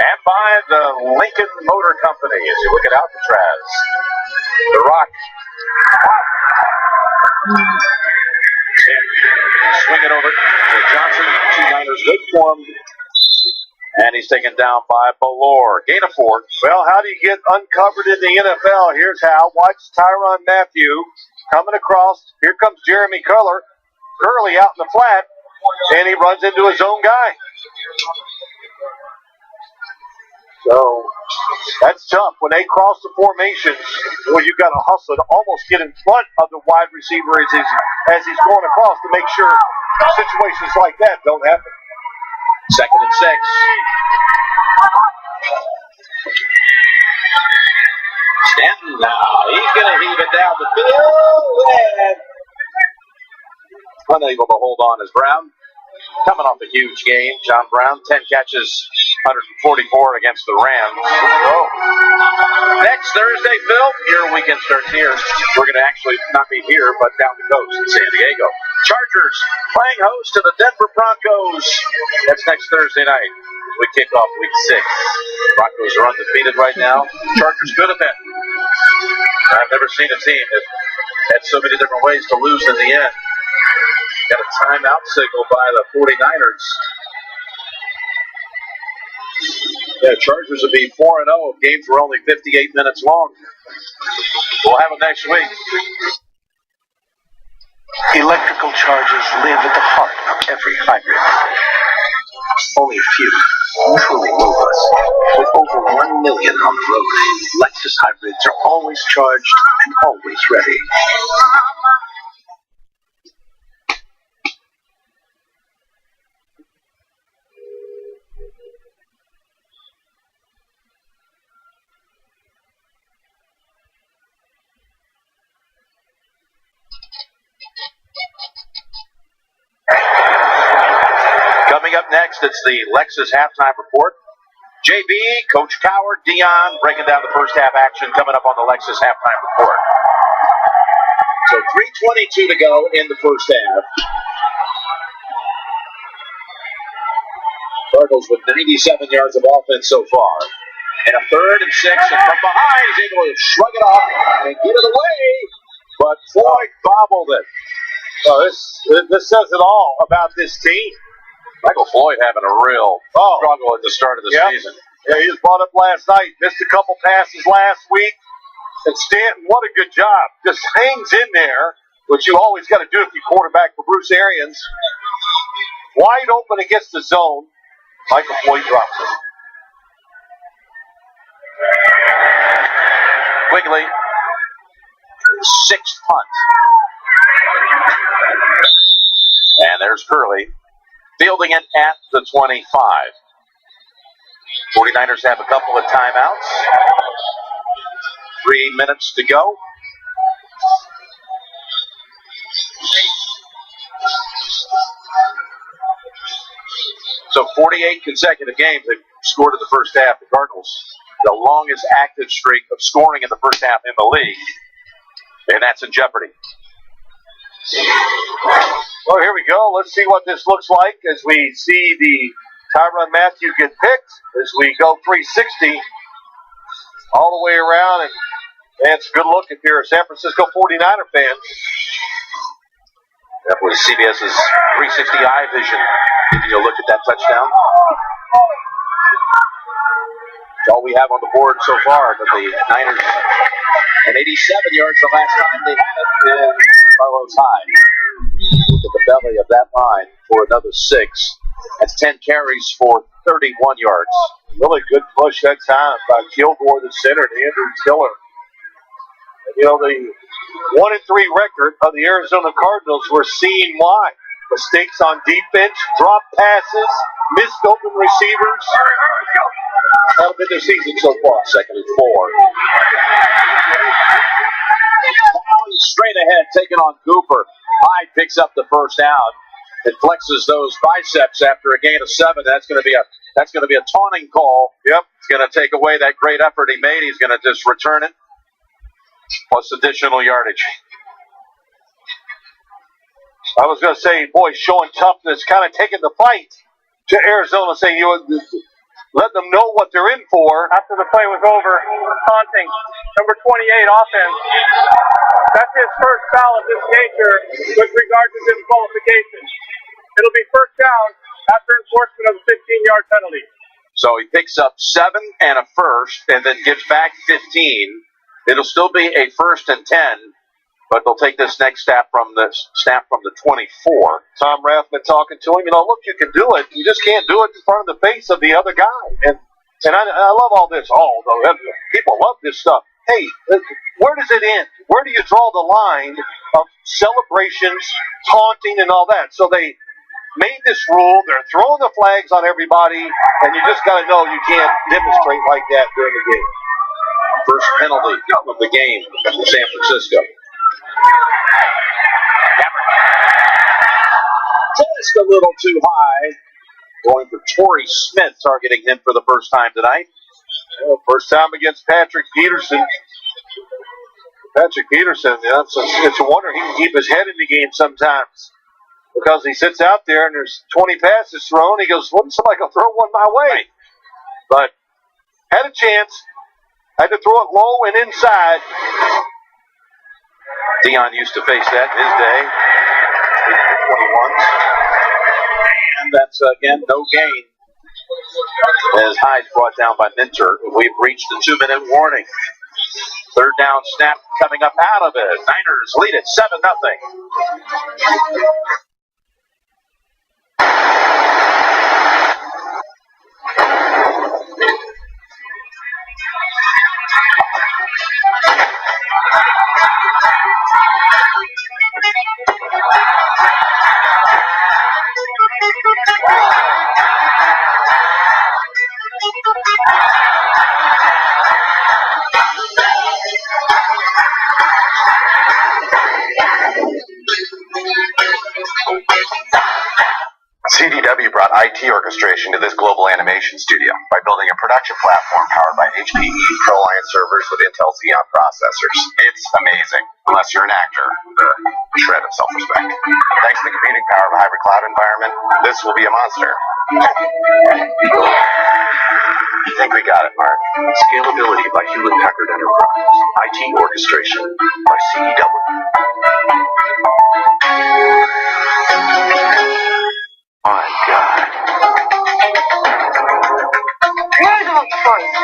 And by the Lincoln Motor Company as you look at Alcatraz. The Rock. Swing it over to Johnson. Two Niners good for him. And he's taken down by Ballore. Gain of 4. Well, how do you get uncovered in the NFL? Here's how. Watch Tyrann Mathieu coming across. Here comes Jeremy Curley out in the flat, and he runs into his own guy. So that's tough. When they cross the formations, well, you got to hustle to almost get in front of the wide receiver as he's going across to make sure situations like that don't happen. 2nd and 6. Stanton now. He's going to heave it down the field. And unable to hold on is Brown. Coming off a huge game, John Brown, 10 catches, 144 against the Rams. Oh. Next Thursday, Phil, your weekend starts here. We're going to actually not be here, but down the coast in San Diego. Chargers playing host to the Denver Broncos. That's next Thursday night. We kick off week 6. Broncos are undefeated right now. Chargers could have been. I've never seen a team that had so many different ways to lose in the end. Got a timeout signal by the 49ers. Yeah, Chargers would be 4-0 if games were only 58 minutes long. We'll have them next week. Electrical charges live at the heart of every hybrid. Only a few truly move us. With over 1 million on the road, Lexus hybrids are always charged and always ready. Coming up next, it's the Lexus halftime report. JB, Coach Coward, Dion, breaking down the first half action coming up on the Lexus halftime report. So 3:22 to go in the first half. Cardinals with 97 yards of offense so far. And a 3rd and 6, and from behind he's able to shrug it off and get it away. But Floyd bobbled it. This says it all about this team. Michael Floyd having a real struggle at the start of the season. Yeah, he was brought up last night. Missed a couple passes last week. And Stanton, what a good job. Just hangs in there, which you always got to do if you quarterback for Bruce Arians. Wide open against the zone. Michael Floyd drops it. Quigley, 6th punt. And there's Curley. Fielding it at the 25. 49ers have a couple of timeouts. 3 minutes to go. So 48 consecutive games they've scored in the first half. The Cardinals, the longest active streak of scoring in the first half in the league. And that's in jeopardy. Well, here we go. Let's see what this looks like as we see the Tyrann Mathieu get picked as we go 360 all the way around. And it's a good look if you're a San Francisco 49er fan. That was CBS's 360 eye vision, giving you a look at that touchdown. That's all we have on the board so far, but the Niners, and 87 yards the last time they had it in Carlos Hyde. Look at the belly of that line for another 6. That's 10 carries for 31 yards. Really good push that time by Kilgore, the center, and Andrew Tiller. And, you know, the 1-3 record of the Arizona Cardinals, we're seeing why. Mistakes on defense, drop passes, missed open receivers. That'll be their season so far. 2nd and 4. Straight ahead, taking on Cooper. Hyde picks up the first down. It flexes those biceps after a gain of 7. That's going to be a taunting call. Yep. It's going to take away that great effort he made. He's going to just return it. Plus additional yardage. I was going to say, boy, showing toughness, kind of taking the fight to Arizona, saying let them know what they're in for. After the play was over, taunting, number 28 offense. That's his first foul of this nature with regard to disqualification. It'll be first down after enforcement of the 15-yard penalty. So he picks up 7 and a first and then gives back 15. It'll still be a 1st and 10, but they'll take this next snap from the 24. Tom Rathman talking to him, look, you can do it. You just can't do it in front of the face of the other guy. And I love all this. People love this stuff. Hey, where does it end? Where do you draw the line of celebrations, taunting, and all that? So they made this rule. They're throwing the flags on everybody, and you just got to know you can't demonstrate like that during the game. First penalty of the game for San Francisco. Just a little too high. Going for Torrey Smith, targeting him for the first time tonight. First time against Patrick Peterson. Patrick Peterson, it's a wonder he can keep his head in the game sometimes. Because he sits out there and there's 20 passes thrown. He goes, wouldn't somebody go throw one my way? But had a chance. Had to throw it low and inside. Dion used to face that in his day. 21s. And that's, again, no gain. As Hyde brought down by Minter. We've reached the 2-minute warning. Third down snap coming up out of it. Niners lead it 7-0. CDW brought IT orchestration to this global animation studio by building a production platform powered by HPE ProLiant servers with Intel Xeon processors. It's amazing, unless you're an actor with a shred of self-respect. Thanks to the computing power of a hybrid cloud environment, this will be a monster. I think we got it, Mark. Scalability by Hewlett Packard Enterprise. IT orchestration by CDW. My God. Usual choice.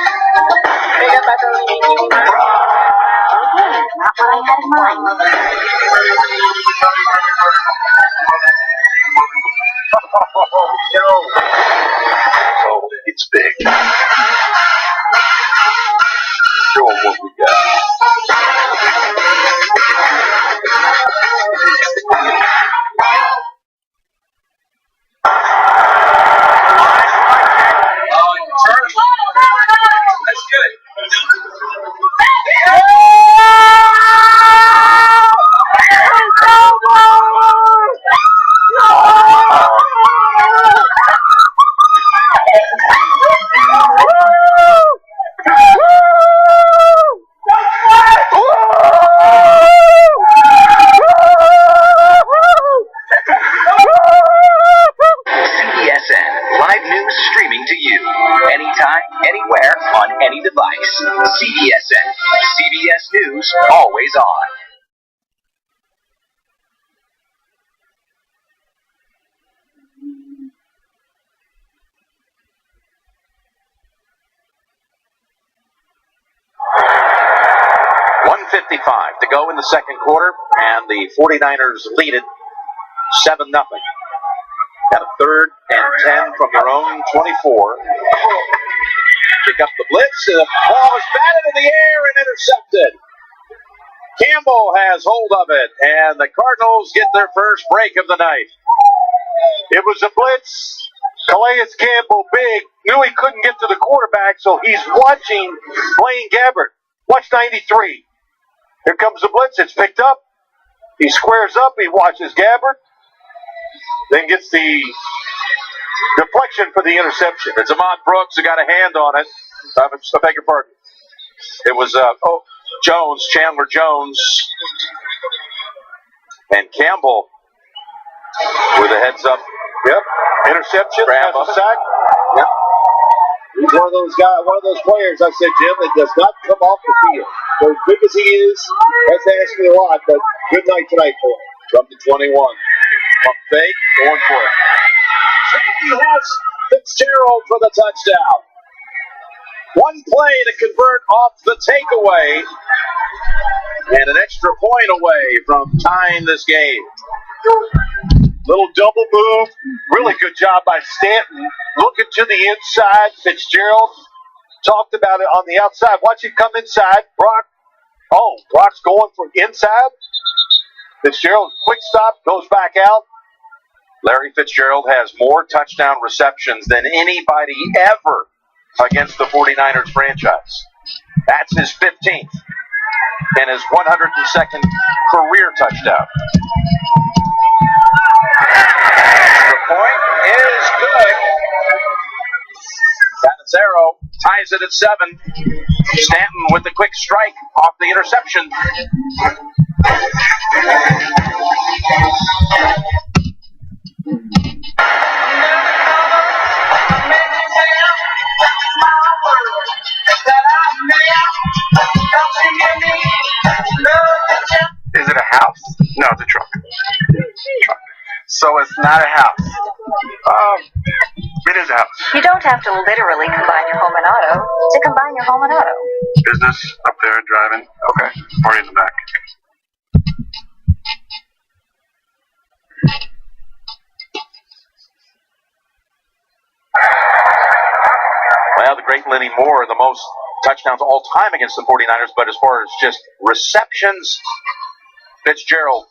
Not what I had in mind. Oh, it's big. Show them what we got. That's good. CBSN, live news streaming to you. Anytime, anywhere, on any device. CBSN. CBS News, always on. .155 to go in the second quarter, and the 49ers lead it 7-0. Got a 3rd and 10 from their own 24. Pick up the blitz. The ball is batted in the air and intercepted. Campbell has hold of it, and the Cardinals get their first break of the night. It was a blitz. Calais Campbell, big, knew he couldn't get to the quarterback, so he's watching Blaine Gabbert. Watch 93. Here comes the blitz. It's picked up. He squares up. He watches Gabbert. Then gets the deflection for the interception. It's Ahmad Brooks who got a hand on it. I beg your pardon. It was Jones, Chandler Jones. And Campbell with a heads up. Yep. Interception. Grab a up. sack. Yep. He's one of those guys, one of those players, I said, Jim, that does not come off the field. So as big as he is, that's asking a lot, but good night tonight for him. From the 21. Pump fake, going for it. Safety has Fitzgerald for the touchdown. One play to convert off the takeaway. And an extra point away from tying this game. Little double move. Really good job by Stanton. Looking to the inside. Fitzgerald talked about it on the outside. Watch him come inside. Brock's going for inside. Fitzgerald, quick stop, goes back out. Larry Fitzgerald has more touchdown receptions than anybody ever against the 49ers franchise. That's his 15th and his 102nd career touchdown. The point is good. Canizero ties it at 7. Stanton with the quick strike off the interception. Is it a house? No, it's a truck. So it's not a house. It is a house. You don't have to literally combine your home and auto to combine your home and auto. Business up there driving. Okay. Party in the back. Well, the great Lenny Moore, the most touchdowns all time against the 49ers, but as far as just receptions, Fitzgerald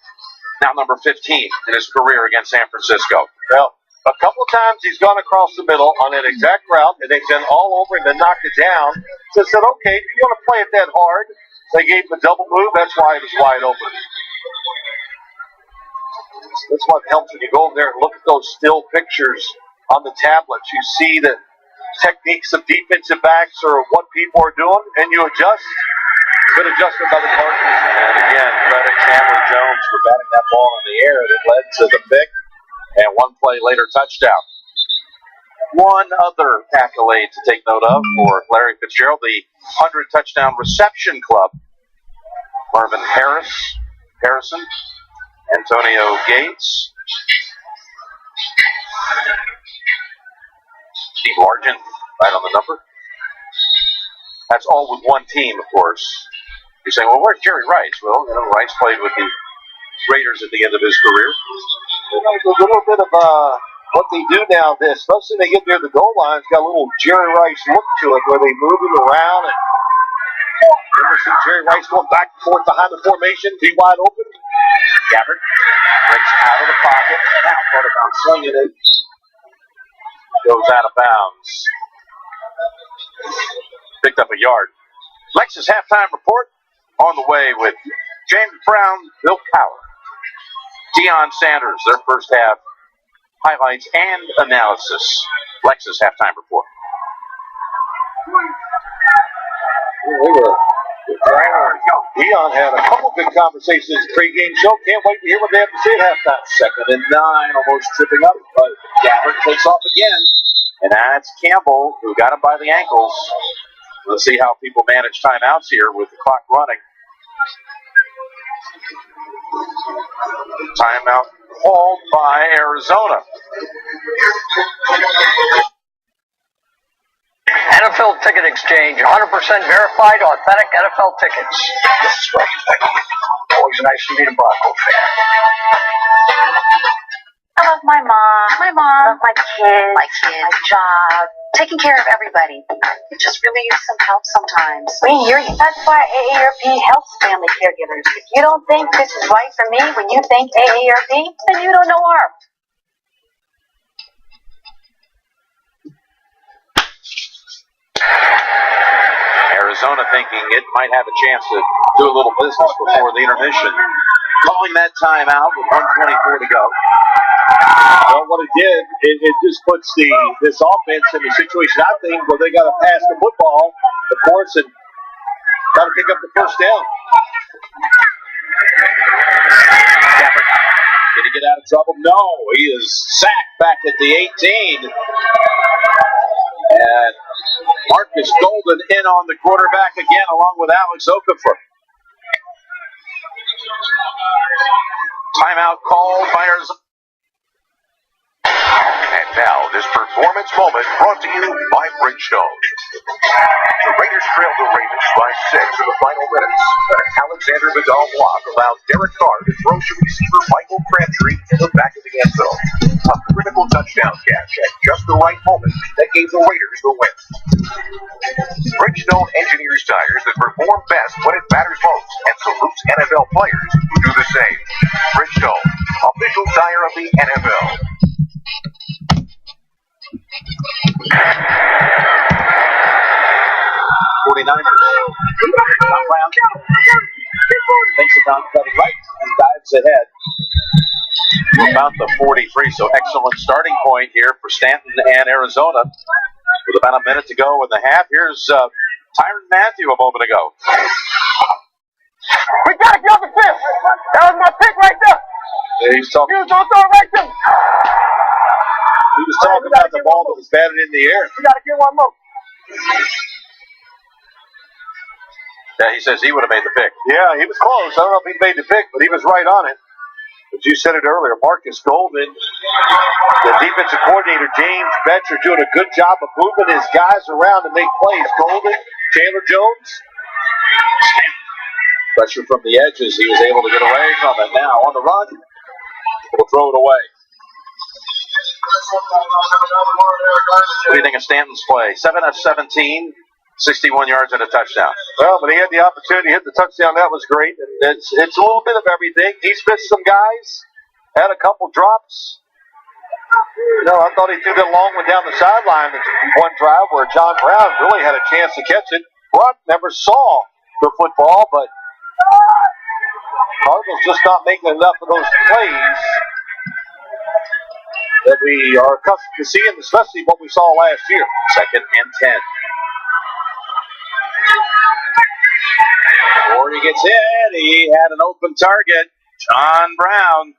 now number 15 in his career against San Francisco. Well, a couple of times he's gone across the middle on an exact route, and they've been all over him and knocked it down. So I said, okay, if you're going to play it that hard, they gave him a double move. That's why it was wide open. That's what helps when you go over there and look at those still pictures on the tablets. You see the techniques of defensive backs or what people are doing, and you adjust. Good adjustment by the Cardinals. And again, credit Chandler Jones for batting that ball in the air that led to the pick. And one play later, touchdown. One other accolade to take note of for Larry Fitzgerald, the 100 touchdown reception club. Marvin Harrison, Antonio Gates, Steve Largent, right on the number. That's all with one team, of course. You're saying, well, where's Jerry Rice? Well, Rice played with the Raiders at the end of his career. A little bit of what they do now, especially when they get near the goal line, it's got a little Jerry Rice look to it where they move him around. And you see Jerry Rice going back and forth behind the formation, be wide open. Gabbert breaks out of the pocket. Now, what about swinging it? Goes out of bounds. Picked up a yard. Lex's halftime report on the way with James Brown, Bill Power, Deion Sanders, their first half highlights and analysis. Lex's halftime report. Deion had a couple good conversations in the pregame show. Can't wait to hear what they have to say at halftime. 2nd and 9, almost tripping up, but Gabbert takes off again. And that's Campbell, who got him by the ankles. Let's see how people manage timeouts here with the clock running. Timeout called by Arizona. NFL Ticket Exchange, 100% verified, authentic NFL tickets. This is right. Always nice to meet a Bronco fan. I love my mom. I love my kids, my job, taking care of everybody. It just really use some help sometimes. We hear you. That's why AARP helps family caregivers. If you don't think this is right for me when you think AARP, then you don't know ARP. Arizona thinking it might have a chance to do a little business before the intermission. Calling that timeout with 1:24 to go. Well, what it did, it just puts this offense in the situation, I think, where they got to pass the football, of course, and got to pick up the first down. Gabbert getting get out of trouble? No, he is sacked back at the 18. And Marcus Golden in on the quarterback again, along with Alex Okafor. Timeout called by Arizona. And now, this performance moment brought to you by Bridgestone. The Raiders trailed the Ravens by 6 in the final minutes. But an Alexander Vidal block allowed Derek Carr to throw to receiver Michael Crabtree in the back of the end zone. A critical touchdown catch at just the right moment that gave the Raiders the win. Bridgestone engineers tires that perform best when it matters most and salutes NFL players who do the same. Bridgestone, official tire of the NFL. 49ers. Tom Brown thinks about cutting right and dives ahead to about the 43. So excellent starting point here for Stanton and Arizona. With about a minute to go in the half, here's Tyrann Mathieu a moment ago. We gotta get off the field. That was my pick right there. Yeah, he's talking. He was gonna throw it right there. He was talking about the ball that was batted in the air. We gotta get one more. Yeah, he says he would have made the pick. Yeah, he was close. I don't know if he made the pick, but he was right on it. But you said it earlier, Marcus Golden, the defensive coordinator, James Betch, are doing a good job of moving his guys around to make plays. Golden, Chandler Jones. Pressure from the edges. He was able to get away from it. Now on the run, will throw it away. What do you think of Stanton's play? 7 of 17, 61 yards and a touchdown. Well, but he had the opportunity to hit the touchdown. That was great. And it's a little bit of everything. He's missed some guys, had a couple drops. You know, I thought he threw that long one down the sideline in one drive where John Brown really had a chance to catch it. Brunt never saw the football, but Cardinals just not making enough of those plays that we are accustomed to seeing, especially what we saw last year. 2nd and 10. Before he gets hit, he had an open target. John Brown.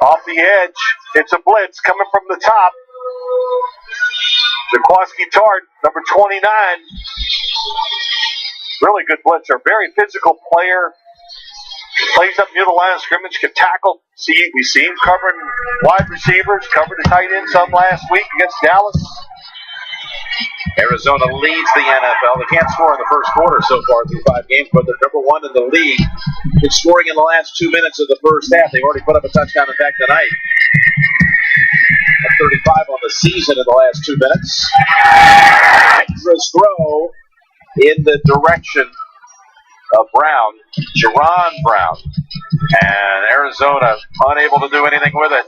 Off the edge, it's a blitz coming from the top. Jaquaski Tart, number 29. Really good blitzer. Very physical player. Plays up near the line of scrimmage, can tackle. We see him covering wide receivers, covered the tight end some last week against Dallas. Arizona leads the NFL. They can't score in the first quarter so far through 5 games, but they're number 1 in the league. It's scoring in the last 2 minutes of the first half. They've already put up a touchdown attack tonight. 35 on the season in the last 2 minutes. Extra's throw in the direction of Brown, Jerron Brown, and Arizona unable to do anything with it.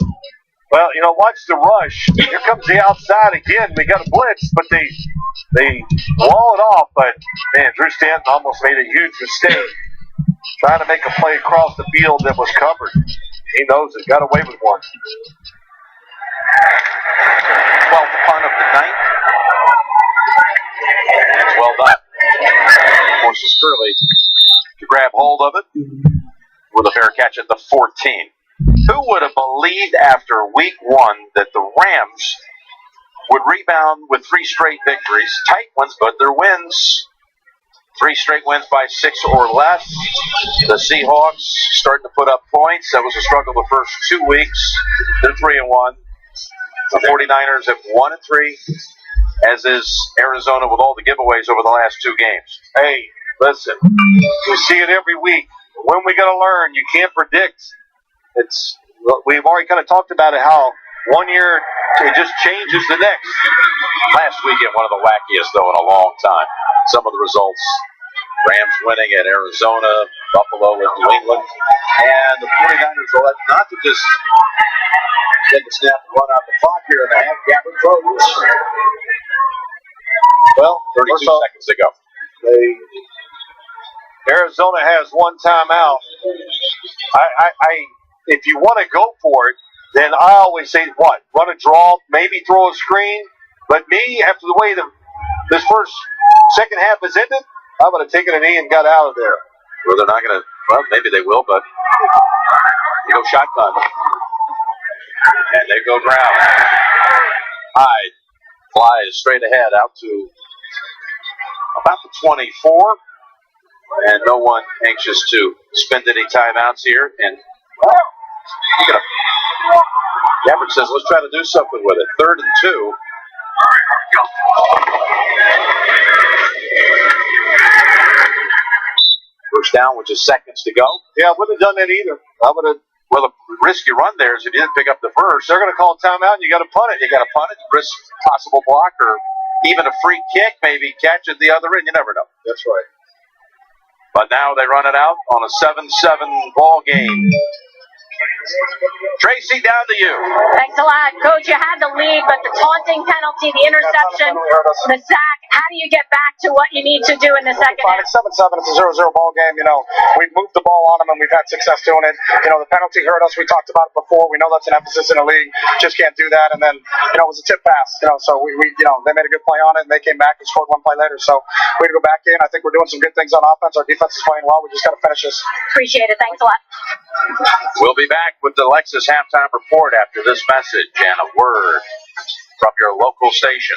Well, you know, watch the rush. Here comes the outside again. We got a blitz, but they wall it off. But man, Drew Stanton almost made a huge mistake trying to make a play across the field that was covered. He knows it. Got away with one. 12th punt of the night. It's well done. Forces Curley to grab hold of it with a fair catch at the 14. Who would have believed after week 1 that the Rams would rebound with 3 straight victories, tight ones, but they're wins. 3 straight wins by 6 or less. The Seahawks starting to put up points. That was a struggle the first 2 weeks. They're 3-1. The 49ers have 1-3, as is Arizona with all the giveaways over the last 2 games. Hey, listen, we see it every week. When we going to learn? You can't predict. We've already kind of talked about it, how 1 year it just changes the next. Last weekend, one of the wackiest, though, in a long time. Some of the results. Rams winning at Arizona, Buffalo with New England, and the 49ers will not to just take a snap and run out the clock here in the half. Gabbard throws. Well, 32 seconds to go. Arizona has 1 timeout. If you want to go for it, then I always say, what? Run a draw, maybe throw a screen. But me, after the way this second half has ended, I would have taken a knee and got out of there. Well, they're not going to Well, maybe they will, but they go shotgun. And they go ground. Hyde flies straight ahead out to about the 24. And no one anxious to spend any timeouts here. And Gabbard says, let's try to do something with it. 3rd and 2. First down with just seconds to go. Yeah, wouldn't have done that either. Well, the risky run there is if you didn't pick up the first. They're going to call timeout, and you got to punt it. You got to punt it, risk possible block, or even a free kick, maybe catch at the other end. You never know. That's right. But now they run it out on a 7-7 ball game. Tracy, down to you. Thanks a lot, Coach. You had the lead, but the taunting penalty, the interception, the sack. How do you get back to what you need to do in the second half? It's 7-7. It's a 0-0 ball game. We've moved the ball on them, and we've had success doing it. The penalty hurt us. We talked about it before. We know that's an emphasis in the league. Just can't do that. And then, it was a tip pass. So we they made a good play on it, and they came back and scored one play later. So we had to go back in. I think we're doing some good things on offense. Our defense is playing well. We just got to finish this. Appreciate it. Thanks a lot. We'll be back with the Lexus halftime report after this message and a word from your local station.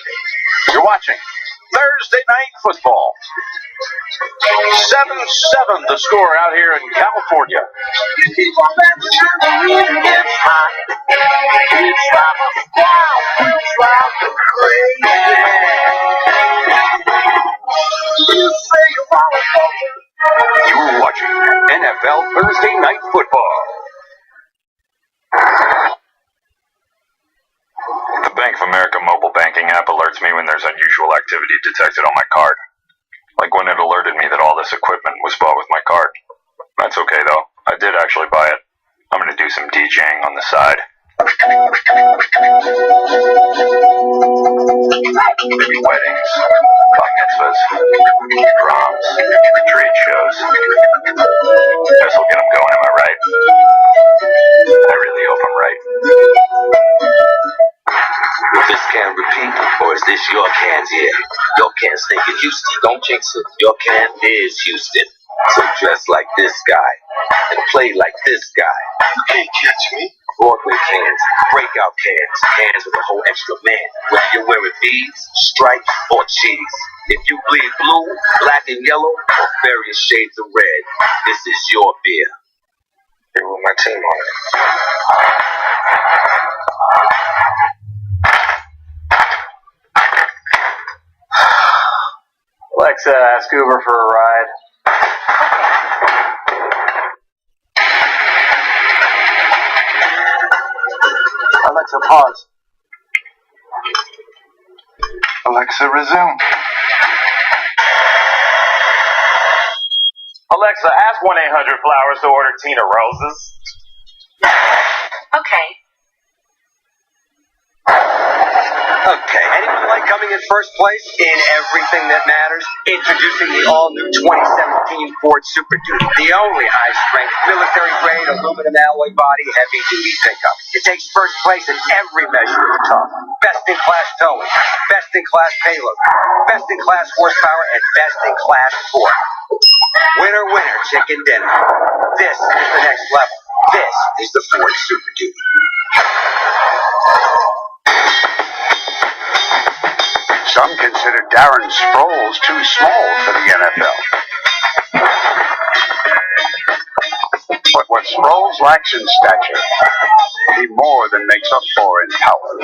You're watching Thursday Night Football. 7-7 the score out here in California. You're watching NFL Thursday Night Football. The Bank of America mobile banking app alerts me when there's unusual activity detected on my card. Like when it alerted me that all this equipment was bought with my card. That's okay though. I did actually buy it. I'm gonna do some DJing on the side. Maybe weddings, bar mitzvahs, proms, trade shows. This'll get them going, am I right? I really hope I'm right. This can repeat, or is this your cans? Yeah, your can's thinking Houston. Don't jinx it. Your can is Houston. So dress like this guy and play like this guy. You can't catch me. Broadway cans, breakout cans, cans with a whole extra man. Whether you're wearing beads, stripes, or cheese. If you bleed blue, black and yellow, or various shades of red, this is your beer. Here with my team on it. Alexa, ask Uber for a ride. Alexa, pause. Alexa, resume. Alexa, ask 1-800-Flowers to order Tina Roses. Okay. Okay, anyone like coming in first place in everything that matters? Introducing the all-new 2017 Ford Super Duty, the only high-strength, military-grade, aluminum alloy body, heavy-duty pickup. It takes first place in every measure of tough. Best-in-class towing, best-in-class payload, best-in-class horsepower, and best-in-class torque. Winner, winner, chicken dinner. This is the next level. This is the Ford Super Duty. Some consider Darren Sproles too small for the NFL. But what Sproles lacks in stature, he more than makes up for in power.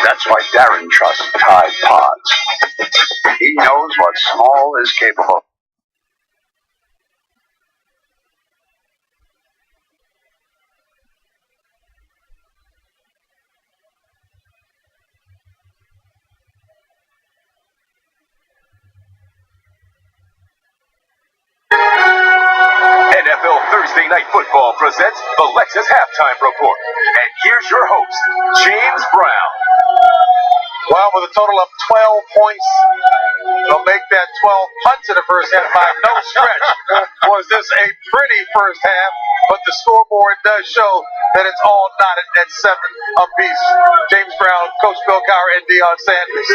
That's why Darren trusts Tide Pods. He knows what small is capable of. NFL Thursday Night Football presents the Lexus Halftime Report. And here's your host, James Brown. Well, with a total of 12 points, they'll make that 12 punts in the first half by no stretch. Was this a pretty first half? but the scoreboard does show that it's all knotted at 7 apiece. James Brown, Coach Bill Cowher, and Deion Sanders.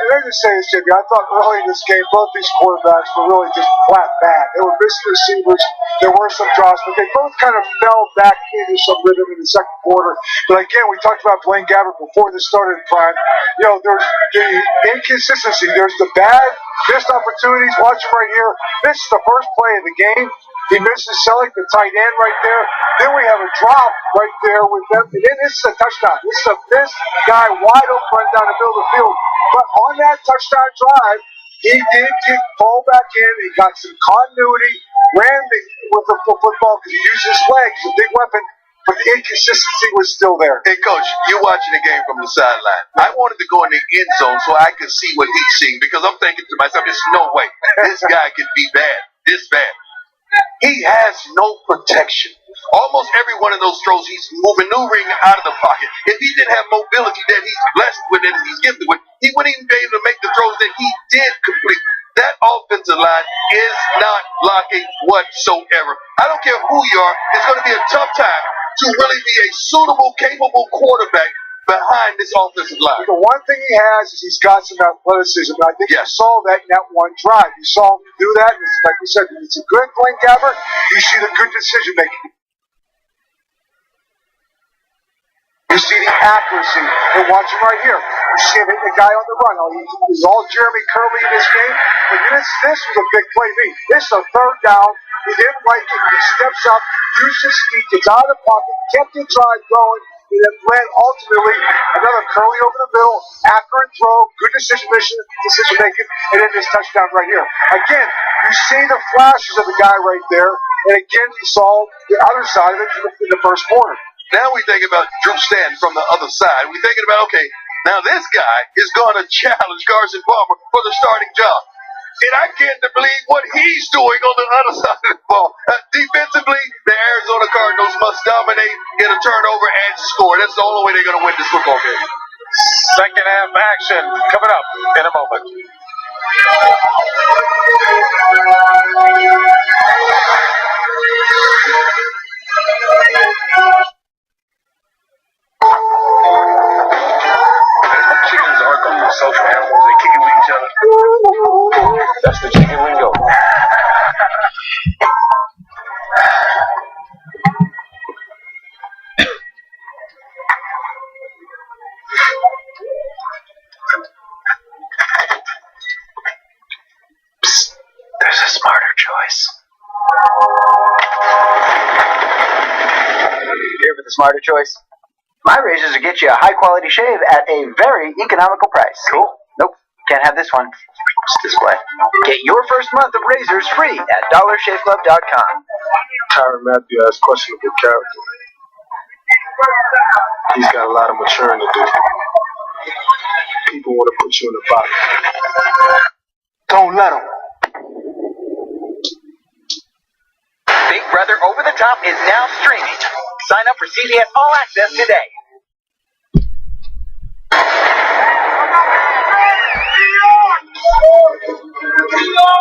Let me just say this, JB. I thought early in this game, both these quarterbacks were really just flat bad. They were missing receivers. There were some drops, but they both kind of fell back into some rhythm in the second quarter. But again, we talked about Blaine Gabbert before this started in prime. There's the inconsistency. There's the bad missed opportunities. Watch him right here. This is the first play of the game. He misses Selleck, the tight end right there. Then we have a drop right there with them. And then this is a touchdown. This is a missed guy wide open run down the middle of the field. But on that touchdown drive, he did get ball back in. He got some continuity, ran with the football because he used his legs, a big weapon. But the inconsistency was still there. Hey, Coach, you're watching the game from the sideline. I wanted to go in the end zone so I could see what he's seeing because I'm thinking to myself, there's no way this guy could be bad, this bad. He has no protection. Almost every one of those throws, he's maneuvering out of the pocket. If he didn't have mobility that he's blessed with and he's gifted with, he wouldn't even be able to make the throws that he did complete. That offensive line is not blocking whatsoever. I don't care who you are. It's going to be a tough time to really be a suitable, capable quarterback behind this offensive line. The one thing he has is he's got some athleticism. And I think you saw that in that one drive. You saw him do that. And it's, like we said, it's a good Blaine Gabbert. You see the good decision making. You see the accuracy. And watch him right here. You see him hit the guy on the run. He's all Jeremy Curley in this game. But this was a big play. This is a third down. He didn't like it. He steps up, used his feet, gets out of the pocket, kept the drive going. And then led ultimately another Curley over the middle, accurate throw, good decision making, and then this touchdown right here. Again, you see the flashes of the guy right there, and again you saw the other side of it in the first quarter. Now we think about Drew Stanton from the other side. We're thinking about, okay, now this guy is going to challenge Carson Palmer for the starting job. And I can't believe what he's doing on the other side of the ball. Defensively, the Arizona Cardinals must dominate, get a turnover, and score. That's the only way they're going to win this football game. Second half action coming up in a moment. Chickens aren't going to be social animals. They kick it with each other. That's the chicken lingo. Psst, there's a smarter choice. Here for the smarter choice. My razors will get you a high-quality shave at a very economical price. Cool. Nope, can't have this one. It's display. Get your first month of razors free at DollarShaveClub.com. Tyrann Mathieu has questionable character. He's got a lot of maturing to do. People want to put you in a box. Don't let them. Big Brother Over the Top is now streaming. Sign up for CBS All Access today.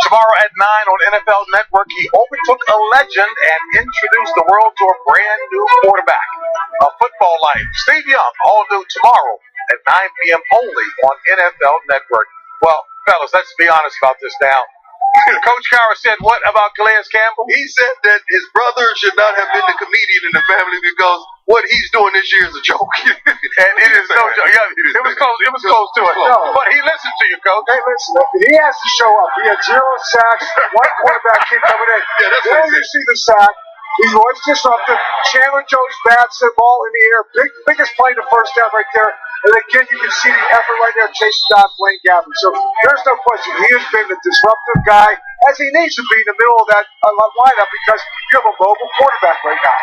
Tomorrow at 9 on NFL Network, he overtook a legend and introduced the world to a brand new quarterback. A Football Life. Steve Young, all new tomorrow at 9 p.m. only on NFL Network. Well, fellas, let's be honest about this now. Coach Cowher said what about Calais Campbell? He said that his brother should not have been the comedian in the family because what he's doing this year is a joke. And it is no joke. Yeah, it was close. It was close to it. No. But he listened to you, Coach. Hey, listen. He has to show up. He had 0 sacks. One quarterback kid coming in. Yeah, that's then you see the sack. He was disruptive. Chandler Jones bats the ball in the air. Biggest play in the first half right there. And again, you can see the effort right there chasing down Blaine Gabbert. So there's no question. He has been the disruptive guy, as he needs to be in the middle of that lineup because you have a mobile quarterback right now.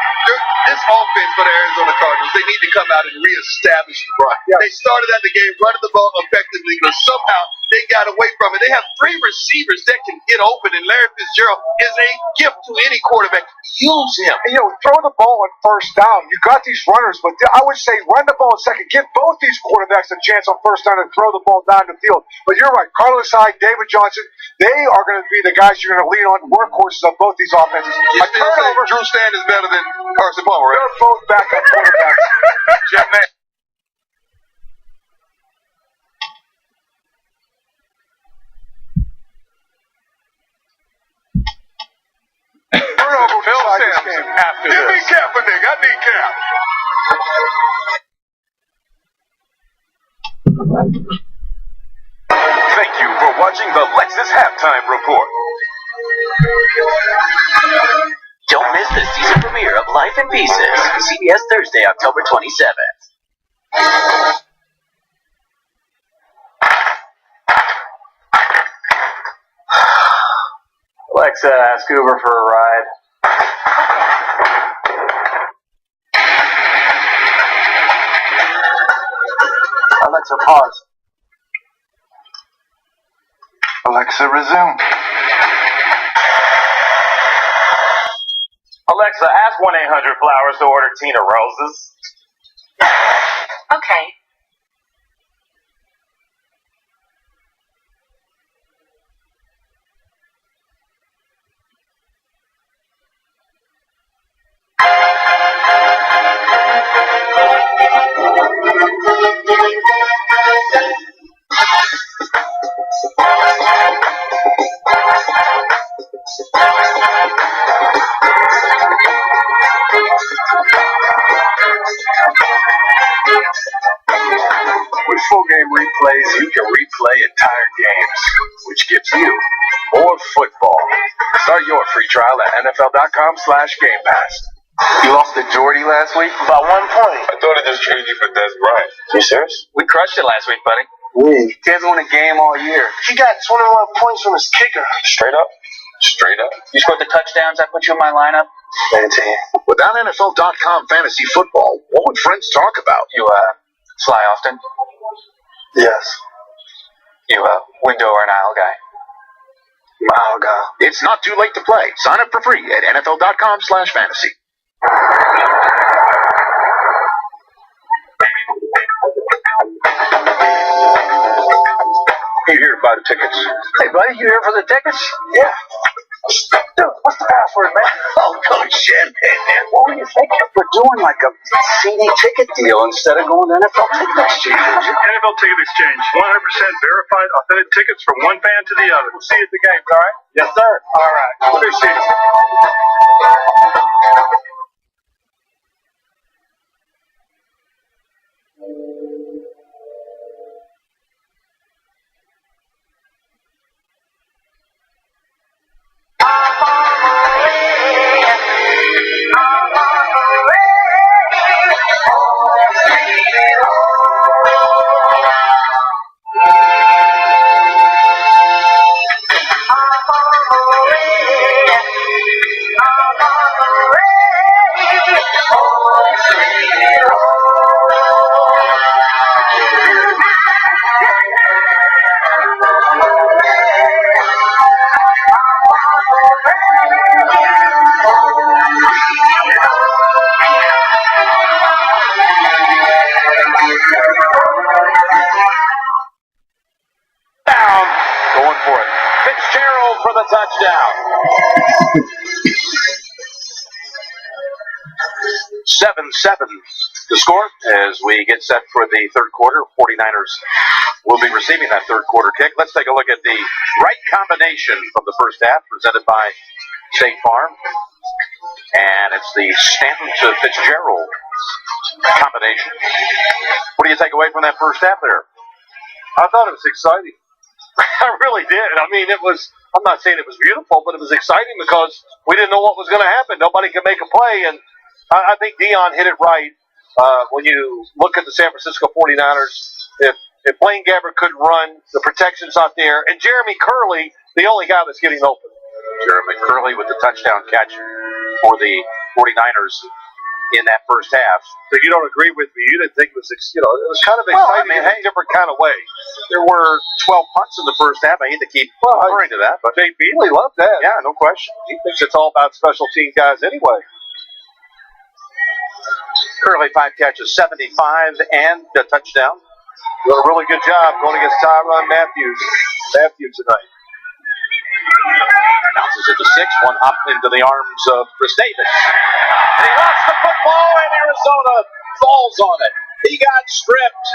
This offense for the Arizona Cardinals, they need to come out and reestablish the run. Yeah. They started out the game running the ball effectively, but somehow they got away from it. They have three receivers that can get open, and Larry Fitzgerald is a gift to any quarterback. Use him. And, throw the ball on first down. You got these runners, but I would say run the ball in second. Give both these quarterbacks a chance on first down and throw the ball down the field. But you're right. Carlos Hyde, David Johnson, they are going to be the guys you're going to lean on, workhorses of both these offenses. You still say Drew Stand is better than Carson Palmer, right? They're both backup quarterbacks. Jeff Nash. Phil Sims after Give me this. Kaepernick. I need Cap. Thank you for watching the Lexus Halftime Report. Don't miss the season premiere of Life in Pieces, CBS Thursday, October 27th. Alexa, ask Uber for a ride. Alexa, pause. Alexa, resume. Alexa, ask 1-800-Flowers to order Tina Roses. Okay. With full game replays, you can replay entire games, which gives you more football. Start your free trial at NFL.com/Game Pass. You lost to Jordy last week? By 1 point. I thought it just traded you for Des Bryant. You serious? We crushed it last week, buddy. He hasn't won a game all year. He got 21 points from his kicker. Straight up? Straight up. You scored the touchdowns. I put you in my lineup. Without NFL.com fantasy football, what would friends talk about? You, fly often? Yes. You, window or an aisle guy? Mile guy. It's not too late to play. Sign up for free at NFL.com/fantasy. You here to buy the tickets? Hey, buddy, you here for the tickets? Yeah. Dude, what's the password, man? Oh, Coach Champagne, man. What were you thinking? We're doing like a CD ticket deal instead of going to NFL Ticket Exchange. NFL Ticket Exchange. 100% verified, authentic tickets from one fan to the other. We'll see you at the games, all right? Yes, sir. All right. Appreciate it. Going for it. Fitzgerald for the touchdown. 7-7 the score as we get set for the third quarter. 49ers will be receiving that third quarter kick. Let's take a look at the right combination from the first half presented by State Farm. And it's the Stanton to Fitzgerald combination. What do you take away from that first half there? I thought it was exciting. I really did. I mean, I'm not saying it was beautiful, but it was exciting because we didn't know what was going to happen. Nobody could make a play, and I think Dion hit it right. When you look at the San Francisco 49ers, if Blaine Gabbert couldn't run, the protection's not there, and Jeremy Curley, the only guy that's getting open. Jeremy Curley with the touchdown catch for the 49ers. in that first half. So you don't agree with me? You didn't think it was, it was kind of exciting in a different kind of way. There were 12 punts in the first half. I hate to keep referring to that, but Jay Beasley loved that. yeah, no question. He thinks it's all about special team guys anyway. Currently 5 catches, 75 and a touchdown. Doing a really good job going against Tyrann Matthew tonight. Bounces at the 6, one hop into the arms of Chris Davis. And he lost the football, and Arizona falls on it. He got stripped.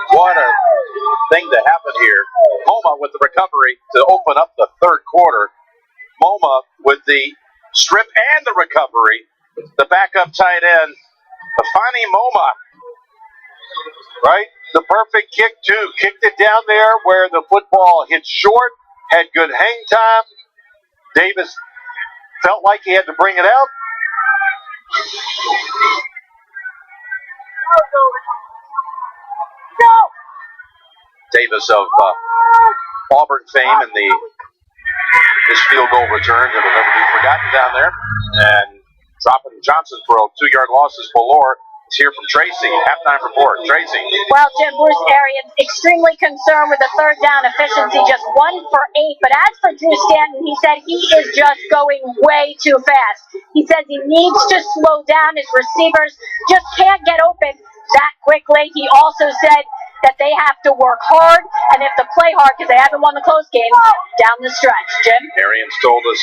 What a thing to happen here. Moma with the recovery to open up the third quarter. Moma with the strip and the recovery. The backup tight end, Afani Moma. Right? The perfect kick, too. Kicked it down there where the football hit short, had good hang time. Davis felt like he had to bring it out. Davis of Auburn fame and his field goal return that'll never be forgotten down there. And dropping Johnson for a 2-yard loss is Ballore. It's here from Tracy. Halftime report. Tracy. Well, Jim, Bruce Arians extremely concerned with the third down efficiency, just 1 for 8. But as for Drew Stanton, he said he is just going way too fast. He says he needs to slow down. His receivers just can't get open that quickly. He also said that they have to work hard and they have to play hard because they haven't won the close games down the stretch. Jim? Arians told us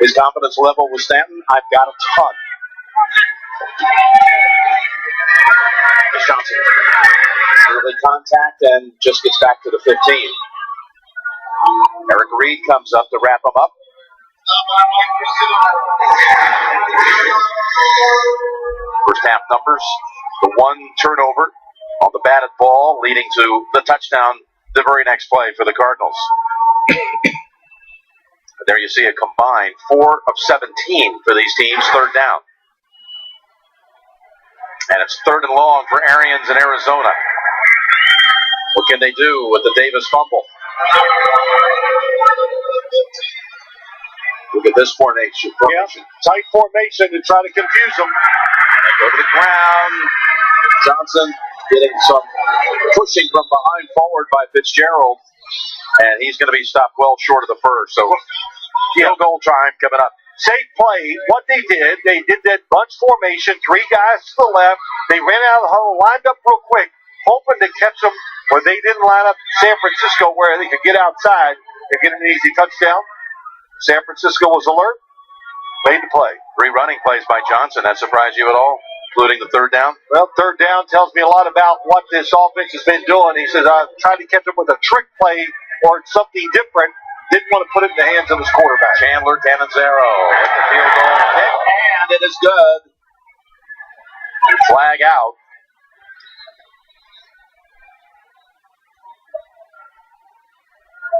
his confidence level with Stanton, I've got a ton. Johnson. Early contact and just gets back to the 15. Eric Reed comes up to wrap him up. First half numbers. The 1 turnover on the batted ball leading to the touchdown the very next play for the Cardinals. There you see a combined 4 of 17 for these teams, third down. And it's 3rd and long for Arians in Arizona. What can they do with the Davis fumble? Look at this formation. Yeah, tight formation to try to confuse them. Go to the ground. Johnson getting some pushing from behind forward by Fitzgerald. And he's going to be stopped well short of the first. So field goal time coming up. Safe play. What they did that bunch formation, 3 guys to the left. They ran out of the huddle, lined up real quick, hoping to catch them where they didn't line up San Francisco where they could get outside and get an easy touchdown. San Francisco was alert, made the play. 3 running plays by Johnson. That surprised you at all, including the third down? Well, third down tells me a lot about what this offense has been doing. He says, I tried to catch him with a trick play or something different. Didn't want to put it in the hands of his quarterback. Chandler Cannizzaro with the field goal hit, and it is good. Flag out.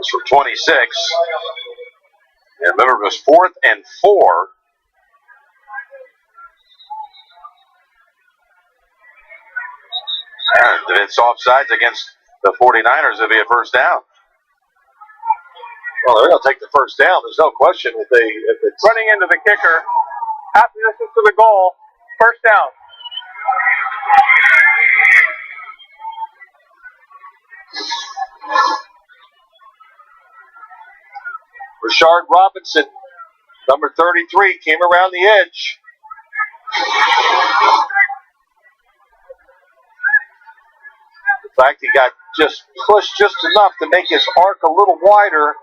It's from 26. And remember, it was 4th and 4. And it's offsides against the 49ers. It'll be a first down. Well, they're going to take the first down. There's no question if it's running into the kicker, half the distance to the goal, first down. Rashard Robinson, number 33, came around the edge. In fact, he got just pushed just enough to make his arc a little wider,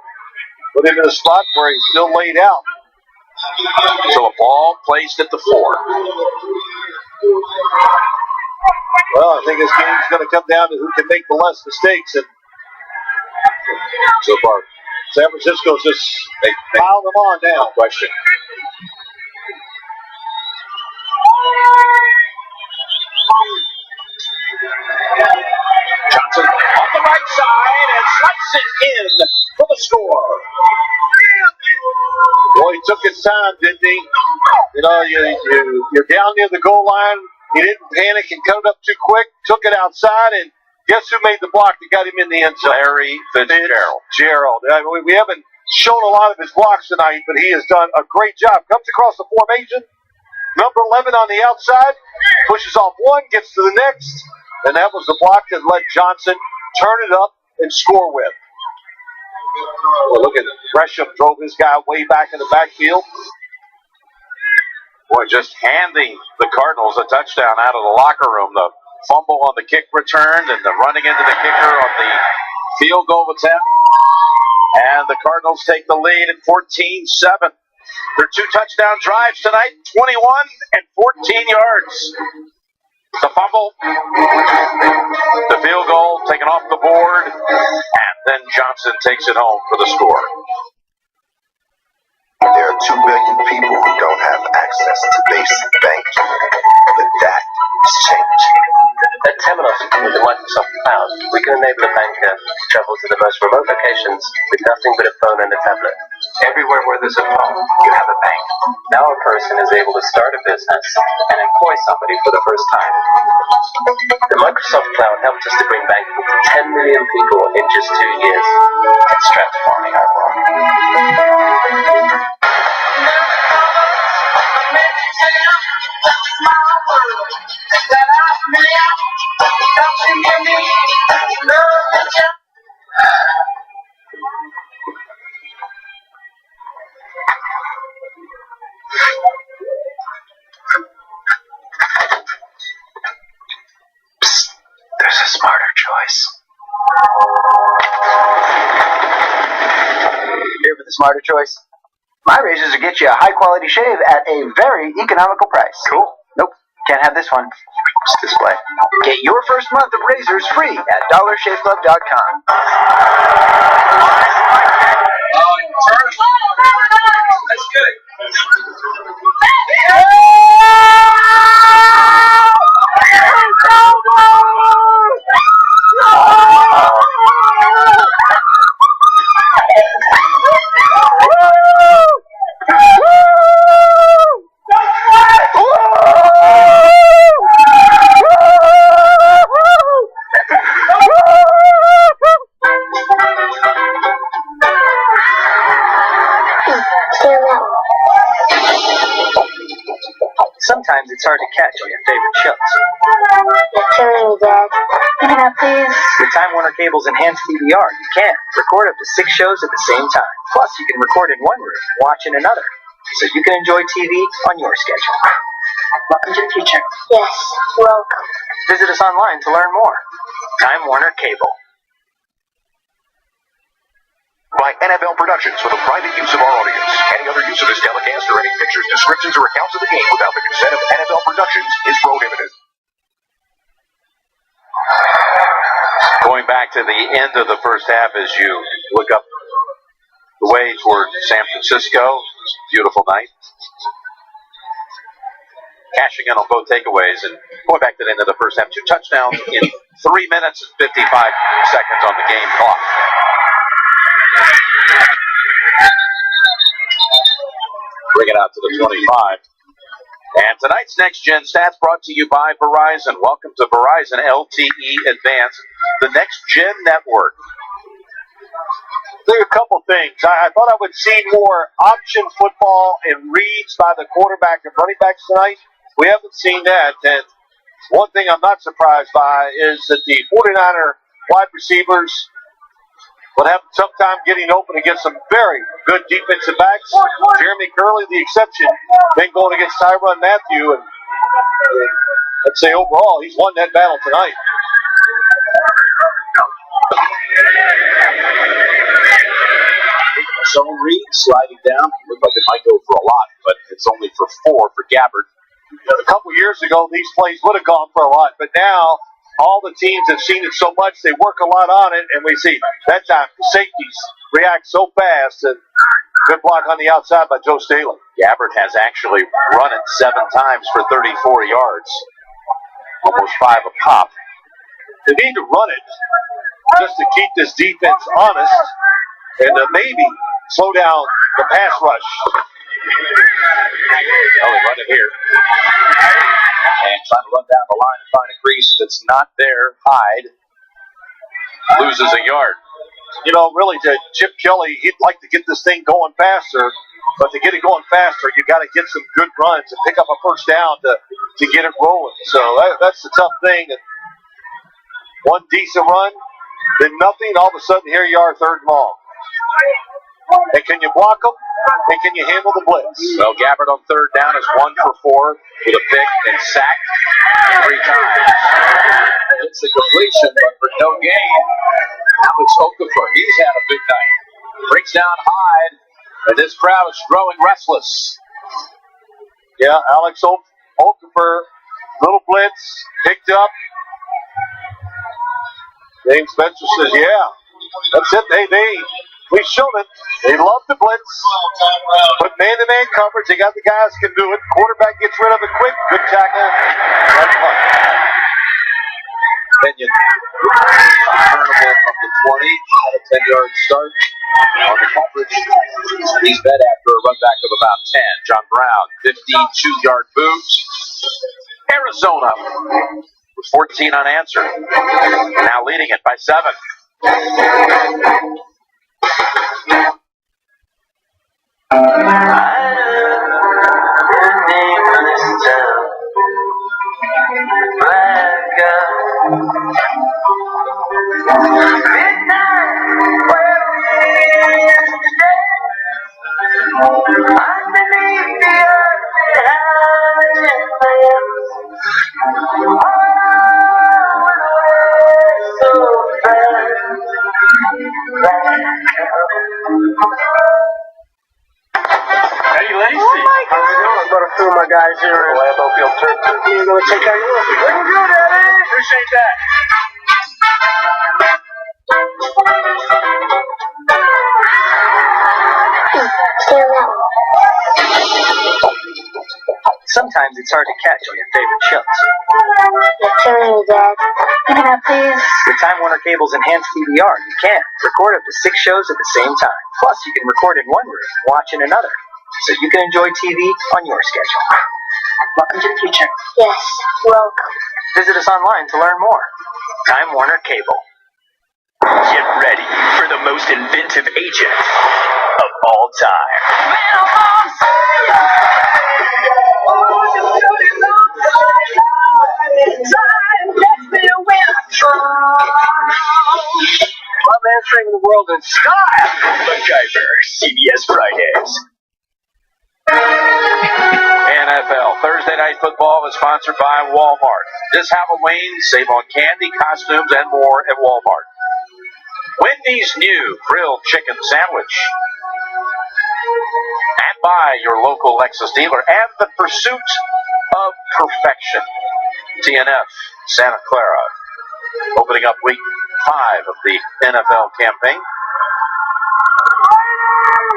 put him in a spot where he's still laid out. So a ball placed at the 4. Well, I think this game's going to come down to who can make the less mistakes. And so far, San Francisco's just piling them on now. No question. Johnson off the right side and slicing in for the score. Boy, he took his time, didn't he? You know, you're down near the goal line. He didn't panic and cut it up too quick. Took it outside and Guess who made the block that got him in the end zone? Larry Fitzgerald. Gerald. We haven't shown a lot of his blocks tonight, but he has done a great job. Comes across the formation. Number 11 on the outside. Pushes off one, gets to the next. And that was the block that let Johnson turn it up and score with. Well, look at it. Gresham drove his guy way back in the backfield. Boy, just handing the Cardinals a touchdown out of the locker room. The fumble on the kick return and the running into the kicker on the field goal attempt. And the Cardinals take the lead at 14-7. Their 2 touchdown drives tonight, 21 and 14 yards. The fumble, the field goal taken off the board, and then Johnson takes it home for the score. There are 2 billion people who don't have access to basic banking, but that is changing. At Temenos, with the Microsoft Cloud, we can enable a banker to travel to the most remote locations with nothing but a phone and a tablet. Everywhere where there's a phone, you have a bank. Now a person is able to start a business and employ somebody for the first time. The Microsoft Cloud helped us to bring banking to 10 million people in just 2 years. It's transforming our world. Psst, there's a smarter choice. Here for the smarter choice. My razors will get you a high-quality shave at a very economical price. Cool. Nope, can't have this one. It's display. Get your first month of razors free at DollarShaveClub.com. That's good. Sometimes it's hard to catch all your favorite shows. You're killing me, Dad. Give it up, please. With Time Warner Cable's enhanced DVR, you can record up to 6 shows at the same time. Plus, you can record in one room and watch in another, so you can enjoy TV on your schedule. Welcome to the future. Yes, welcome. Visit us online to learn more. Time Warner Cable. By NFL Productions for the private use of our audience. Any other use of this telecast or any pictures, descriptions, or accounts of the game without the consent of NFL Productions is prohibited. Going back to the end of the first half as you look up the way toward San Francisco. Beautiful night. Cashing in on both takeaways and going back to the end of the first half. 2 touchdowns in 3 minutes and 55 seconds on the game clock. Bring it out to the 25. And tonight's Next Gen Stats brought to you by Verizon. Welcome to Verizon LTE Advanced, the Next Gen network. There are a couple things. I thought I would see more option football and reads by the quarterback and running backs tonight. We haven't seen that. And one thing I'm not surprised by is that the 49er wide receivers will have some time getting open against some very good defensive backs. Jeremy Curley, the exception, been going against Tyrann Mathieu. And let's say overall, he's won that battle tonight. Zone read, sliding down. Looked like it might go for a lot, but it's only for 4 for Gabbard. A couple years ago, these plays would have gone for a lot, but now all the teams have seen it so much, they work a lot on it, and we see that time the safeties react so fast. And good block on the outside by Joe Staley. Gabbard has actually run it 7 times for 34 yards, almost 5 a pop. They need to run it just to keep this defense honest and maybe slow down the pass rush. Oh, they run it here. And trying to run down the line and find a crease that's not there. Hyde loses a yard. You know, really, to Chip Kelly, he'd like to get this thing going faster, but to get it going faster, you got to get some good runs and pick up a first down to get it rolling. So that's the tough thing. And one decent run, then nothing. All of a sudden, here you are, third and long. And can you block them? And can you handle the blitz? Well, Gabbard on third down is 1 for 4 with a pick and sacked 3 times. It's a completion, but for no gain. Alex Okafor, he's had a big night. Brings down Hyde, and this crowd is growing restless. Yeah, Alex Okafor, little blitz, picked up. James Spencer says, yeah, that's it. We showed it. They love the blitz. Put man-to-man coverage. They got the guys who can do it. Quarterback gets rid of it quick. Good tackle. Kenyon, turnable from the 20, at a 10-yard start on the coverage. He's met after a run back of about 10. John Brown, 52-yard boot. Arizona with 14 unanswered. Now leading it by 7. Eddie Lacy. Oh my God. I'm going to throw my guys here in Lambeau Field turn 2. You're going to take out your look. Looking good, Eddie. Appreciate that. Sometimes it's hard to catch all your favorite shows. You're killing me, Dad. Give me that, please. With Time Warner Cable's enhanced DVR, you can record up to 6 shows at the same time. Plus, you can record in one room and watch in another, so you can enjoy TV on your schedule. Welcome to the future. Yes, welcome. Visit us online to learn more. Time Warner Cable. Get ready for the most inventive agent of all time. My man saving the world in style. MacGyver, CBS Fridays. NFL Thursday Night Football is sponsored by Walmart. This Halloween, save on candy, costumes, and more at Walmart. Wendy's new grilled chicken sandwich. And by your local Lexus dealer. And the pursuit of perfection. TNF Santa Clara. Opening up week 5 of the NFL campaign.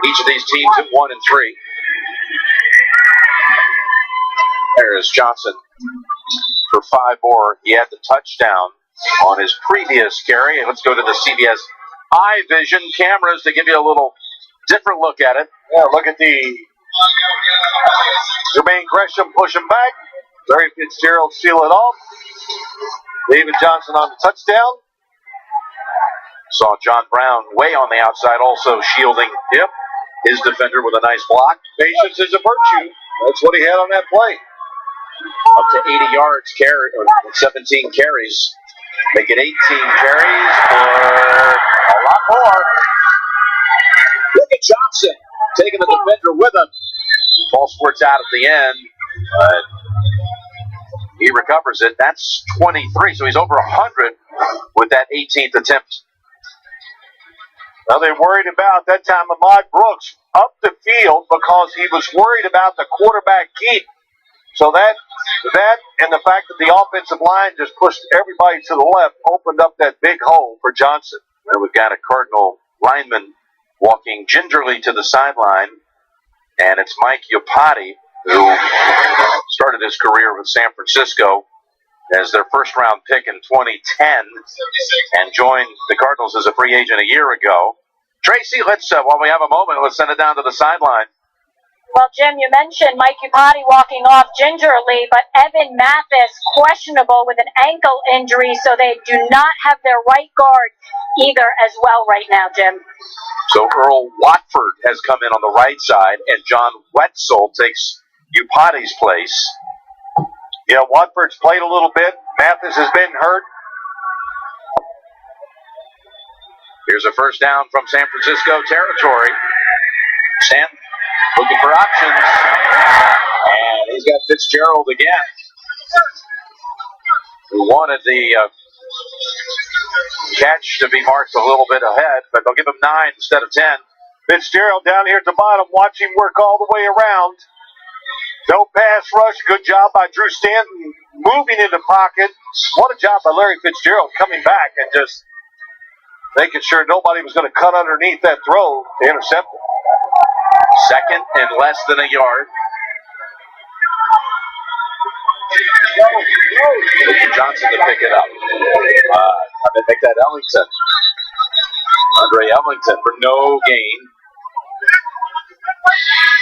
Each of these teams at 1 and 3. There's Johnson for 5 more. He had the touchdown on his previous carry. And let's go to the CBS iVision cameras to give you a little different look at it. Yeah, look at the Jermaine Gresham pushing back. Larry Fitzgerald seal it off. David Johnson on the touchdown. Saw John Brown way on the outside, also shielding his defender with a nice block. Patience is a virtue. That's what he had on that play. Up to 80 yards, 17 carries. They get 18 carries for a lot more. Look at Johnson taking the defender with him. Ball squirts out at the end. He recovers it. That's 23, so he's over 100 with that 18th attempt. Now they're worried about that time Ahmad Brooks up the field because he was worried about the quarterback keep. So that and the fact that the offensive line just pushed everybody to the left opened up that big hole for Johnson. And we've got a Cardinal lineman walking gingerly to the sideline, and it's Mike Iupati, who started his career with San Francisco as their first-round pick in 2010 and joined the Cardinals as a free agent a year ago. Tracy, while we have a moment, let's send it down to the sideline. Well, Jim, you mentioned Mike Upati walking off gingerly, but Evan Mathis questionable with an ankle injury, so they do not have their right guard either as well right now, Jim. So Earl Watford has come in on the right side, and John Wetzel takes Upati's place. Yeah, Watford's played a little bit. Mathis has been hurt. Here's a first down from San Francisco territory. Stanton looking for options. And he's got Fitzgerald again. Who wanted the catch to be marked a little bit ahead, but they'll give him 9 instead of 10. Fitzgerald down here at the bottom. Watch him work all the way around. No pass rush. Good job by Drew Stanton moving into pocket. What a job by Larry Fitzgerald coming back and just making sure nobody was going to cut underneath that throw to intercept it. Second and less than a yard. Johnson to pick it up. They make that Ellington. Andre Ellington for no gain.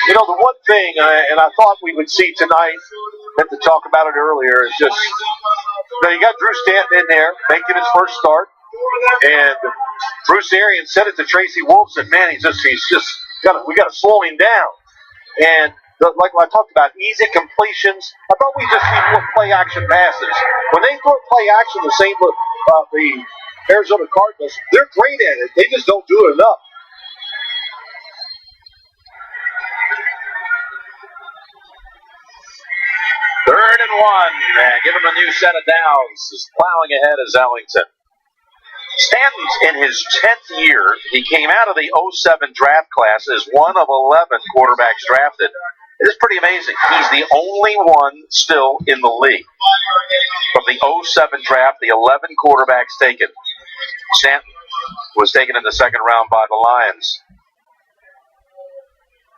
You know, the one thing, and I thought we would see tonight, meant to talk about it earlier, is just, you got Drew Stanton in there making his first start, and Bruce Arians said it to Tracy Wolfson, man, we got to slow him down. And like I talked about, easy completions. I thought we just need more play action passes. When they throw play action, the Arizona Cardinals, they're great at it. They just don't do it enough. Third and 1. And give him a new set of downs. Is plowing ahead is Ellington. Stanton's in his 10th year. He came out of the 07 draft class as one of 11 quarterbacks drafted. It is pretty amazing. He's the only one still in the league. From the 07 draft, the 11 quarterbacks taken. Stanton was taken in the second round by the Lions.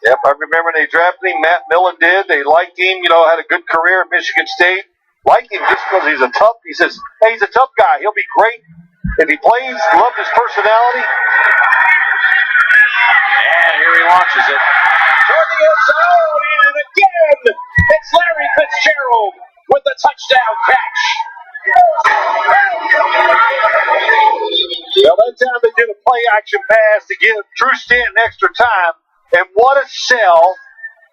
Yep, I remember they drafted him. Matt Millen did. They liked him, had a good career at Michigan State. Liked him just because he's he says, hey, he's a tough guy. He'll be great if he plays. Loved his personality. And here he launches it. Toward the end zone, and again, it's Larry Fitzgerald with the touchdown catch. Well, that time they did a play action pass to give Drew Stanton extra time. And what a sell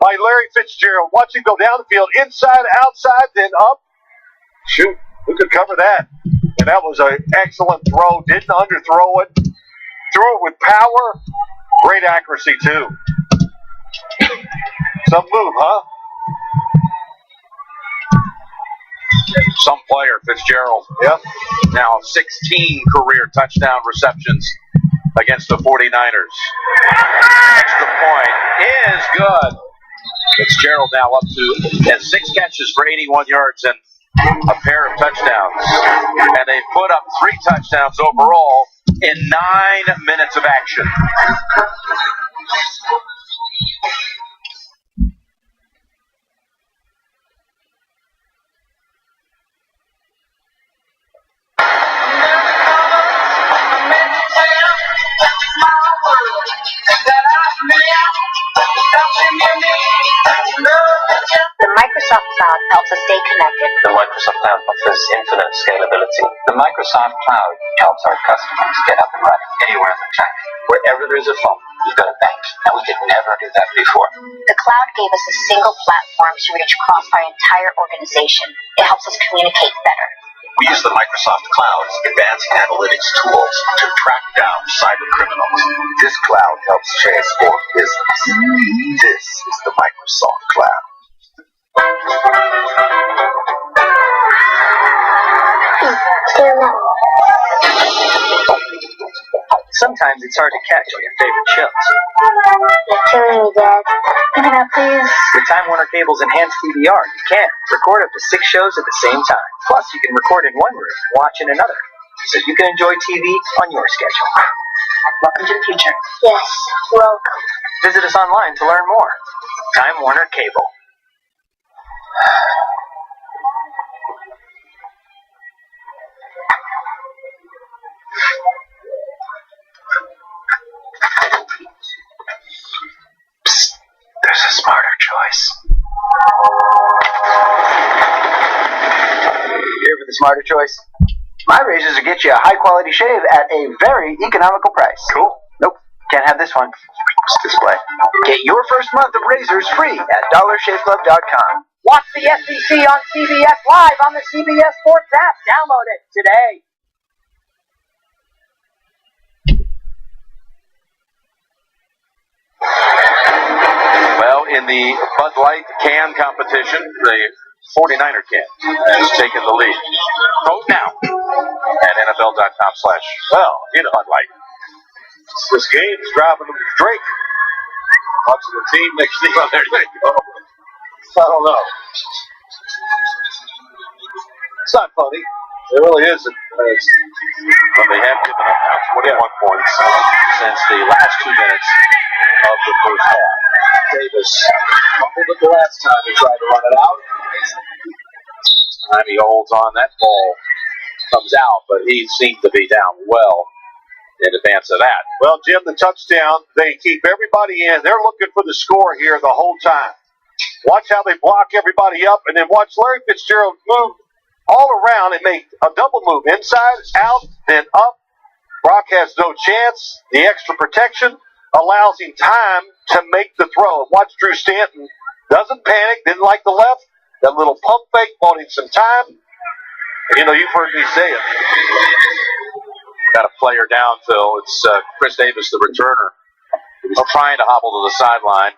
by Larry Fitzgerald. Watch him go down the field, inside, outside, then up. Shoot, who could cover that? And that was an excellent throw. Didn't underthrow it. Threw it with power. Great accuracy, too. Some move, huh? Some player, Fitzgerald. Yep. Now 16 career touchdown receptions against the 49ers. Extra point is good. Fitzgerald now up to 6 catches for 81 yards and a pair of touchdowns. And they put up 3 touchdowns overall in 9 minutes of action. The Microsoft Cloud helps us stay connected. The Microsoft Cloud offers infinite scalability. The Microsoft Cloud helps our customers get up and running anywhere on the planet. Wherever there's a phone, you've got a bank, and we could never do that before. The cloud gave us a single platform to reach across our entire organization. It helps us communicate better. We use the Microsoft Cloud's advanced analytics tools to track down cyber criminals. This cloud helps transform business. This is the Microsoft Cloud. Sometimes it's hard to catch all your favorite shows. You're killing me, Dad. Give it up, please. With Time Warner Cable's enhanced DVR, you can record up to 6 shows at the same time. Plus, you can record in one room and watch in another, so you can enjoy TV on your schedule. Welcome to the future. Yes, welcome. Visit us online to learn more. Time Warner Cable. Psst, there's a smarter the smarter choice? My razors will get you a high-quality shave at a very economical price. Cool. Nope, can't have this one. Display. Get your first month of razors free at DollarShaveClub.com. Watch the SEC on CBS Live on the CBS Sports app. Download it today. Well, in the Bud Light can competition, the 49er can has taken the lead. Vote now at NFL.com/Bud Light. This game's driving them to Drake. Watching the team next thing. Well, there they go. I don't know. It's not funny. It really isn't. But they have given up now 21 points since the last 2 minutes of the first half. Davis fumbled it the last time he tried to run it out. This time he holds on. That ball comes out, but he seemed to be down well in advance of that. Well, Jim, the touchdown, they keep everybody in. They're looking for the score here the whole time. Watch how they block everybody up, and then watch Larry Fitzgerald move all around and make a double move. Inside, out, then up. Brock has no chance. The extra protection allows him time to make the throw. Watch Drew Stanton. Doesn't panic, didn't like the left. That little pump fake bought him some time. And, you know, you've heard me say it. Got a player down, Phil. It's Chris Davis, the returner. He was trying to hobble to the sideline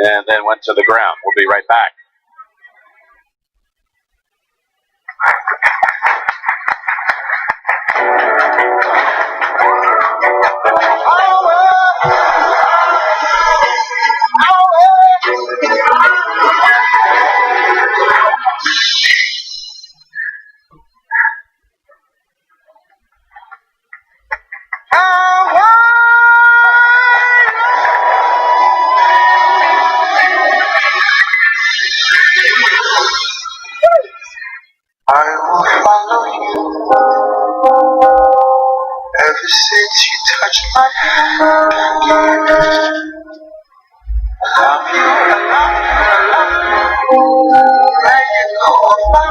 and then went to the ground. We'll be right back. I will follow you ever since you touched my hand. I love you, I love you, I love you. Let it go off my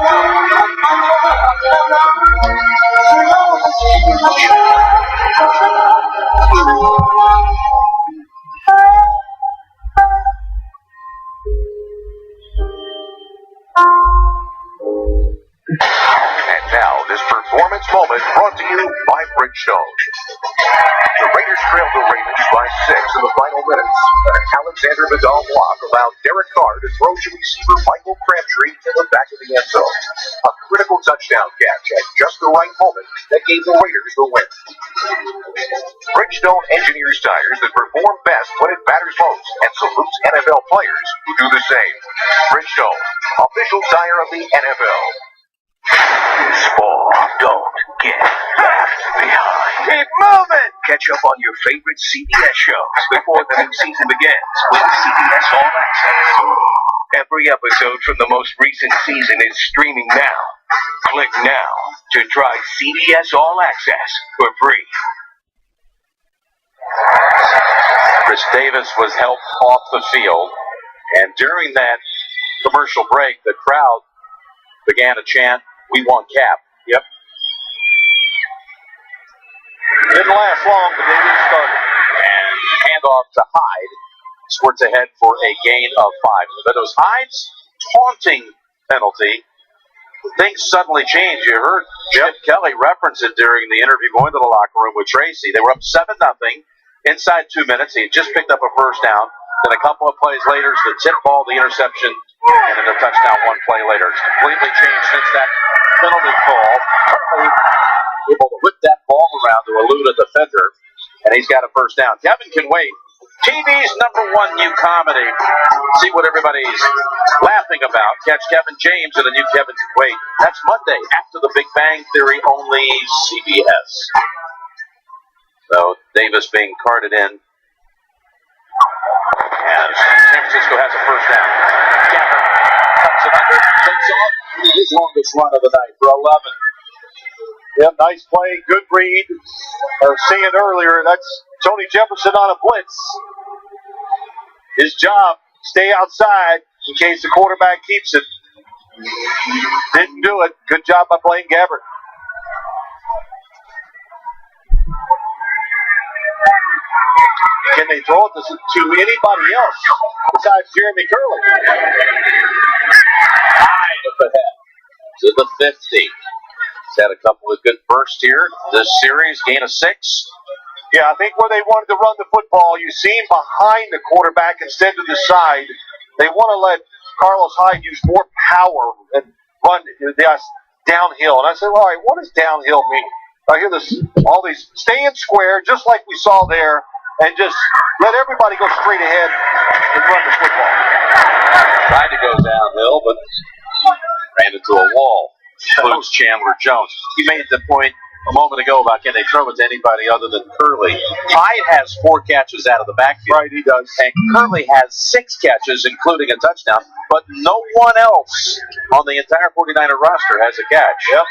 And now, this performance moment brought to you by Bridgestone. The Raiders trailed the Ravens by 6 in the final minutes. An Alexander Vidal block allowed Derek Carr to throw to receiver Michael Crabtree in the back of the end zone. A critical touchdown catch at just the right moment that gave the Raiders the win. Bridgestone engineers tires that perform best when it matters most and salutes NFL players who do the same. Bridgestone, official tire of the NFL. This fall, don't get left behind. Keep moving! Catch up on your favorite CBS shows before the new season begins with CBS All Access. Every episode from the most recent season is streaming now. Click now to try CBS All Access for free. Chris Davis was helped off the field, and during that commercial break, the crowd began to chant, "We want Cap." Yep. Didn't last long, but they did start it. And handoff to Hyde. Squirts ahead for a gain of 5. But it was Hyde's taunting penalty. Things suddenly changed. You heard Chip Kelly reference it during the interview going to the locker room with Tracy. They were up 7-0 inside 2 minutes. He had just picked up a first down. Then a couple of plays later, the tip ball, the interception, and then a touchdown one play later. It's completely changed since that penalty call. Able to whip that ball around to elude a defender, and he's got a first down. Kevin can wait. TV's #1 new comedy. See what everybody's laughing about. Catch Kevin James in a new Kevin Can Wait. That's Monday after the Big Bang Theory, only CBS. So Davis being carted in. And San Francisco has a first down. Gafford cuts it under, takes off. His longest run of the night for 11. Yeah, nice play, good read. I was saying earlier, that's Tony Jefferson on a blitz. His job, stay outside in case the quarterback keeps it. Didn't do it. Good job by Blaine Gabbert. Can they throw it to anybody else besides Jeremy Curley? High up ahead to the 50. He's had a couple of good bursts here this series. Gain of 6. Yeah, I think where they wanted to run the football, you see him behind the quarterback instead of the side. They want to let Carlos Hyde use more power and run downhill. And I said, all right, what does downhill mean? I hear this, all these, stay in square, just like we saw there, and just let everybody go straight ahead and run the football. Tried to go downhill, but ran into a wall. Includes Chandler Jones. He made the point a moment ago about can they throw it to anybody other than Curley. Hyde has 4 catches out of the backfield. Right, he does. And Curley has 6 catches, including a touchdown, but no one else on the entire 49er roster has a catch. Yep.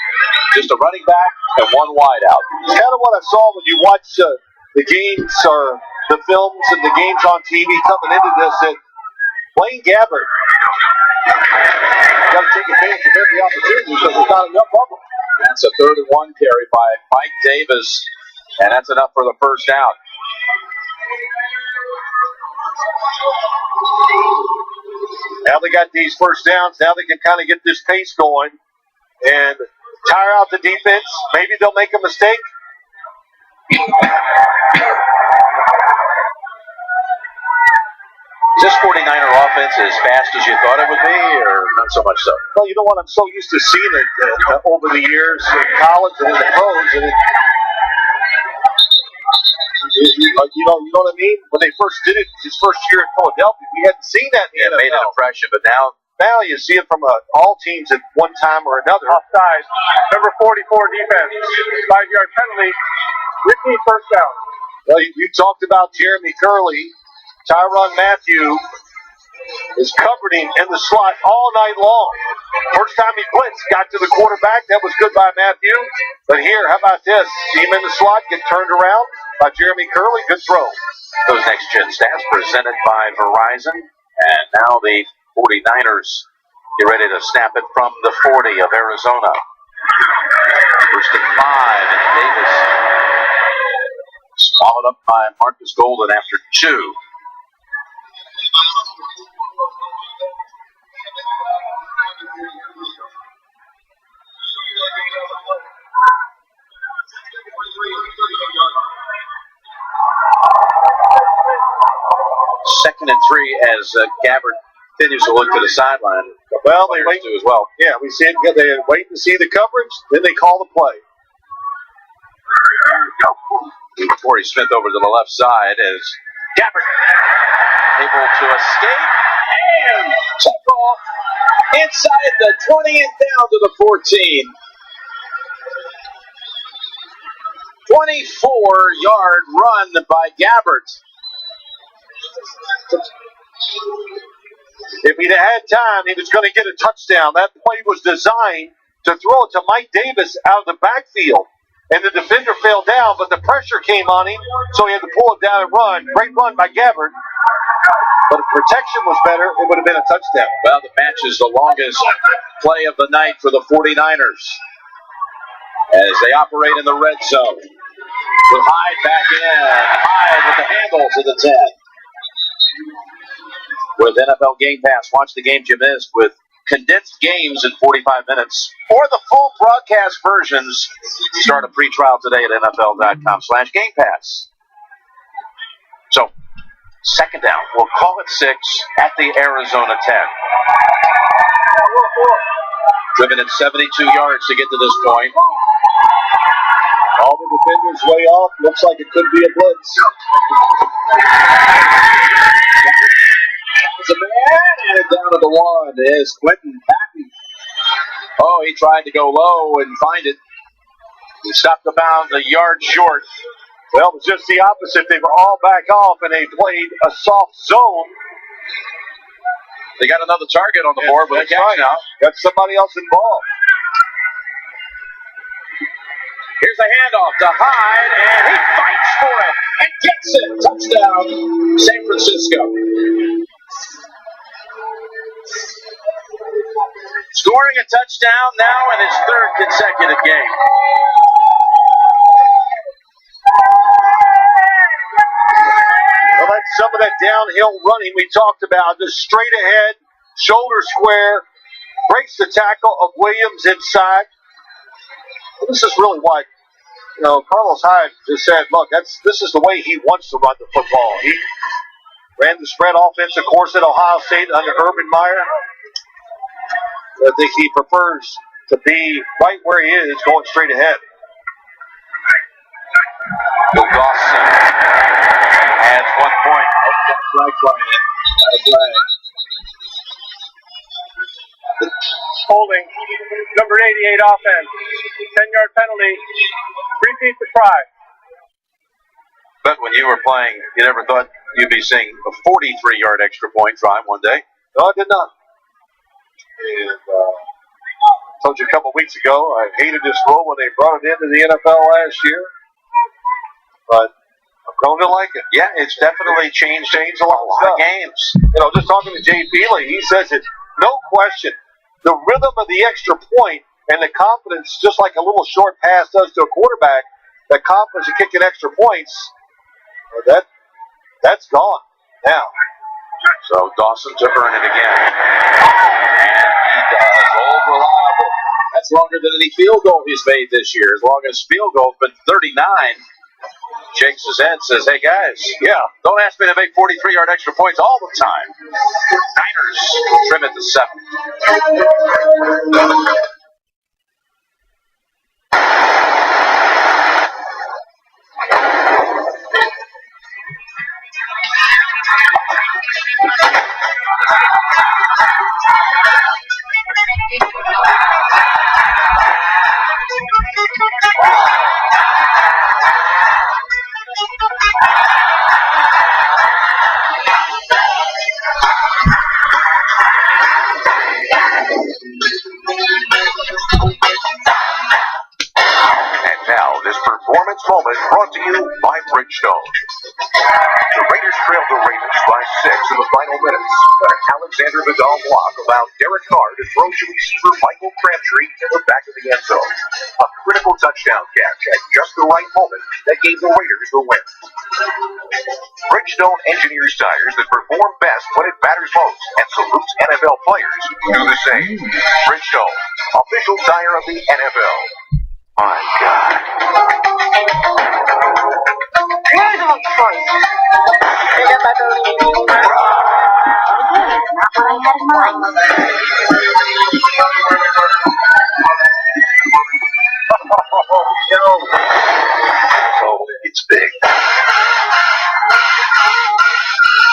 Just a running back and 1 wide out. It's kind of what I saw when you watch the games or the films and the games on TV coming into this, that Blaine Gabbert got to take advantage of every opportunity because there's not enough of them. That's a 3rd and 1 carry by Mike Davis, and that's enough for the first down. Now they got these first downs. Now they can kind of get this pace going and tire out the defense. Maybe they'll make a mistake. Is this 49er offense as fast as you thought it would be, or not so much so? Well, you know what? I'm so used to seeing it over the years in college and in the pros. And you know what I mean? When they first did it, his first year in Philadelphia, we hadn't seen that in the NFL. Made an impression, but now you see it from all teams at one time or another. Offside. Number 44 defense. 5-yard penalty. Repeat first down. Well, you talked about Jeremy Curley. Tyrann Mathieu is covered him in the slot all night long. First time he blitzed, got to the quarterback. That was good by Mathieu. But here, how about this? See him in the slot, get turned around by Jeremy Curley. Good throw. Those next-gen stats presented by Verizon. And now the 49ers get ready to snap it from the 40 of Arizona. First and 5, and Davis swallowed up by Marcus Golden after 2. Second and 3 as Gabbert continues to look to the sideline. Well, they wait as well. Yeah, we see it. They wait to see the coverage, then they call the play. Corey Smith over to the left side as Gabbert able to escape and took off inside the 20 and down to the 14. 24-yard run by Gabbert. If he'd had time, he was going to get a touchdown. That play was designed to throw it to Mike Davis out of the backfield. And the defender fell down, but the pressure came on him, so he had to pull it down and run. Great run by Gabbert. But if protection was better, it would have been a touchdown. Well, the match is the longest play of the night for the 49ers as they operate in the red zone. With Hyde back in. Hyde with the handle to the 10. With NFL Game Pass, watch the games you missed with condensed games in 45 minutes or the full broadcast versions. Start a free trial today at NFL.com/Game Pass. So, second down. We'll call it 6 at the Arizona 10. Driven at 72 yards to get to this point. All the defenders way off. Looks like it could be a blitz. There's a man, and down to the 1 is Quentin Patton. Oh, he tried to go low and find it. He stopped about a yard short. Well, it was just the opposite. They were all back off, and they played a soft zone. They got another target on the board with a catch right. now. Got somebody else involved. Here's a handoff to Hyde, and he fights for it and gets it. Touchdown, San Francisco. Scoring a touchdown now in his third consecutive game. Well, that's some of that downhill running we talked about. Just straight ahead, shoulder square, breaks the tackle of Williams inside. Well, this is really what, Carlos Hyde just said, look, this is the way he wants to run the football. He ran the spread offense, of course, at Ohio State under Urban Meyer. I think he prefers to be right where he is, going straight ahead. Bill Dawson adds 1 point. Holding. Number 88 offense. 10-yard penalty. Repeat the try. But when you were playing, you never thought you'd be seeing a 43-yard extra point drive one day? No, I did not. And I told you a couple weeks ago, I hated this rule when they brought it into the NFL last year. But I've grown to like it. Yeah, it's definitely changed a lot of games. Just talking to Jay Feely, he says it, no question. The rhythm of the extra point and the confidence, just like a little short pass does to a quarterback, the confidence of kicking extra points, that's gone now. So Dawson to earn it again. And he does. Old reliable. That's longer than any field goal he's made this year. As long as field goal's been 39. Shakes his head, says, hey guys, don't ask me to make 43-yard extra points all the time. Niners trim it to 7. And now, this performance moment brought to you by Bridgestone. The Raiders trailed the Ravens by 6 in the final minutes. An Alexander Vidal block allowed Derek Carr to throw to receiver Michael Crabtree in the back of the end zone. A critical touchdown catch at just the right moment that gave the Raiders the win. Bridgestone engineers tires that perform best when it matters most and salutes NFL players who do the same. Bridgestone, official tire of the NFL. My God. Here's my choice. Not what I had in mind. Oh, it's big.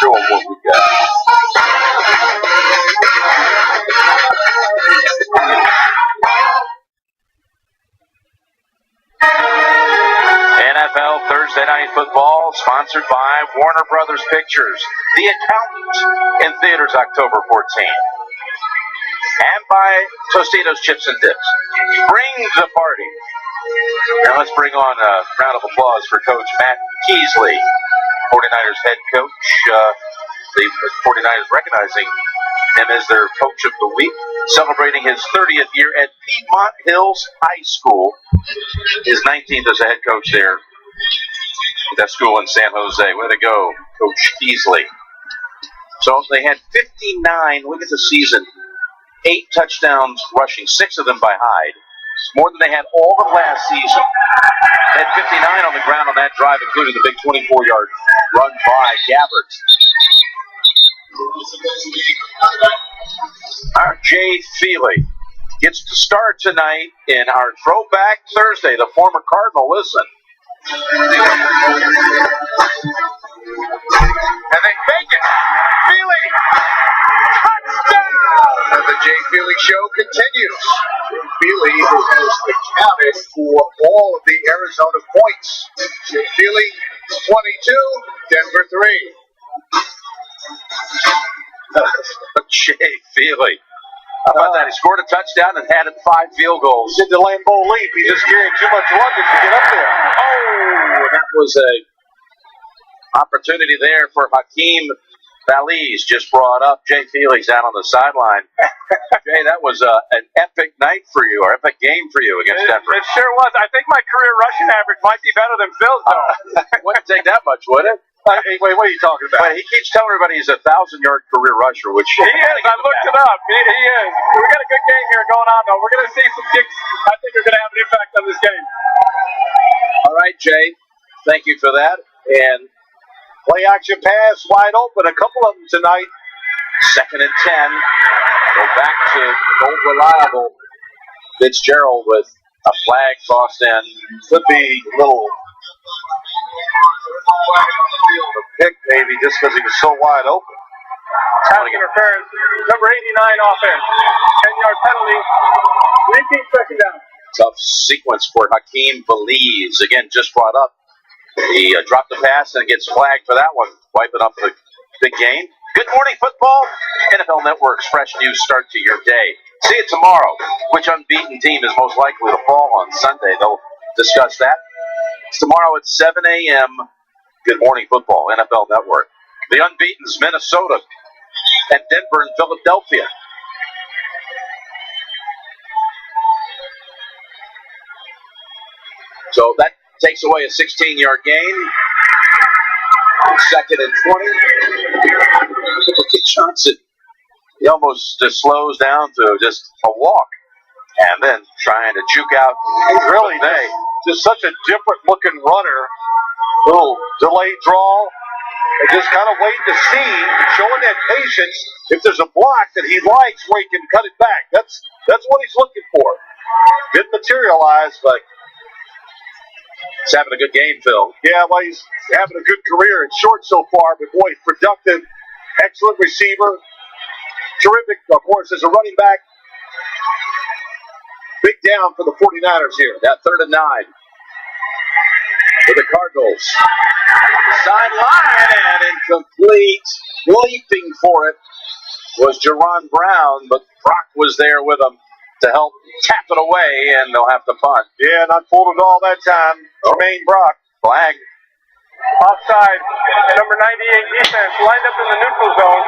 Show them what we got. NFL Thursday Night Football, sponsored by Warner Brothers Pictures, The Accountant, in theaters October 14th. And by Tostitos Chips and Dips. Bring the party. Now let's bring on a round of applause for Coach Matt Keasley, 49ers head coach. The 49ers recognizing him as their coach of the week, celebrating his 30th year at Piedmont Hills High School, his 19th as a head coach there at that school in San Jose. Way to go, Coach Keasley. So they had 59, look at the season, 8 touchdowns rushing, 6 of them by Hyde. More than they had all of last season. They had 59 on the ground on that drive, including the big 24-yard run by Gabbert. Our Jay Feely gets to start tonight in our Throwback Thursday, the former Cardinal. Listen. And they make it. Feely, touchdown! And the Jay Feely Show continues. Jay Feely has accounted for all of the Arizona points. Jay Feely, 22, Denver 3. Jay Feely. How about that? He scored a touchdown and added 5 field goals. He did the Lambeau leap. He just carried too much luggage to get up there. Oh, that was a opportunity there for Hakeem Valise just brought up. Jay Feely's out on the sideline. Jay, that was an epic night for you, or epic game for you against Denver. It sure was. I think my career rushing average might be better than Phil's, though. Wouldn't take that much, would it? Hey, wait, what are you talking about? Wait, he keeps telling everybody he's a 1,000-yard career rusher, which he is. I looked it up. He is. We got a good game here going on, though. We're going to see some kicks. I think are going to have an impact on this game. All right, Jay. Thank you for that. And play action pass wide open. A couple of them tonight. 2nd and 10. Go back to old reliable Fitzgerald with a flag tossed in. Could be a little pick maybe just because he was so wide open. Pass interference. Number 89 offense. 10-yard penalty. Repeat 2nd down. Tough sequence for Hakeem Valise. Again, just brought up. He dropped the pass and gets flagged for that one. Wiping up the big game. Good morning, football. NFL Network's fresh news start to your day. See it tomorrow. Which unbeaten team is most likely to fall on Sunday? They'll discuss that. It's tomorrow at 7 a.m. Good morning, football. NFL Network. The unbeaten's Minnesota and Denver and Philadelphia. So that takes away a 16-yard gain. 2nd and 20. Look at Johnson. He almost just slows down to just a walk. And then trying to juke out. He's really just such a different looking runner. Little delayed draw. And just kind of waiting to see, showing that patience. If there's a block that he likes where he can cut it back. That's what he's looking for. Didn't materialize, but he's having a good game, Phil. Yeah, well, he's having a good career. It's short so far, but boy, he's productive. Excellent receiver. Terrific, of course, as a running back. Big down for the 49ers here. That 3rd and 9 for the Cardinals. Sideline and incomplete. Leaping for it was Jerron Brown, but Brock was there with him to help tap it away, and they'll have to punt. Yeah, not pulled it all that time. Jermaine Brock. Flag. Offside. Number 98 defense lined up in the neutral zone.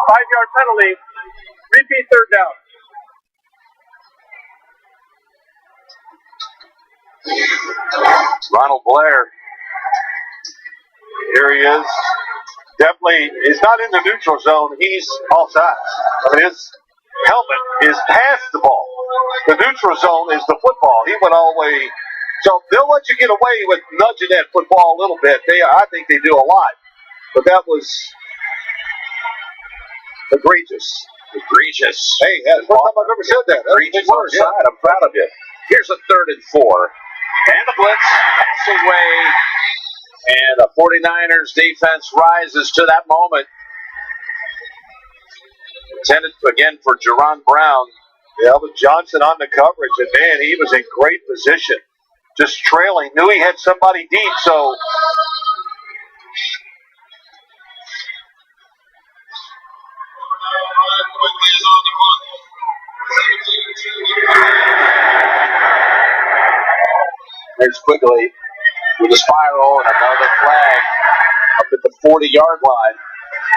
5-yard penalty. Repeat 3rd down. Ronald Blair. Here he is. Definitely, he's not in the neutral zone. He's offside. I mean, his helmet is past the ball. The neutral zone is the football. He went all the way. So they'll let you get away with nudging that football a little bit. I think they do a lot. But that was egregious. Egregious. Hey, that's the first time I've ever said that. Egregious offside. I'm proud of you. Here's a 3rd and 4. And the blitz. Pass away. And the 49ers defense rises to that moment. Intended again for Jerron Brown. Yeah, with Johnson on the coverage. And man, he was in great position. Just trailing. Knew he had somebody deep, so. There's Quigley with a spiral and another flag up at the 40-yard line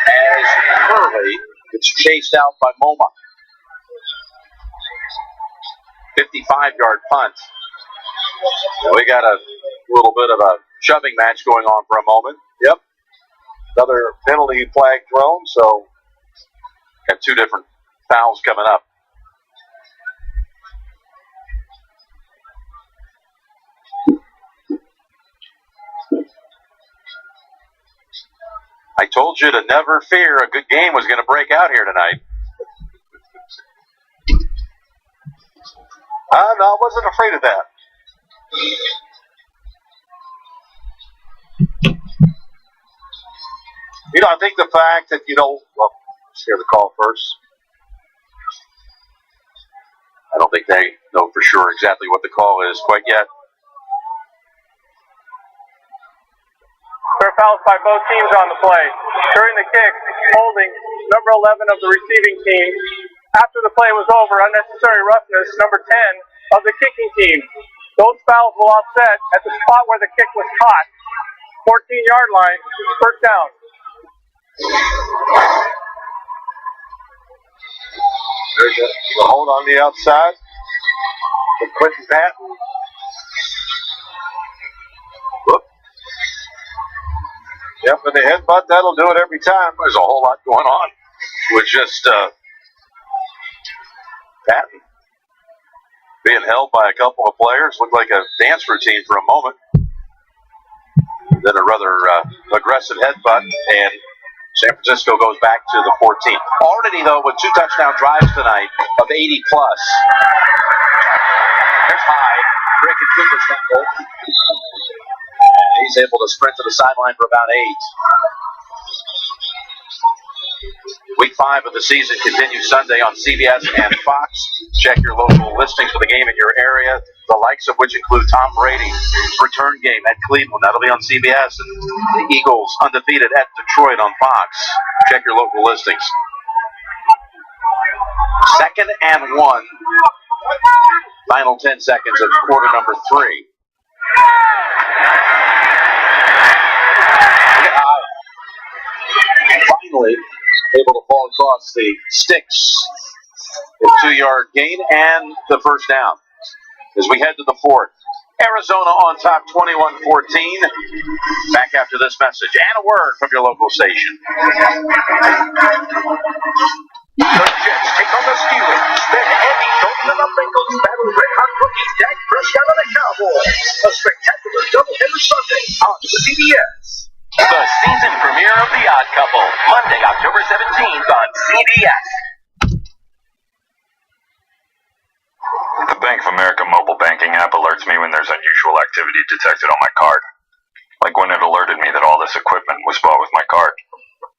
as Hurley gets chased out by Moma. 55-yard punt. Now we got a little bit of a shoving match going on for a moment. Yep. Another penalty flag thrown, so got 2 different fouls coming up. I told you to never fear. A good game was going to break out here tonight. No, I wasn't afraid of that. You know, I think the fact that, well, let's hear the call first. I don't think they know for sure exactly what the call is quite yet. There are fouls by both teams on the play. During the kick, holding number 11 of the receiving team. After the play was over, unnecessary roughness, number 10 of the kicking team. Those fouls will offset at the spot where the kick was caught. 14-yard line, 1st down. There's the hold on the outside for Quentin Patton. Whoop. Yep, and the headbutt, that'll do it every time. There's a whole lot going on with just Patton being held by a couple of players. Looked like a dance routine for a moment. Then a rather aggressive headbutt, and San Francisco goes back to the 14. Already, though, with 2 touchdown drives tonight of 80 plus. There's Hyde breaking Cooper's tackle. He's able to sprint to the sideline for about 8. Week 5 of the season continues Sunday on CBS and Fox. Check your local listings for the game in your area, the likes of which include Tom Brady's return game at Cleveland. That'll be on CBS. And the Eagles undefeated at Detroit on Fox. Check your local listings. 2nd and 1. Final 10 seconds of quarter number 3. Finally able to fall across the sticks. A 2-yard gain and the first down. As we head to the 4th. Arizona on top 21-14. Back after this message and a word from your local station. The Jets take on the Steelers. Then Eddie Dalton and the Bengals battle red-hot rookie Dak Prescott and the Cowboys. A spectacular doubleheader Sunday on CBS. The season premiere of The Odd Couple, Monday, October 17th on CBS. The Bank of America mobile banking app alerts me when there's unusual activity detected on my card. Like when it alerted me that all this equipment was bought with my card.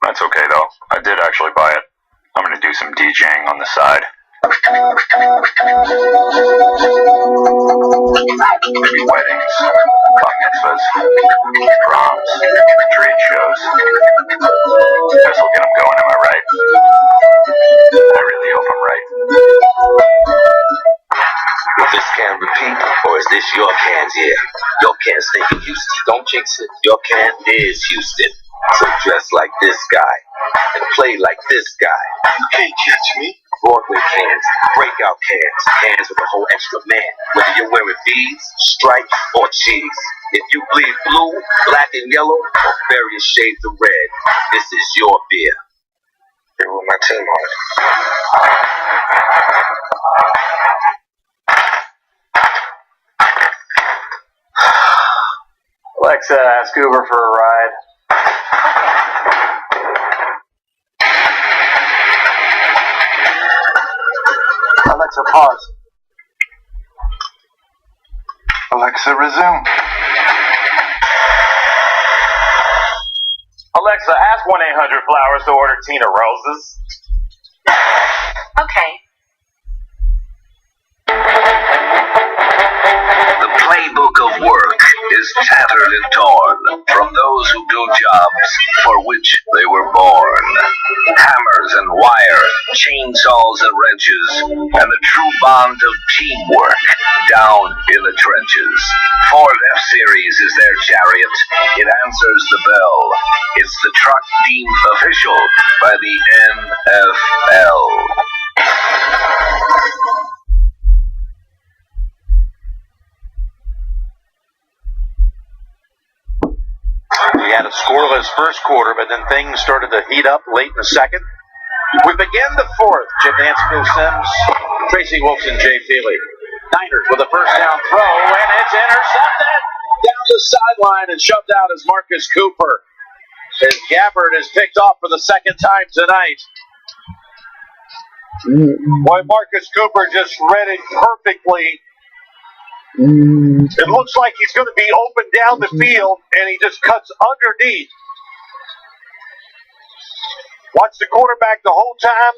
That's okay though, I did actually buy it. I'm gonna do some DJing on the side. Maybe weddings, bar mitzvahs, proms, trade shows. This'll get them going, am I right? I really hope I'm right. Will this can repeat, or is this your can's year? Your can stay in Houston, don't jinx it. Your can is Houston. So dress like this guy, and play like this guy. You can't catch me. Broadway cans, breakout cans, cans with a whole extra man. Whether you're wearing beads, stripes, or cheese. If you bleed blue, black, and yellow, or various shades of red, this is your beer. Here with my team on it. Alexa, ask Uber for a ride. Alexa, pause. Alexa, resume. Alexa, ask 1-800-Flowers to order Tina Roses. Okay. The playbook of work is tattered and torn from those who do jobs for which they were born. Hammers and wire, chainsaws and wrenches, and the true bond of teamwork down in the trenches. Ford F-Series is their chariot. It answers the bell. It's the truck deemed official by the NFL. We had a scoreless first quarter, but then things started to heat up late in the second. We begin the 4th. Jim Nance, Bill Sims, Tracy Wolfson, Jay Feely. Niners with a first down throw, and it's intercepted down the sideline and shoved out as Marcus Cooper. As Gabbard is picked off for the second time tonight. Boy, Marcus Cooper just read it perfectly. It looks like he's going to be open down the field, and he just cuts underneath. Watched the quarterback the whole time.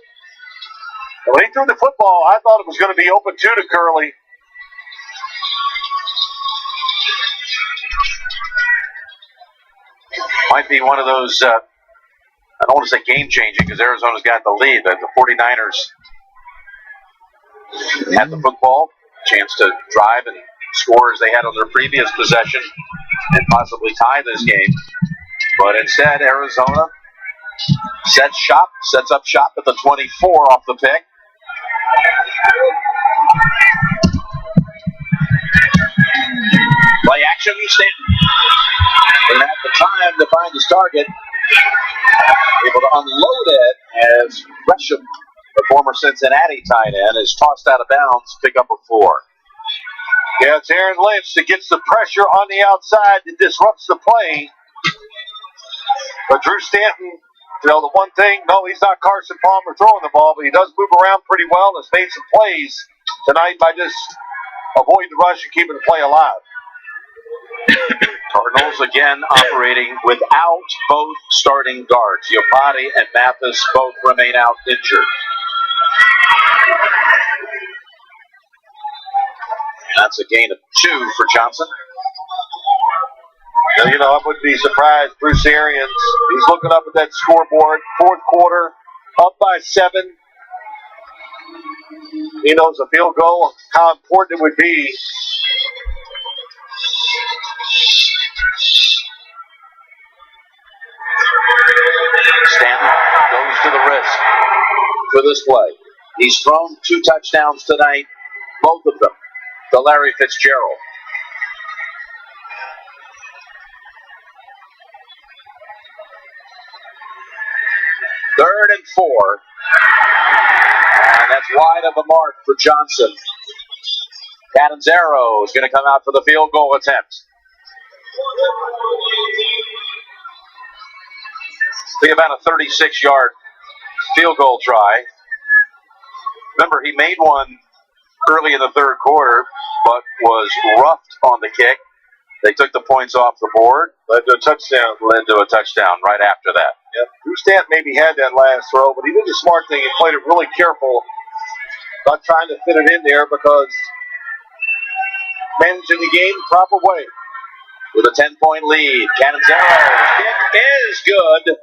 And when he threw the football, I thought it was going to be open to Curley. Might be one of those, I don't want to say game-changing because Arizona's got the lead, but the 49ers had the football, chance to drive and score as they had on their previous possession and possibly tie this game. But instead, Arizona Sets up shop at the 24 off the pick. Play action, Stanton. Didn't have the time to find his target. Able to unload it as Gresham, the former Cincinnati tight end, is tossed out of bounds, pick up a 4. Yeah, it's Aaron Lynch that gets the pressure on the outside that disrupts the play. But Drew Stanton, the one thing, no, he's not Carson Palmer throwing the ball, but he does move around pretty well and has made some plays tonight by just avoiding the rush and keeping the play alive. Cardinals again operating without both starting guards. Iopati and Mathis both remain out injured. That's a gain of 2 for Johnson. You know, I wouldn't be surprised. Bruce Arians, he's looking up at that scoreboard. Fourth quarter, up by 7. He knows a field goal, how important it would be. Stanton goes to the wrist for this play. He's thrown 2 touchdowns tonight, both of them to Larry Fitzgerald. Third and 4. And that's wide of the mark for Johnson. Catanzaro is going to come out for the field goal attempt. Be about a 36-yard field goal try. Remember, he made one early in the third quarter, but was roughed on the kick. They took the points off the board. Led to a touchdown right after that. Yep. Drew Stanton maybe had that last throw, but he did the smart thing. He played it really careful, not trying to fit it in there because managing the game the proper way. With a 10-point lead, Catanzaro's kick is good.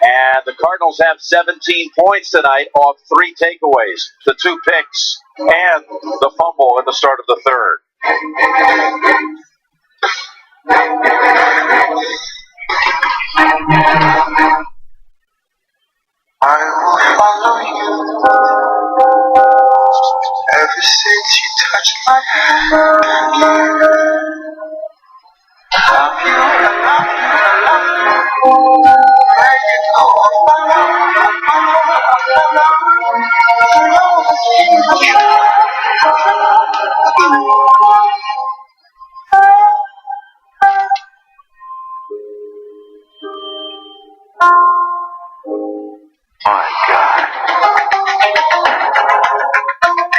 And the Cardinals have 17 points tonight off 3 takeaways, the 2 picks, and the fumble at the start of the third. I will follow you ever since you touched my hand. Love you, I love you. Let it go. My God.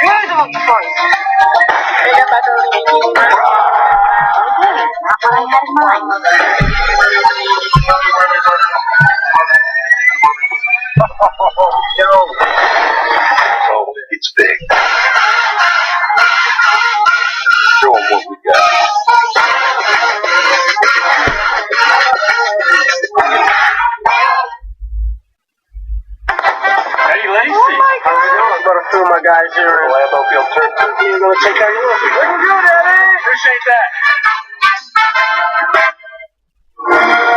Here's a monkey for you. Not what I had in mind. Oh, it's big. Show them what we got. Hey, Lacey. How you doing? I brought a few of my guys here in Lambeau Field Turf. You're going to take out your little feet. Looking good, Eddie. Appreciate that.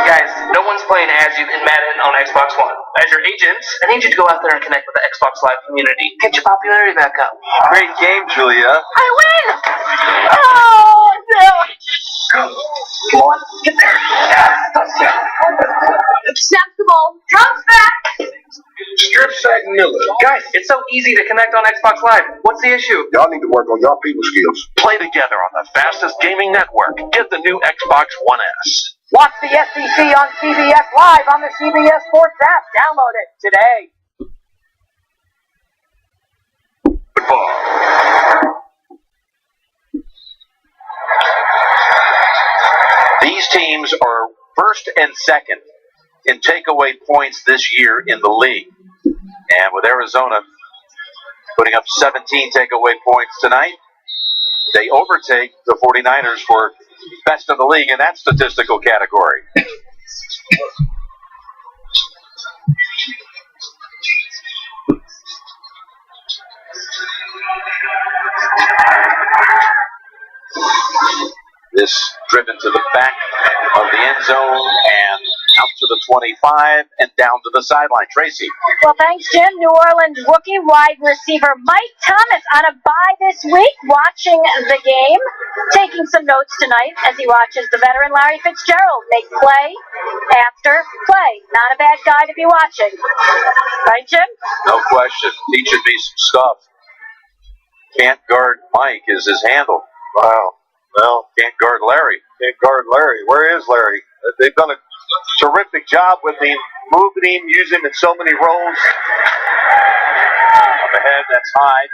Guys, no one's playing as you in Madden on Xbox One. As your agent, I need you to go out there and connect with the Xbox Live community. Get your popularity back up. Great game, Julia. I win! Oh, no! Come on, get there. Snaps the ball. Drums back. Strip sack Miller. Guys, it's so easy to connect on Xbox Live. What's the issue? Y'all need to work on y'all people skills. Play together on the fastest gaming network. Get the new Xbox One S. Watch the SEC on CBS Live on the CBS Sports app. Download it today. These teams are first and second in takeaway points this year in the league. And with Arizona putting up 17 takeaway points tonight, they overtake the 49ers for best of the league in that statistical category. This driven to the back of the end zone and out to the 25 and down to the sideline. Tracy. Well, thanks, Jim. New Orleans rookie wide receiver Mike Thomas on a bye this week, watching the game, taking some notes tonight as he watches the veteran Larry Fitzgerald make play after play. Not a bad guy to be watching. Right, Jim? No question. Teaching me some stuff. Can't guard Mike is his handle. Wow. Well, can't guard Larry. Can't guard Larry. Where is Larry? They've done a terrific job with him, moving him, using him in so many roles. Up ahead, that's high.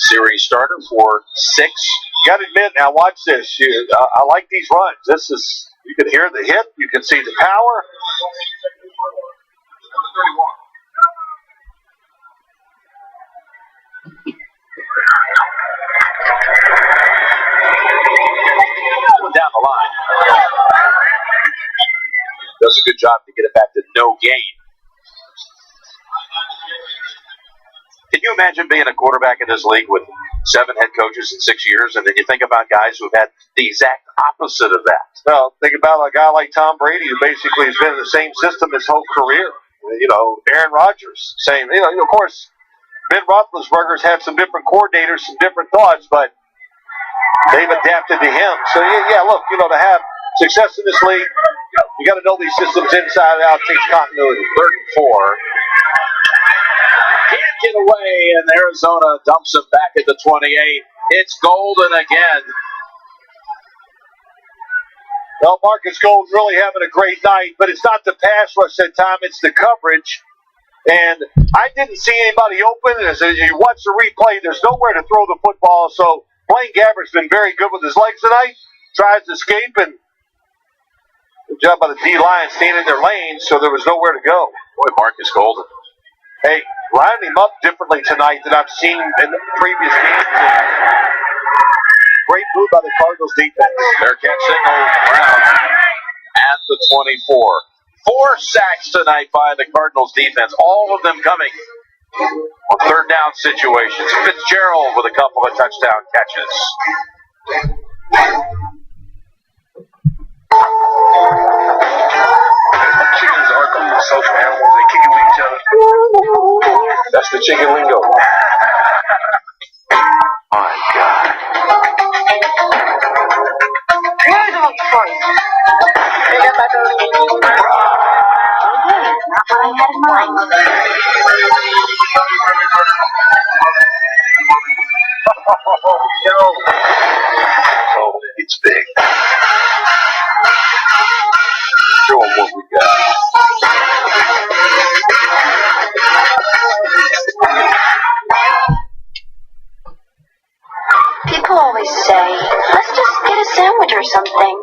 Series starter for 6. You got to admit, now watch this. I like these runs. This is, you can hear the hit, you can see the power. Down the line. Does a good job to get it back to no gain. Can you imagine being a quarterback in this league with 7 head coaches in 6 years, and then you think about guys who've had the exact opposite of that? Well, think about a guy like Tom Brady, who basically has been in the same system his whole career. You know, Aaron Rodgers, same. You know, of course, Ben Roethlisberger's had some different coordinators, some different thoughts, but they've adapted to him. So, yeah, look, you know, to have success in this league, you got to know these systems inside and out. It takes continuity. 3rd and 4. Can't get away, and Arizona dumps him back at the 28. It's Golden again. Well, Marcus Golden really having a great night, but it's not the pass rush that time, it's the coverage. And I didn't see anybody open. As you watch the replay, there's nowhere to throw the football. So Blaine Gabbert's been very good with his legs tonight. Tries to escape, and good job by the D-line staying in their lane, so there was nowhere to go. Boy, Marcus Golden. Hey, lining him up differently tonight than I've seen in the previous games. Great move by the Cardinals defense. Bearcat signal Brown at the 24. 4 sacks tonight by the Cardinals defense. All of them coming on 3rd down situations. Fitzgerald with a couple of touchdown catches. Chickens are social animals. They kick it with each other. That's the chicken lingo. My God. Here's a look for you. Not what I had in mind. No. Oh, it's big. Show them what we got. People always say, let's just get a sandwich or something.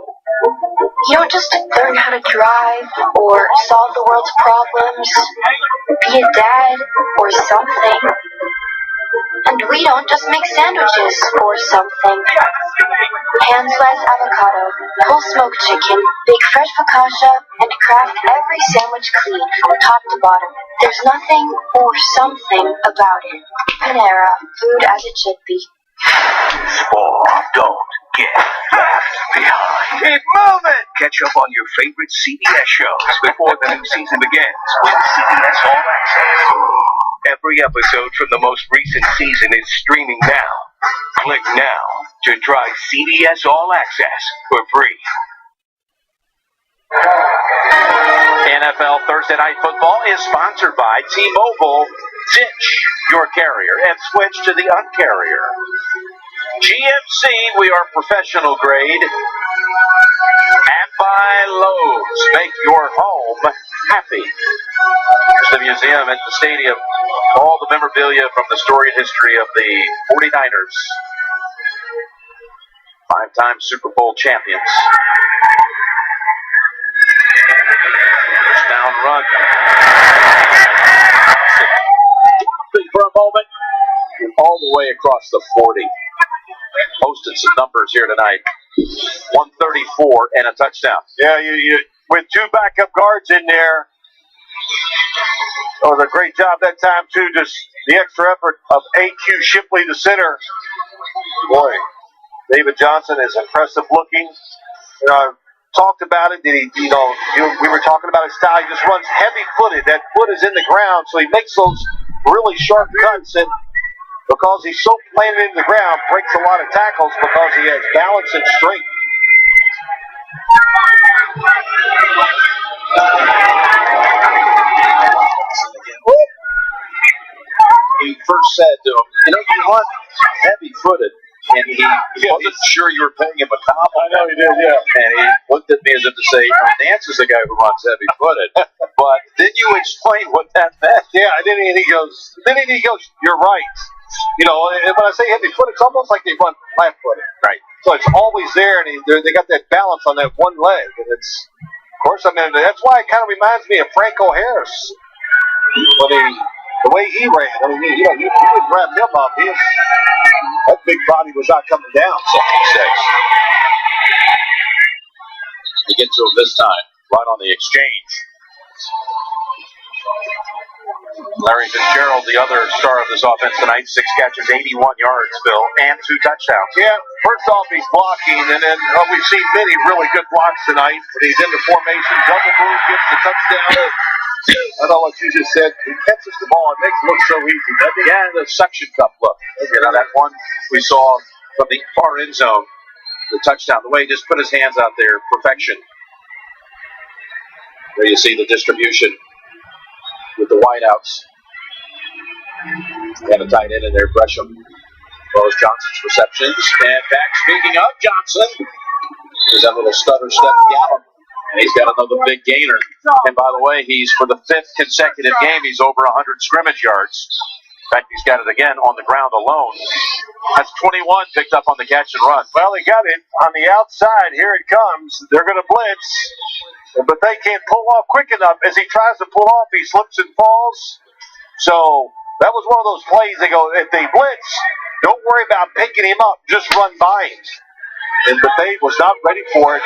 You don't just learn how to drive or solve the world's problems, be a dad or something. And we don't just make sandwiches or something. Hand-sliced avocado, whole smoked chicken, bake fresh focaccia, and craft every sandwich clean from top to bottom. There's nothing or something about it. Panera, food as it should be. Spore, don't get left behind. Keep moving! Catch up on your favorite CBS shows before the new season begins with CBS All Access. Every episode from the most recent season is streaming now. Click now to try CBS All Access for free. NFL Thursday Night Football is sponsored by T-Mobile. Ditch your carrier and switch to the uncarrier. GMC, we are professional grade. And by Lowe's, make your home happy. There's the museum at the stadium. All the memorabilia from the storied history of the 49ers. 5-time Super Bowl champions. First down run. Jumping for a moment. All the way across the 40. Posted some numbers here tonight. 134 and a touchdown. Yeah, you with 2 backup guards in there. It was a great job that time, too. Just the extra effort of A.Q. Shipley, the center. Boy, David Johnson is impressive looking. You know, talked about it. Did he, we were talking about his style. He just runs heavy-footed. That foot is in the ground, so he makes those really sharp cuts. And because he's so planted in the ground, breaks a lot of tackles because he has balance and strength. He first said to him, you run heavy-footed. And he wasn't sure you were paying him a compliment. I know he did, yeah. And he looked at me as if to say, Nance's the guy who runs heavy-footed. But then you explained what that meant. Yeah, and then he goes, you're right. And when I say heavy-footed, it's almost like they run flat-footed. Right. So it's always there, and they got that balance on that one leg. And it's, of course, that's why it kind of reminds me of Franco Harris. The way he ran. I mean, you would wrap him up. That big body was not coming down. 76. They get to him this time, right on the exchange. Larry Fitzgerald, the other star of this offense tonight, 6 catches, 81 yards, Bill, and 2 touchdowns. Yeah, first off, he's blocking, and then we've seen many really good blocks tonight. He's in the formation, double move, gets the touchdown. I know what you just said. He catches the ball. It makes it look so easy, doesn't it? Yeah, the suction cup look. That one we saw from the far end zone, the touchdown, the way he just put his hands out there, perfection. There you see the distribution with the wideouts. Got a tight end in there, Gresham. Those Johnson's receptions. And back, speaking of Johnson, there's that little stutter step gallop. And he's got another big gainer. And by the way, he's for the 5th consecutive game, he's over 100 scrimmage yards. In fact, he's got it again on the ground alone. That's 21 picked up on the catch and run. Well, he got it on the outside. Here it comes. They're going to blitz. But they can't pull off quick enough. As he tries to pull off, he slips and falls. So that was one of those plays. They go, if they blitz, don't worry about picking him up. Just run by him. But they was not ready for it.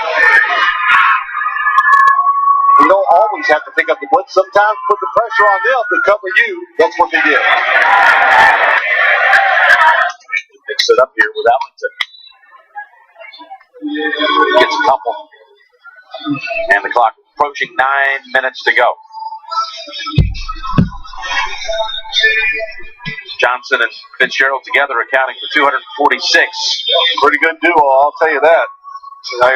You don't always have to pick up the blitz. Sometimes put the pressure on them to cover you. That's what they did. Mix it up here with Ellington. Gets a couple. And the clock approaching 9 minutes to go. Johnson and Fitzgerald together accounting for 246. Pretty good duo, I'll tell you that.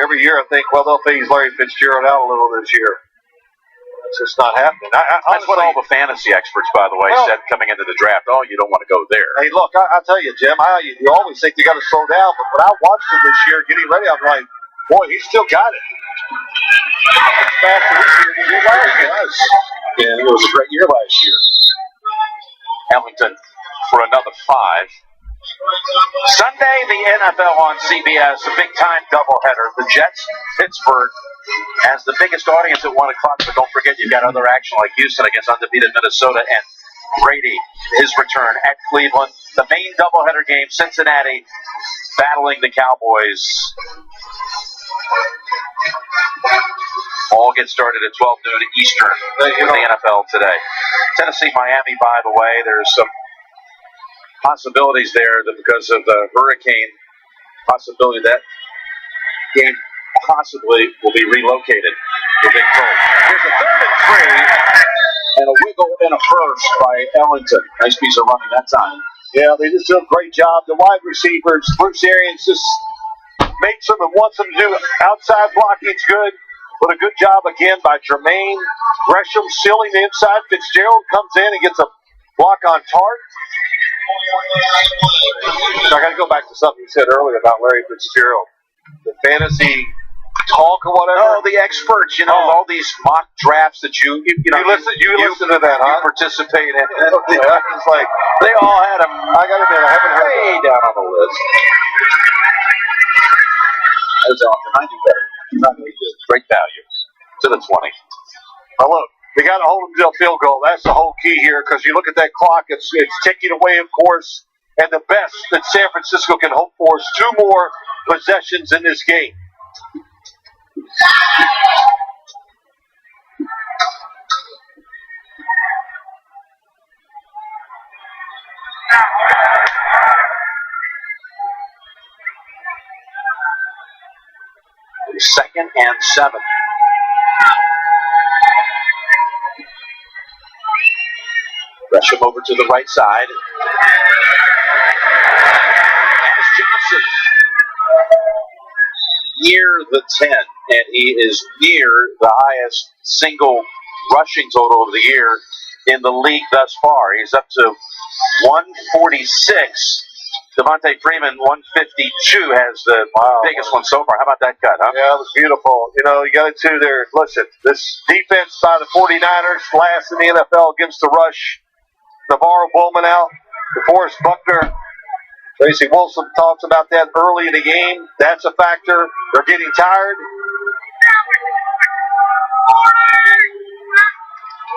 Every year I think, well, they'll phase Larry Fitzgerald out a little this year. It's just not happening. That's what all the fantasy experts, by the way, said coming into the draft. Oh, you don't want to go there. Hey, look, I tell you, Jim, you always think they got to slow down, but when I watched him this year getting ready, I'm like, boy, he still got it. He's faster this year than he last year. Yeah, it was a great year last year. Ellington for another 5. Sunday, the NFL on CBS, a big-time doubleheader. The Jets, Pittsburgh, has the biggest audience at 1 o'clock, but don't forget you've got other action like Houston against undefeated Minnesota and Brady, his return at Cleveland. The main doubleheader game, Cincinnati battling the Cowboys. All get started at 12 noon Eastern in the NFL today. Tennessee, Miami, by the way, there's some possibilities there that because of the hurricane, possibility that game possibly will be relocated. We're being told. Here's a 3rd and 3, and a wiggle and a first by Ellington. Nice piece of running that time. Yeah, they just do a great job. The wide receivers, Bruce Arians just makes them and wants them to do outside blocking's good, but a good job again by Jermaine Gresham sealing the inside. Fitzgerald comes in and gets a block on Tart. I got to go back to something you said earlier about Larry Fitzgerald. The fantasy talk or whatever. Oh, the experts, all these mock drafts that you listen to that, huh? You participate in. It's like they all had them. I got to admit, I haven't heard way down on the list. Those are on the 90 better. Great value to the 20. Now look, they got to hold them to a field goal. That's the whole key here, because you look at that clock, it's ticking away, of course, and the best that San Francisco can hope for is 2 more possessions in this game. 2nd and 7. Rush him over to the right side. As Johnson near the 10, and he is near the highest single rushing total of the year in the league thus far. He's up to 146. Devontae Freeman, 152, has the biggest one so far. How about that cut, huh? Yeah, it was beautiful. You know, you got it two there. Listen, this defense by the 49ers, last in the NFL against the rush. Navarro Bowman out. DeForest Buckner. Tracy Wilson talks about that early in the game. That's a factor. They're getting tired.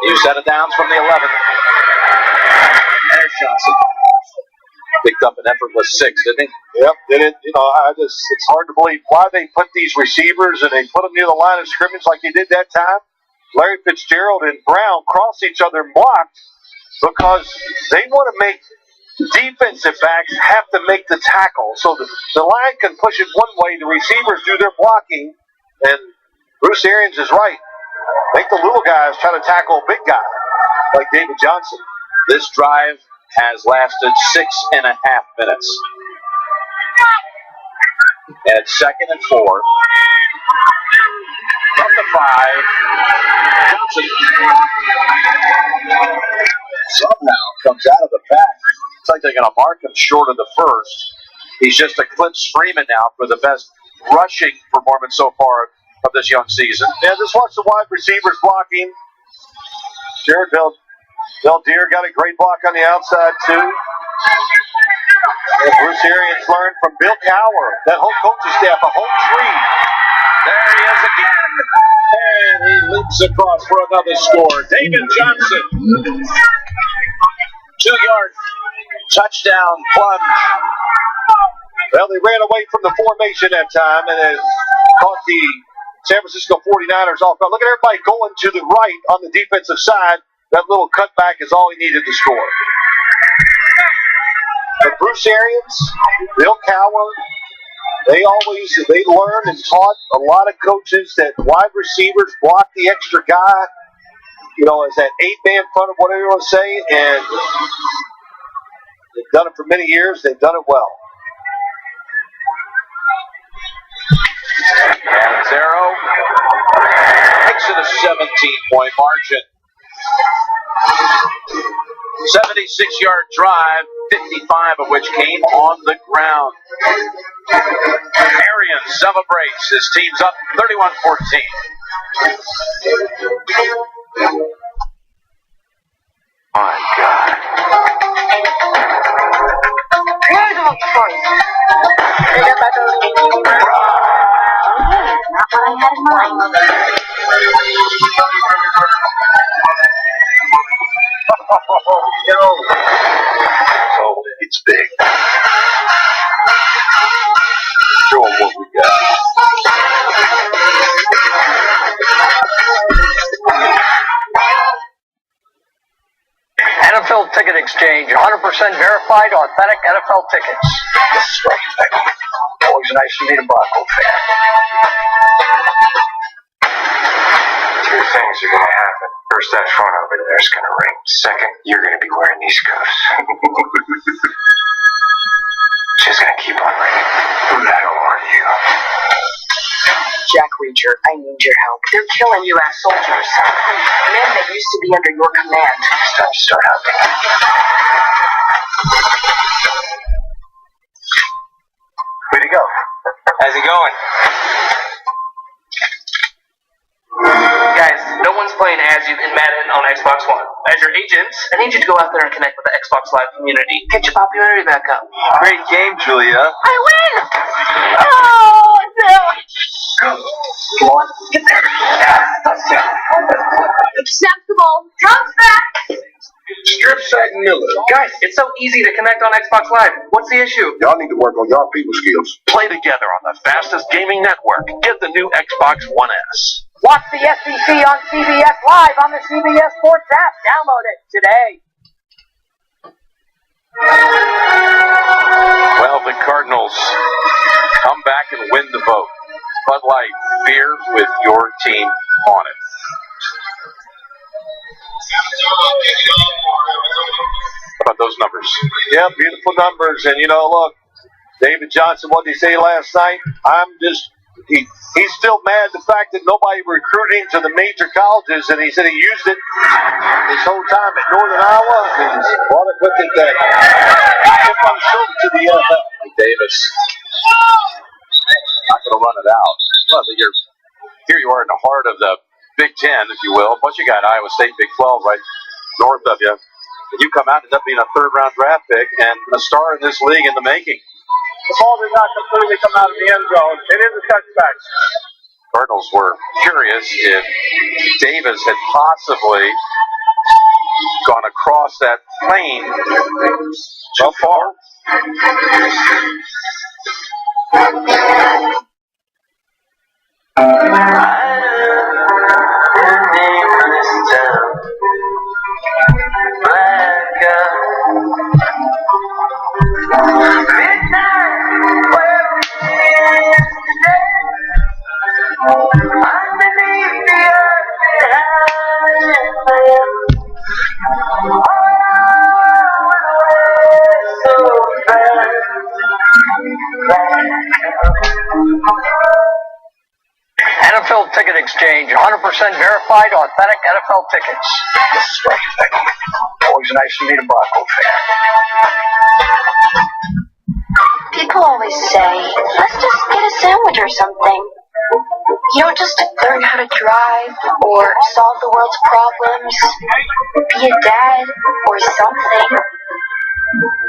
New set of downs from the 11. There's Johnson. Picked up an effortless 6, didn't he? Yep, did it. You know, it's hard to believe why they put these receivers and they put them near the line of scrimmage like they did that time. Larry Fitzgerald and Brown cross each other and blocked because they want to make defensive backs have to make the tackle. So the line can push it one way, the receivers do their blocking, and Bruce Arians is right. Make the little guys try to tackle a big guy like David Johnson. This drive has lasted 6.5 minutes. And it's 2nd and 4. From the 5. Johnson somehow comes out of the back. It's like they're going to mark him short of the first. He's just eclipsed Freeman now for the best rushing performance so far of this young season. Yeah, just watch the wide receivers blocking. Jared Beldier got a great block on the outside, too. And Bruce Arians learned from Bill Cowher, that whole coaching staff, a whole tree. There he is again. And he leaps across for another score. David Johnson. 2-yard touchdown plunge. Well, they ran away from the formation that time and then caught the San Francisco 49ers off. Look at everybody going to the right on the defensive side. That little cutback is all he needed to score. But Bruce Arians, Bill Cowher, they learned and taught a lot of coaches that wide receivers block the extra guy, you know, as that 8-man front of whatever you want to say, and they've done it for many years. They've done it well. Zero makes it a 17-point margin. 76-yard drive, 55 of which came on the ground. Arians celebrates. His team's up 31-14. My God. Not what I had in mind. Oh, it's big. Show them what we got. NFL Ticket Exchange, 100% verified, authentic NFL tickets. This is right. Always nice to meet a Bronco fan. Two things are going to happen. First, that phone over there is going to ring. Second, you're going to be wearing these cuffs. She's going to keep on ringing. I don't want you. Jack Reacher, I need your help. They're killing U.S. soldiers. Men that used to be under your command. It's time to start helping. Way to go. How's it going? Guys, no one's playing as you in Madden on Xbox One. As your agents, I need you to go out there and connect with the Xbox Live community. Get your popularity back up. Great game, Julia. I win! Oh, no! Come on, get there. Acceptable. Drums back. Strip sack Miller. Guys, it's so easy to connect on Xbox Live. What's the issue? Y'all need to work on y'all people skills. Play together on the fastest gaming network. Get the new Xbox One S. Watch the SEC on CBS Live on the CBS Sports app. Download it today. Well, the Cardinals come back and win the vote. Bud Light, beer with your team on it. How about those numbers? Yeah, beautiful numbers. And, look, David Johnson, what did he say last night? He's still mad at the fact that nobody recruited him to the major colleges, and he said he used it his whole time at Northern Iowa. He's brought it with it that tip on the shoulder to the NFL. Davis. Not going to run it out. Well, here you are in the heart of the Big Ten, if you will. Plus you got Iowa State, Big 12 right north of you. And you come out and end up being a third-round draft pick and a star in this league in the making. The ball did not completely come out of the end zone. It is a touchback. Cardinals were curious if Davis had possibly gone across that plane too far. NFL Ticket Exchange, 100% verified, authentic NFL tickets. This is right. Always nice to meet a Bronco fan. People always say, let's just get a sandwich or something. You don't just learn how to drive or solve the world's problems, be a dad or something.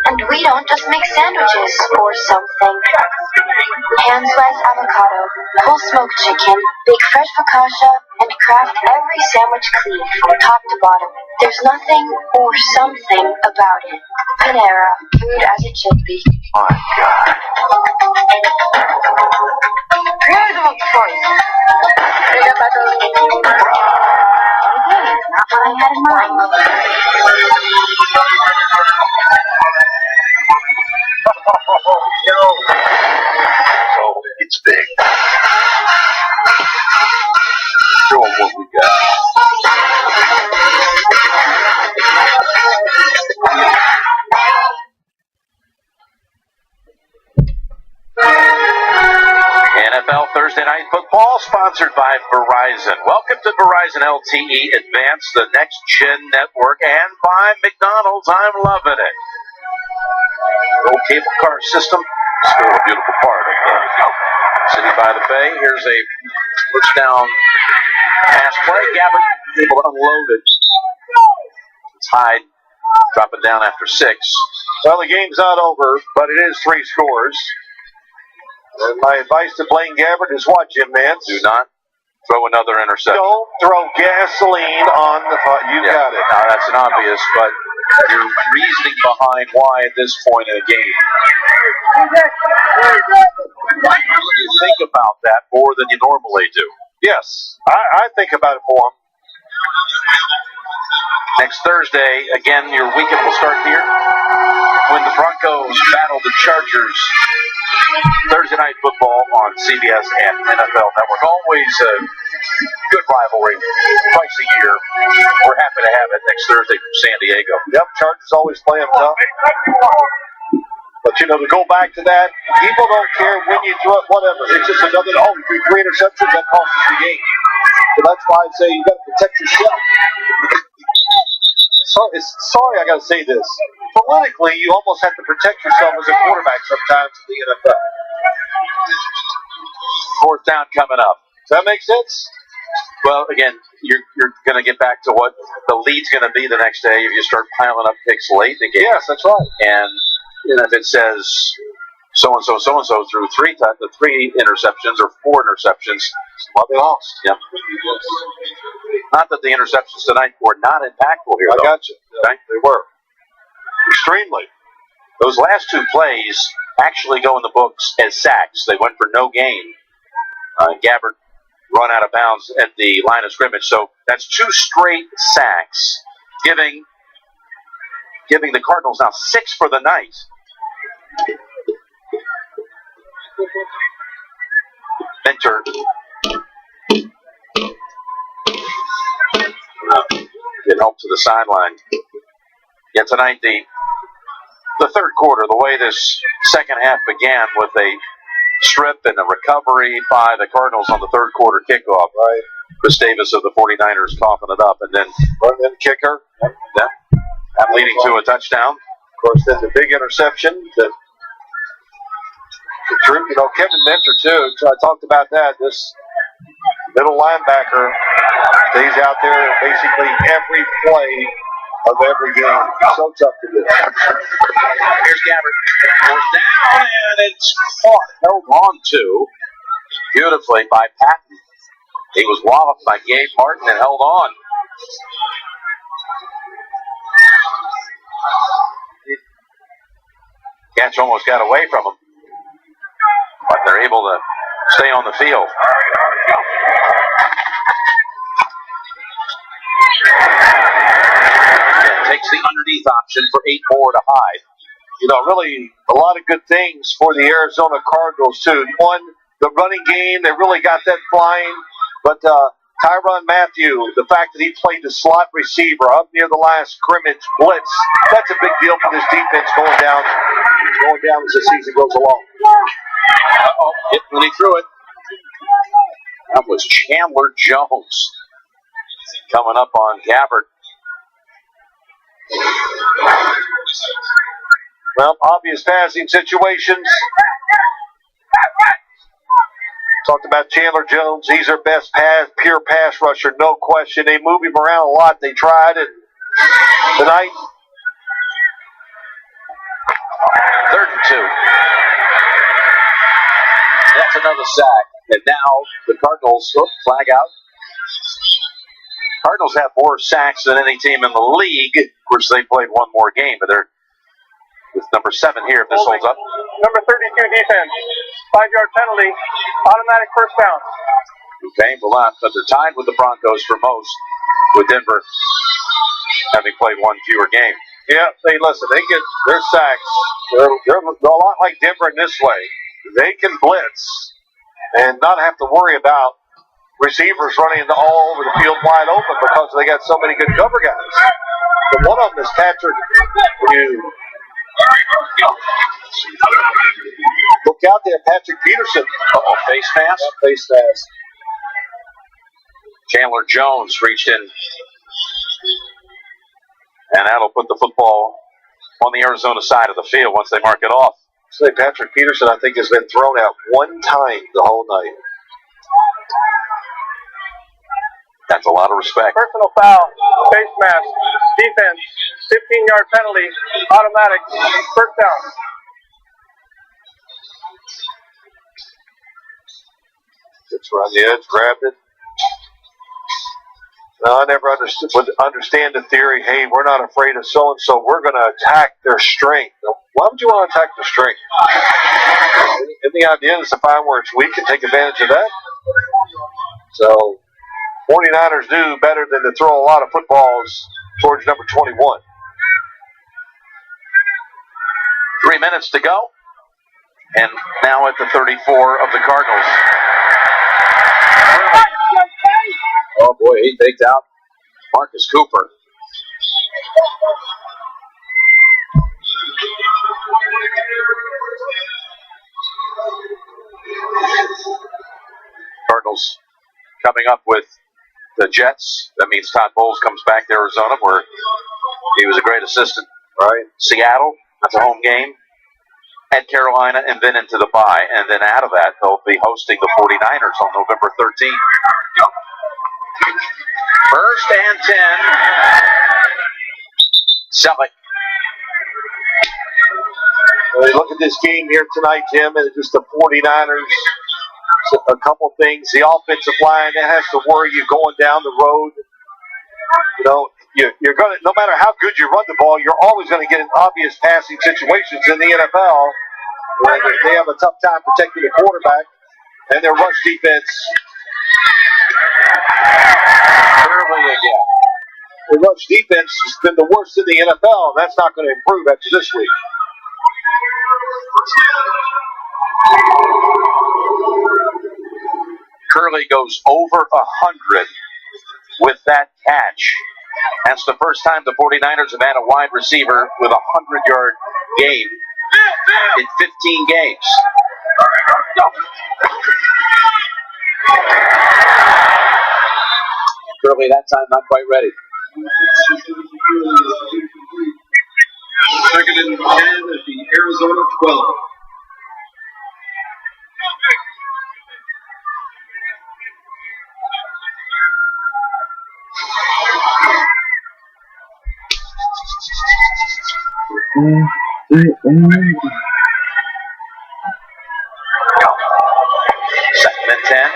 And we don't just make sandwiches or something. Hand-sliced avocado, whole smoked chicken, bake fresh focaccia, and craft every sandwich clean from top to bottom. There's nothing or something about it. Panera, food as it should be. My God. Creative choice. Okay, not what I had in mind. So it's big. Show them what we got. NFL Thursday Night Football, sponsored by Verizon. Welcome to Verizon LTE Advanced, the next-gen network, and by McDonald's. I'm loving it. Old cable car system, still a beautiful part of the city by the bay. Here's a push down pass play. Gabbard able to unload it. Tide dropping down after 6. Well, the game's not over, but it is 3 scores. And my advice to Blaine Gabbert is what, Jim Nance? Do not throw another interception. Don't throw gasoline on the fire. You got it. Now, that's an obvious, but your reasoning behind why at this point in the game. You think about that more than you normally do. Yes, I think about it more. Next Thursday, again, your weekend will start here when the Broncos battle the Chargers. Thursday Night Football on CBS and NFL Network. Always a good rivalry, twice a year. We're happy to have it next Thursday from San Diego. Yep, Chargers always play them tough. But, to go back to that, people don't care when you throw it, whatever. It's just another, you threw 3 interceptions, that costs you the game. So that's why I'd say you got to protect yourself. Sorry, I got to say this. Politically, you almost have to protect yourself as a quarterback sometimes in the NFL. 4th down coming up. Does that make sense? Well, again, you're going to get back to what the lead's going to be the next day if you start piling up picks late in the game. Yes, that's right. And if it says so-and-so threw 3 interceptions or 4 interceptions, well, they lost. Yep. Not that the interceptions tonight were not impactful here, I got you. Okay? They were. Extremely. Those last 2 plays actually go in the books as sacks. They went for no gain. Gabbert run out of bounds at the line of scrimmage. So that's 2 straight sacks, giving the Cardinals now 6 for the night. Then enter. Get help to the sideline. Yet tonight, the third quarter, the way this second half began with a strip and a recovery by the Cardinals on the third quarter kickoff. Right. Chris Davis of the 49ers coughing it up, and then kicker. That leading to a touchdown. Of course, then the big interception. The truth, Kevin Mentor too. So I talked about that. This middle linebacker stays out there basically every play of every game. So tough to do. Here's Gabbert. Goes down, and it's caught, held on to beautifully by Patton. He was walloped by Gabe Martin and held on. Catch almost got away from him, but they're able to stay on the field. And takes the underneath option for 8 more to hide. Really a lot of good things for the Arizona Cardinals, too. One, the running game, they really got that flying. But Tyrann Mathieu, the fact that he played the slot receiver up near the last scrimmage blitz, that's a big deal for this defense going down as the season goes along. Hit when he threw it. That was Chandler Jones coming up on Gabbert. Well, obvious passing situations. Talked about Chandler Jones. He's their best pure pass rusher, no question. They move him around a lot. They tried it tonight. 3rd and 2. That's another sack. And now the Cardinals, flag out. Cardinals have more sacks than any team in the league. Of course, they played one more game, but they're with number 7 here if this holds up. Number 32 defense. 5-yard penalty. Automatic first down. Okay, well, but they're tied with the Broncos for most, with Denver having played one fewer game. Yeah, they get their sacks. They're a lot like Denver in this way. They can blitz and not have to worry about receivers running all over the field wide open because they got so many good cover guys. But one of them is Patrick. Look out there, Patrick Peterson. Face mask. Face mask. Chandler Jones reached in, and that'll put the football on the Arizona side of the field once they mark it off. So Patrick Peterson, I think, has been thrown out one time the whole night. That's a lot of respect. Personal foul, face mask, defense, 15-yard penalty, automatic, first down. It's around the edge, grabbed it. No, I never understand the theory, hey, we're not afraid of so-and-so, we're going to attack their strength. Why would you want to attack their strength? And the idea is to find where it's weak and take advantage of that. So, 49ers do better than to throw a lot of footballs towards number 21. 3 minutes to go. And now at the 34 of the Cardinals. Oh boy, he takes out Marcus Cooper. Cardinals coming up with the Jets. That means Todd Bowles comes back to Arizona, where he was a great assistant. Right. Seattle, that's a home game. At Carolina, and then into the bye. And then out of that, they'll be hosting the 49ers on November 13th. First and 10. Selleck. Well, look at this game here tonight, Jim, and it's just the 49ers. A couple things. The offensive line, that has to worry you going down the road. You know, you're going to, no matter how good you run the ball, you're always going to get in obvious passing situations in the NFL where they have a tough time protecting the quarterback, and their rush defense early again. The rush defense has been the worst in the NFL, and that's not going to improve after this week. Gurley goes over 100 with that catch. That's the first time the 49ers have had a wide receiver with a 100-yard game in 15 games. Go. Gurley that time not quite ready. Second and 10 at the Arizona 12. Second and 10.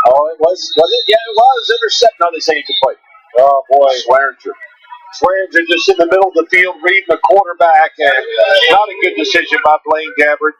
Oh, it was it? Yeah, it was. Intercept. No, they say incomplete. Oh, boy. Swearinger. Swearinger just in the middle of the field reading the quarterback, and not a good decision by Blaine Gabbert.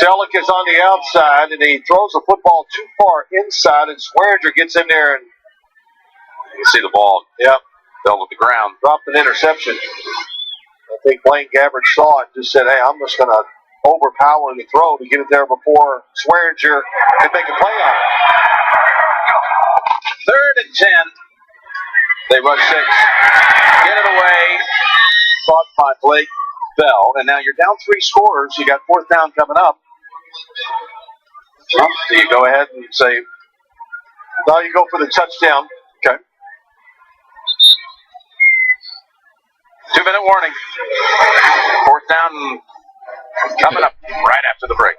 Selleck is on the outside, and he throws the football too far inside, and Swearinger gets in there, and you can see the ball. Yeah. Fell to the ground. Dropped an interception. I think Blaine Gabbert saw it and just said, hey, I'm just going to overpower the throw to get it there before Swearinger can make a play on it. Third and 10. They rush 6. Get it away. Caught by Blake Bell. And now you're down 3 scorers. You got 4th down coming up. Well, do you go ahead and say, no, you go for the touchdown. Okay. 2-minute warning. 4th down coming up right after the break.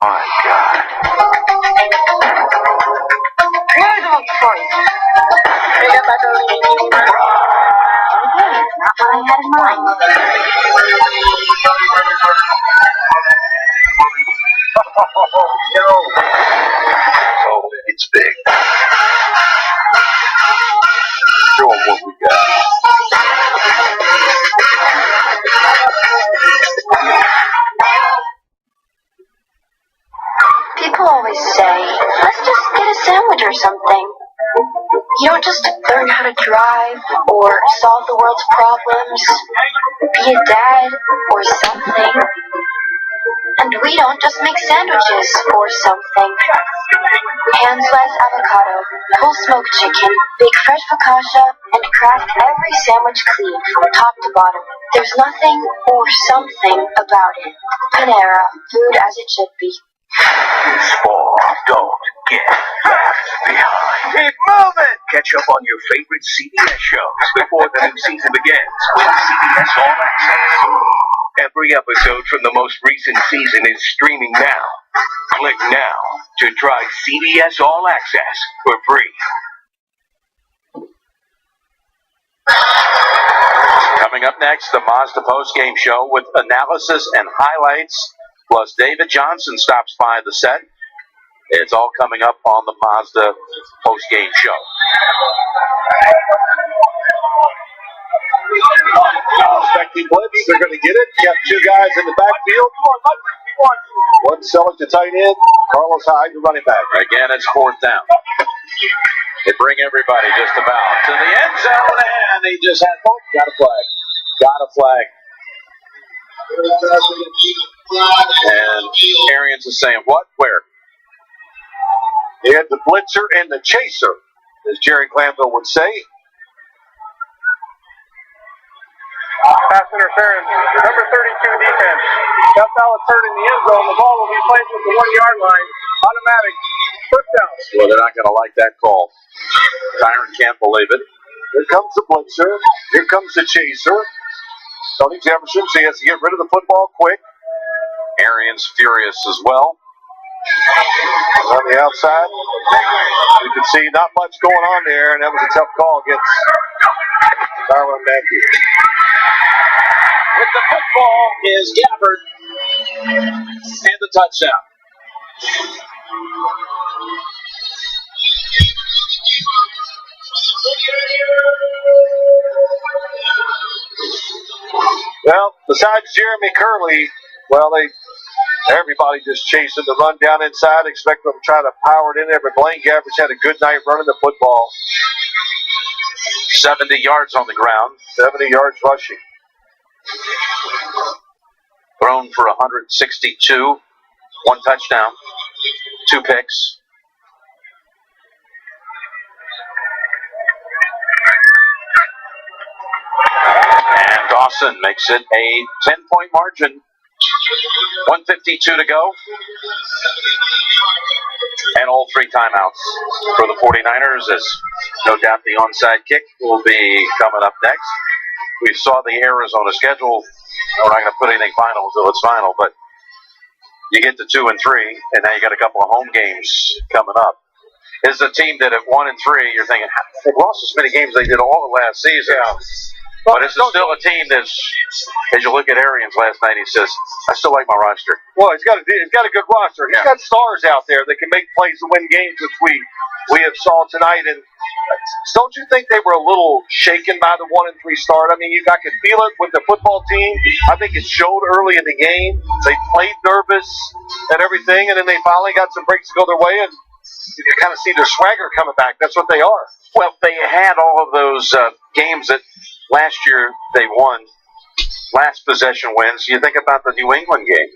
My God. Here's one for you. Okay, not what I had in mind. Oh, it's big. Show 'em what we got. People always say, let's just get a sandwich or something. You don't just learn how to drive or solve the world's problems, be a dad or something. And we don't just make sandwiches or something. We hand-slice avocado, whole smoked chicken, bake fresh focaccia, and craft every sandwich clean from top to bottom. There's nothing or something about it. Panera, food as it should be. Small, don't get left behind. Keep moving! Catch up on your favorite CBS shows before the new season begins with CBS All Access. Every episode from the most recent season is streaming now. Click now to try CBS All Access for free. Coming up next, the Mazda postgame show with analysis and highlights. Plus, David Johnson stops by the set. It's all coming up on the Mazda postgame show. Expecting blitz. They're going to get it. Got 2 guys in the backfield. One Selleck to tight end. Carlos Hyde to running back. Again, it's 4th down. They bring everybody just about to the end zone, and he just had got a flag. Got a flag. And Arians is saying, what? Where? They had the blitzer and the chaser, as Jerry Glanville would say. Pass interference. Number 32 defense. That foul is hurt in the end zone. The ball will be placed at the 1-yard line. Automatic. First down. Well, they're not going to like that call. Tyron can't believe it. Here comes the blitzer. Here comes the chaser. Tony Jefferson, so he has to get rid of the football quick. Arians furious as well. On the outside, you can see not much going on there, and that was a tough call against Darwin Mackey. With the football is Gabbard and the touchdown. Well, besides Jeremy Curley, everybody just chasing the run down inside, expect them to try to power it in there, but Blaine Gabber's had a good night running the football. 70 yards on the ground. 70 yards rushing. Thrown for 162. 1 touchdown. 2 picks. And Dawson makes it a 10-point margin. 1:52 to go. And all 3 timeouts for the 49ers, as no doubt the onside kick will be coming up next. We saw the Arizona schedule. We're not going to put anything final until it's final, but you get to 2 and 3, and now you got a couple of home games coming up. This is a team that at 1 and 3, you're thinking, they've lost as many games they did all the last season. Yeah. But this is still a team that's, as you look at Arians last night, he says, I still like my roster. Well, he's got a good roster. He's got stars out there that can make plays to win games, which we have saw tonight. And don't you think they were a little shaken by the 1 and 3 start? I mean, I could feel it with the football team. I think it showed early in the game. They played nervous and everything, and then they finally got some breaks to go their way, and you can kind of see their swagger coming back. That's what they are. Well, they had all of those games that last year they won, last possession wins. You think about the New England game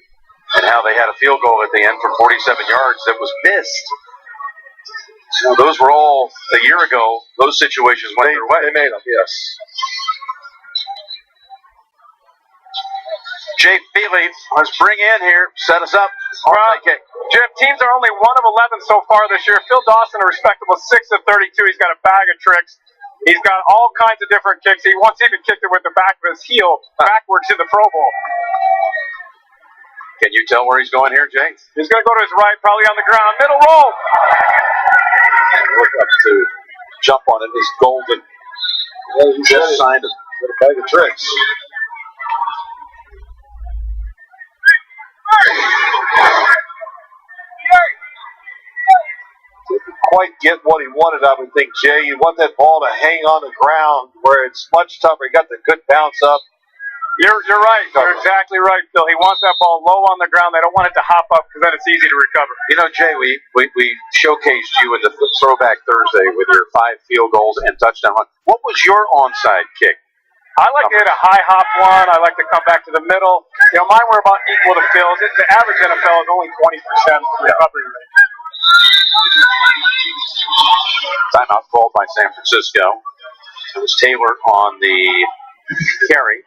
and how they had a field goal at the end for 47 yards that was missed. So those were all a year ago. Those situations went their way. They made them, yes. Jay Feely, let's bring in here, set us up. Jim, teams are only 1 of 11 so far this year. Phil Dawson, a respectable 6 of 32. He's got a bag of tricks. He's got all kinds of different kicks. He once even kicked it with the back of his heel backwards to the Pro Bowl. Can you tell where he's going here, Jay? He's going to go to his right, probably on the ground. Middle roll. Look up to jump on it. It's golden. Yeah, he just signed it with a bag of tricks. Didn't quite get what he wanted, I would think, Jay. You want that ball to hang on the ground where it's much tougher. He got the good bounce up. You're right. You're exactly right, Phil. He wants that ball low on the ground. They don't want it to hop up because then it's easy to recover. You know, Jay, we showcased you in the Throwback Thursday with your 5 field goals and touchdown run. What was your onside kick? I like to hit a high hop one. I like to come back to the middle. You know, mine were about equal to Phil's. The average NFL is only 20% recovery rate. Timeout called by San Francisco. It was Taylor on the carry.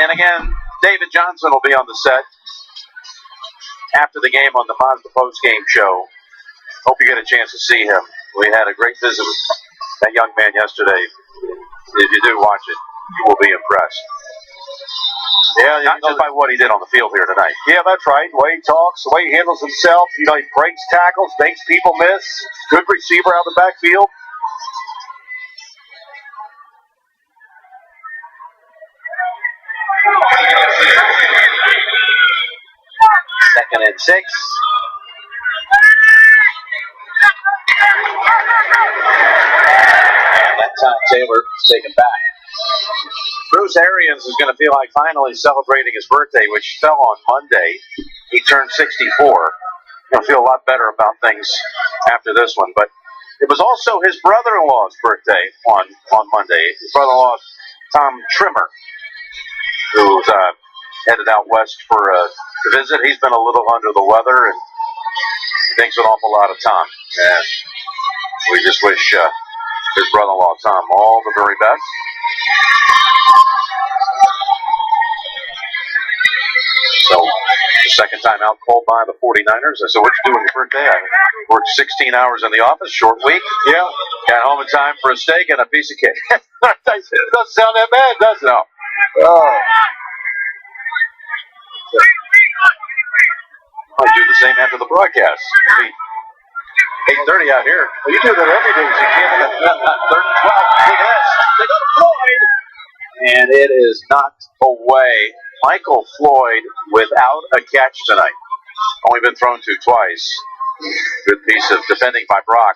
And again, David Johnson will be on the set after the game on the Mazda Post Game Show. Hope you get a chance to see him. We had a great visit with that young man yesterday. If you do watch it, you will be impressed. Yeah, not just by what he did on the field here tonight. Yeah, that's right. The way he talks, the way he handles himself. You know, he breaks tackles, makes people miss. Good receiver out of the backfield. Second and 6. And that time Taylor is taken back. Bruce Arians is going to feel like finally celebrating his birthday, which fell on Monday. He turned 64. He'll feel a lot better about things after this one. But it was also his brother-in-law's birthday on Monday. His brother-in-law, Tom Trimmer, who's headed out west for a visit. He's been a little under the weather, and he thinks an awful lot of Tom. And we just wish his brother-in-law, Tom, all the very best. So, the second time out called by the 49ers. I said, what you doing your birthday? I worked 16 hours in the office, short week. Yeah. Got home in time for a steak and a piece of cake. It doesn't sound that bad, does it? No. Oh. Might do the same after the broadcast. 8:30 out here. Well, you do that every day. So you can't. 3rd and 12. Look at this. They go to Floyd. And it is knocked away. Michael Floyd without a catch tonight. Only been thrown to twice. Good piece of defending by Brock.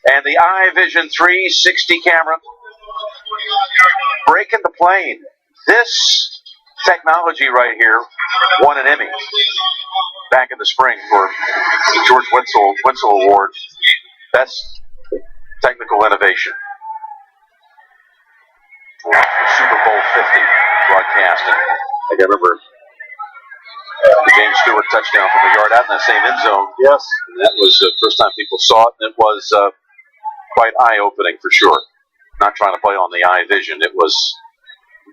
And the iVision 360 camera breaking the plane. This technology right here won an Emmy back in the spring for the George Wenzel Award. Best technical innovation. Super Bowl 50 broadcast. I can remember the James Stewart touchdown from the yard out in that same end zone. Yes. And that was the first time people saw it, and it was quite eye-opening for sure. Not trying to play on the iVision. It was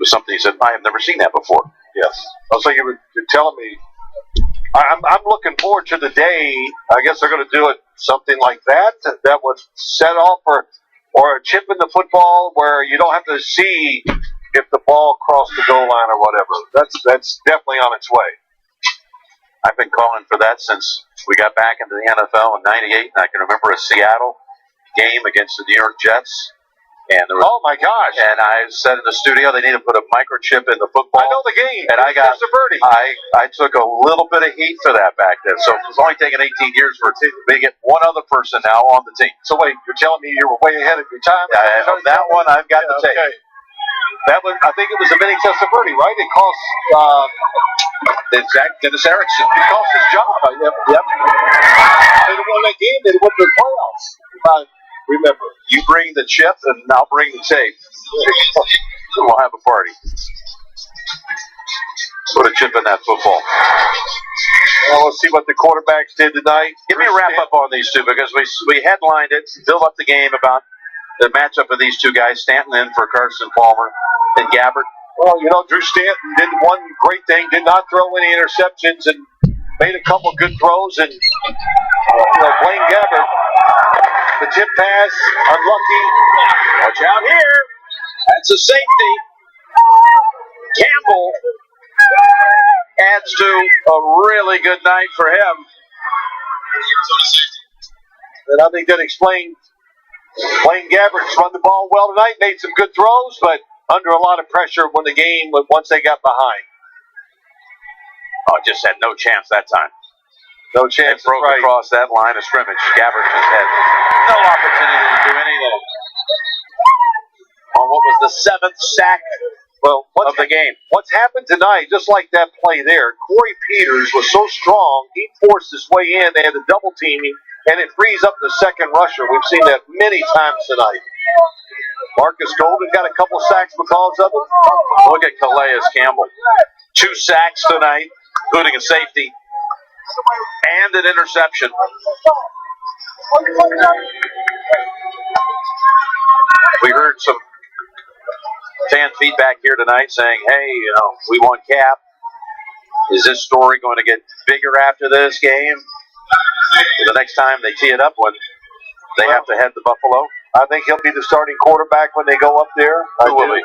something he said, I have never seen that before. Yes. Also, you're telling me, I'm looking forward to the day, I guess they're going to do it something like that would set off or a chip in the football where you don't have to see if the ball crossed the goal line or whatever. That's definitely on its way. I've been calling for that since we got back into the NFL in '98, and I can remember a Seattle game against the New York Jets. And there was, oh my gosh! And I said in the studio they need to put a microchip in the football. I know the game. And I took a little bit of heat for that back then. So it was only taking 18 years for a team to get one other person now on the team. So wait, you're telling me you were way ahead of your time? That one I've got to take. Okay. That was, I think it was a mini Testaverde, right? It cost Dennis Erickson. It cost his job. Yep. They'd have won that game. They'd have won the playoffs. If I remember. You bring the chip, and I'll bring the tape. We'll have a party. Put a chip in that football. Well, let's see what the quarterbacks did tonight. Give me a wrap up on these two, because we headlined it, built up the game about the matchup of these two guys, Stanton in for Carson Palmer and Gabbert. Well, Drew Stanton did one great thing, did not throw any interceptions and made a couple good throws. And Blaine Gabbert, the tip pass, unlucky. Watch out here. That's a safety. Campbell adds to a really good night for him. And I think that explains Blaine Gabbert's run the ball well tonight, made some good throws, but under a lot of pressure when the game, once they got behind. Oh, just had no chance that time. No chance. It broke across that line of scrimmage. Gabbert just had no opportunity to do anything. On what was the 7th sack of the game. What's happened tonight, just like that play there, Corey Peters was so strong, he forced his way in. They had the double teaming, and it frees up the second rusher. We've seen that many times tonight. Marcus Golden got a couple sacks because of it. Look at Calais Campbell. 2 sacks tonight, including a safety and an interception. We heard some fan feedback here tonight saying, hey, we won Cap. Is this story going to get bigger after this game? The next time they tee it up when they have to head to Buffalo? I think he'll be the starting quarterback when they go up there. Who will he?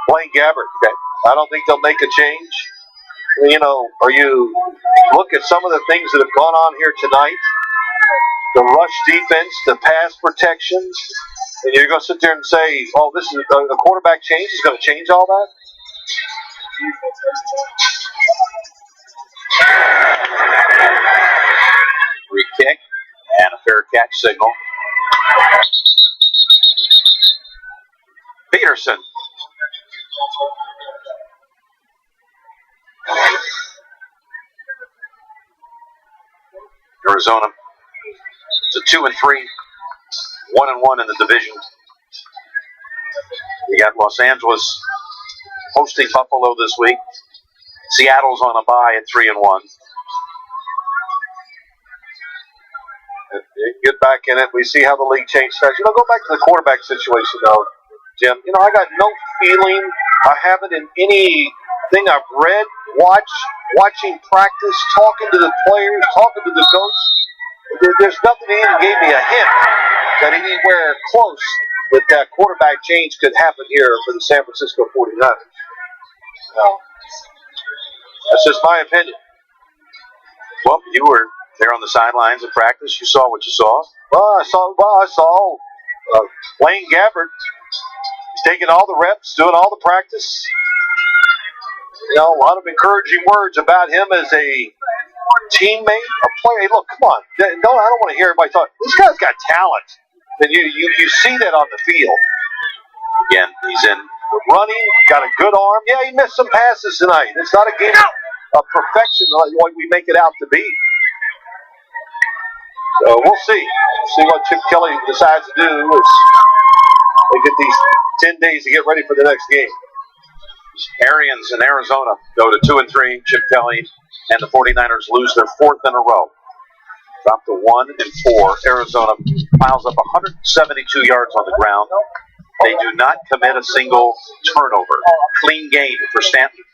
Blaine Gabbert. Okay. I don't think they'll make a change. Or you look at some of the things that have gone on here tonight, the rush defense, the pass protections, and you're going to sit there and say, oh, this is a quarterback change is going to change all that? Free kick and a fair catch signal. Peterson. Arizona. It's a 2-3, 1-1 in the division. You got Los Angeles hosting Buffalo this week. Seattle's on a bye at 3-1. Get back in it. We see how the league changed. Go back to the quarterback situation, though, Jim. I got no feeling. I haven't in anything I've read, watching practice, talking to the players, talking to the coach. There's nothing that even gave me a hint that anywhere close that quarterback change could happen here for the San Francisco 49ers. No. That's just my opinion. Well, you were there on the sidelines of practice. You saw what you saw. I saw Wayne Gabbard taking all the reps, doing all the practice. You know, a lot of encouraging words about him as a teammate, a player. Hey, look, come on. I don't want to hear everybody talk. This guy's got talent. And you see that on the field. Again, he's in running, got a good arm. Yeah, he missed some passes tonight. It's not a game of perfection like we make it out to be. So we'll see. See what Chip Kelly decides to do as they get these 10 days to get ready for the next game. Arians in Arizona go to 2-3. Chip Kelly and the 49ers lose their fourth in a row. Drop to 1-4. Arizona piles up 172 yards on the ground. They do not commit a single turnover. Clean game for Stanton.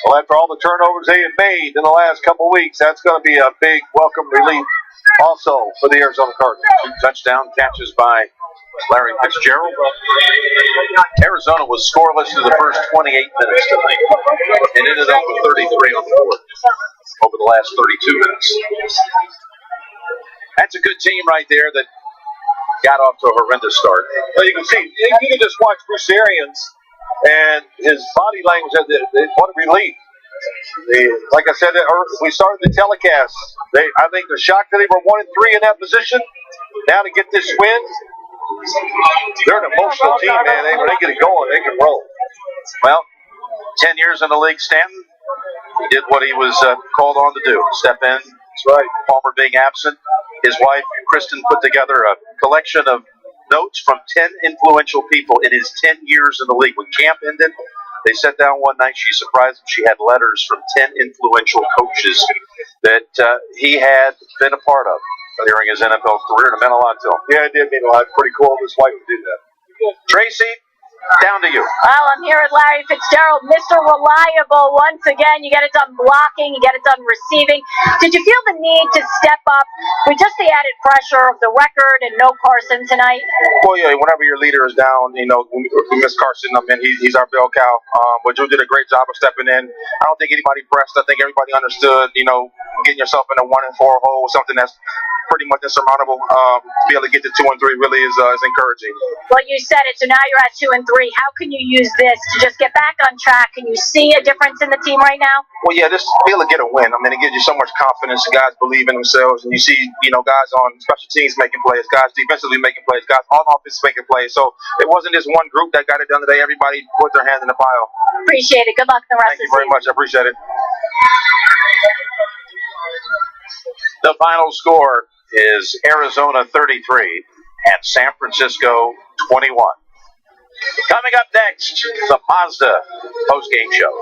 Well, after all the turnovers they have made in the last couple of weeks, that's going to be a big welcome relief also for the Arizona Cardinals. 2 touchdown catches by Larry Fitzgerald. Arizona was scoreless through the first 28 minutes tonight and ended up with 33 on the board over the last 32 minutes. That's a good team right there that got off to a horrendous start. Well, you can see, you can just watch Bruce Arians and his body language. What a relief. Like I said, we started the telecast. I think they're shocked that they were 1-3 in that position. Now to get this win, they're an emotional team, man. When they get it going, they can roll. Well, 10 years in the league, Stanton, he did what he was called on to do. Step in. That's right. Palmer being absent. His wife, Kristen, put together a collection of notes from 10 influential people in his 10 years in the league. When camp ended, they sat down one night. She surprised him. She had letters from 10 influential coaches that he had been a part of during his NFL career, and it meant a lot to him. Yeah, it did mean a lot. Pretty cool of his wife to do that. Tracy, down to you. Well, I'm here with Larry Fitzgerald, Mr. Reliable. Once again, you get it done blocking, you get it done receiving. Did you feel the need to step up with just the added pressure of the record and no Carson tonight? Well, yeah, whenever your leader is down, we miss Carson. I mean, he's our bell cow. But Drew did a great job of stepping in. I don't think anybody pressed. I think everybody understood, getting yourself in a 1-4 hole was something that's pretty much insurmountable. To be able to get to 2-3 really is encouraging. Well, you said it, so now you're at 2-3. How can you use this to just get back on track? Can you see a difference in the team right now? Well, yeah, just be able to get a win. I mean, it gives you so much confidence. Guys believe in themselves, and you see, guys on special teams making plays, guys defensively making plays, guys on offense making plays. So it wasn't just one group that got it done today. Everybody put their hands in the pile. Appreciate it. Good luck the rest of the season. Thank you very much. I appreciate it. The final score is Arizona 33 and San Francisco 21. Coming up next, the Mazda post-game show.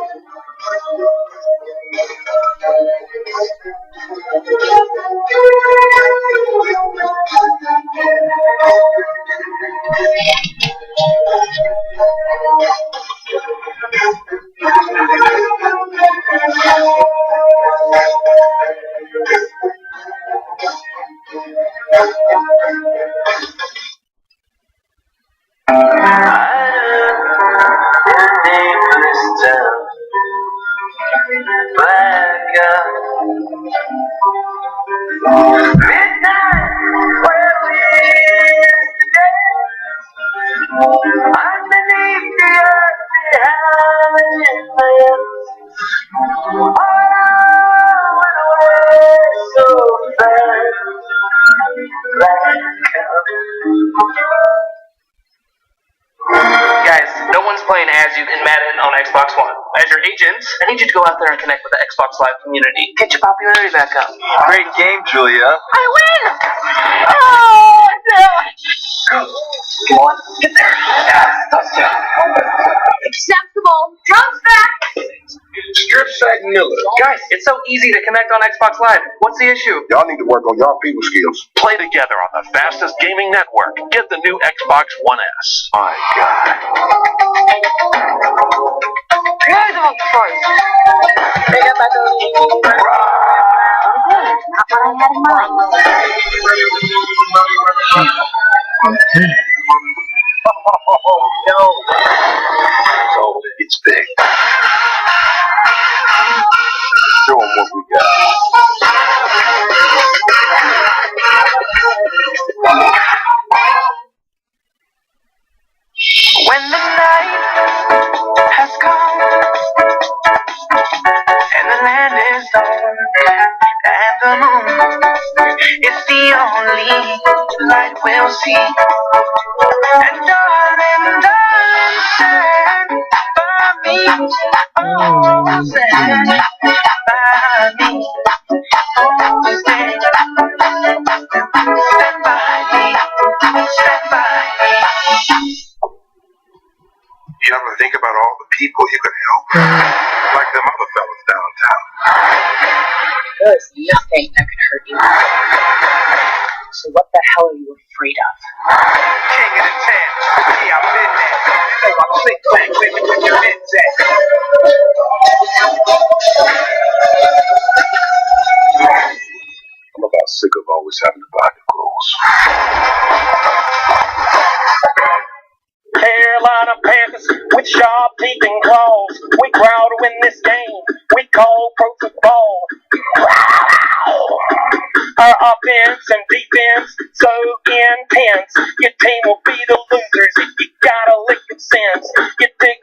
Guys, no one's playing as you in Madden on Xbox One. As your agent, I need you to go out there and connect with the Xbox Live community. Get your popularity back up. Great game, Julia. I win! Oh, no! Come on, get there. Touchdown. Acceptable. Drums back. Strip sack Miller. Guys, it's so easy to connect on Xbox Live. What's the issue? Y'all need to work on y'all people skills. Play together on the fastest gaming network. Get the new Xbox One S. My God. You're the first. Not what I had in mind. Oh, no. So it's big. Show them what we got. light will see. And darling, darling, stand by me. Oh, stand by me. Oh, stand by me. Stand by me. You ever think about all the people you could help? Like them other fellas downtown. There is nothing that can hurt you. So what the hell are you afraid of? King of the town. Yeah, I've been there. You know I click back, baby, with your heads at. I'm about sick of always having to buy the clothes. Carolina Panthers with sharp teeth and claws. We growl to win this game. We call pro football. Our offense and defense so intense. Your team will be the losers if you gotta lick your sense. You dig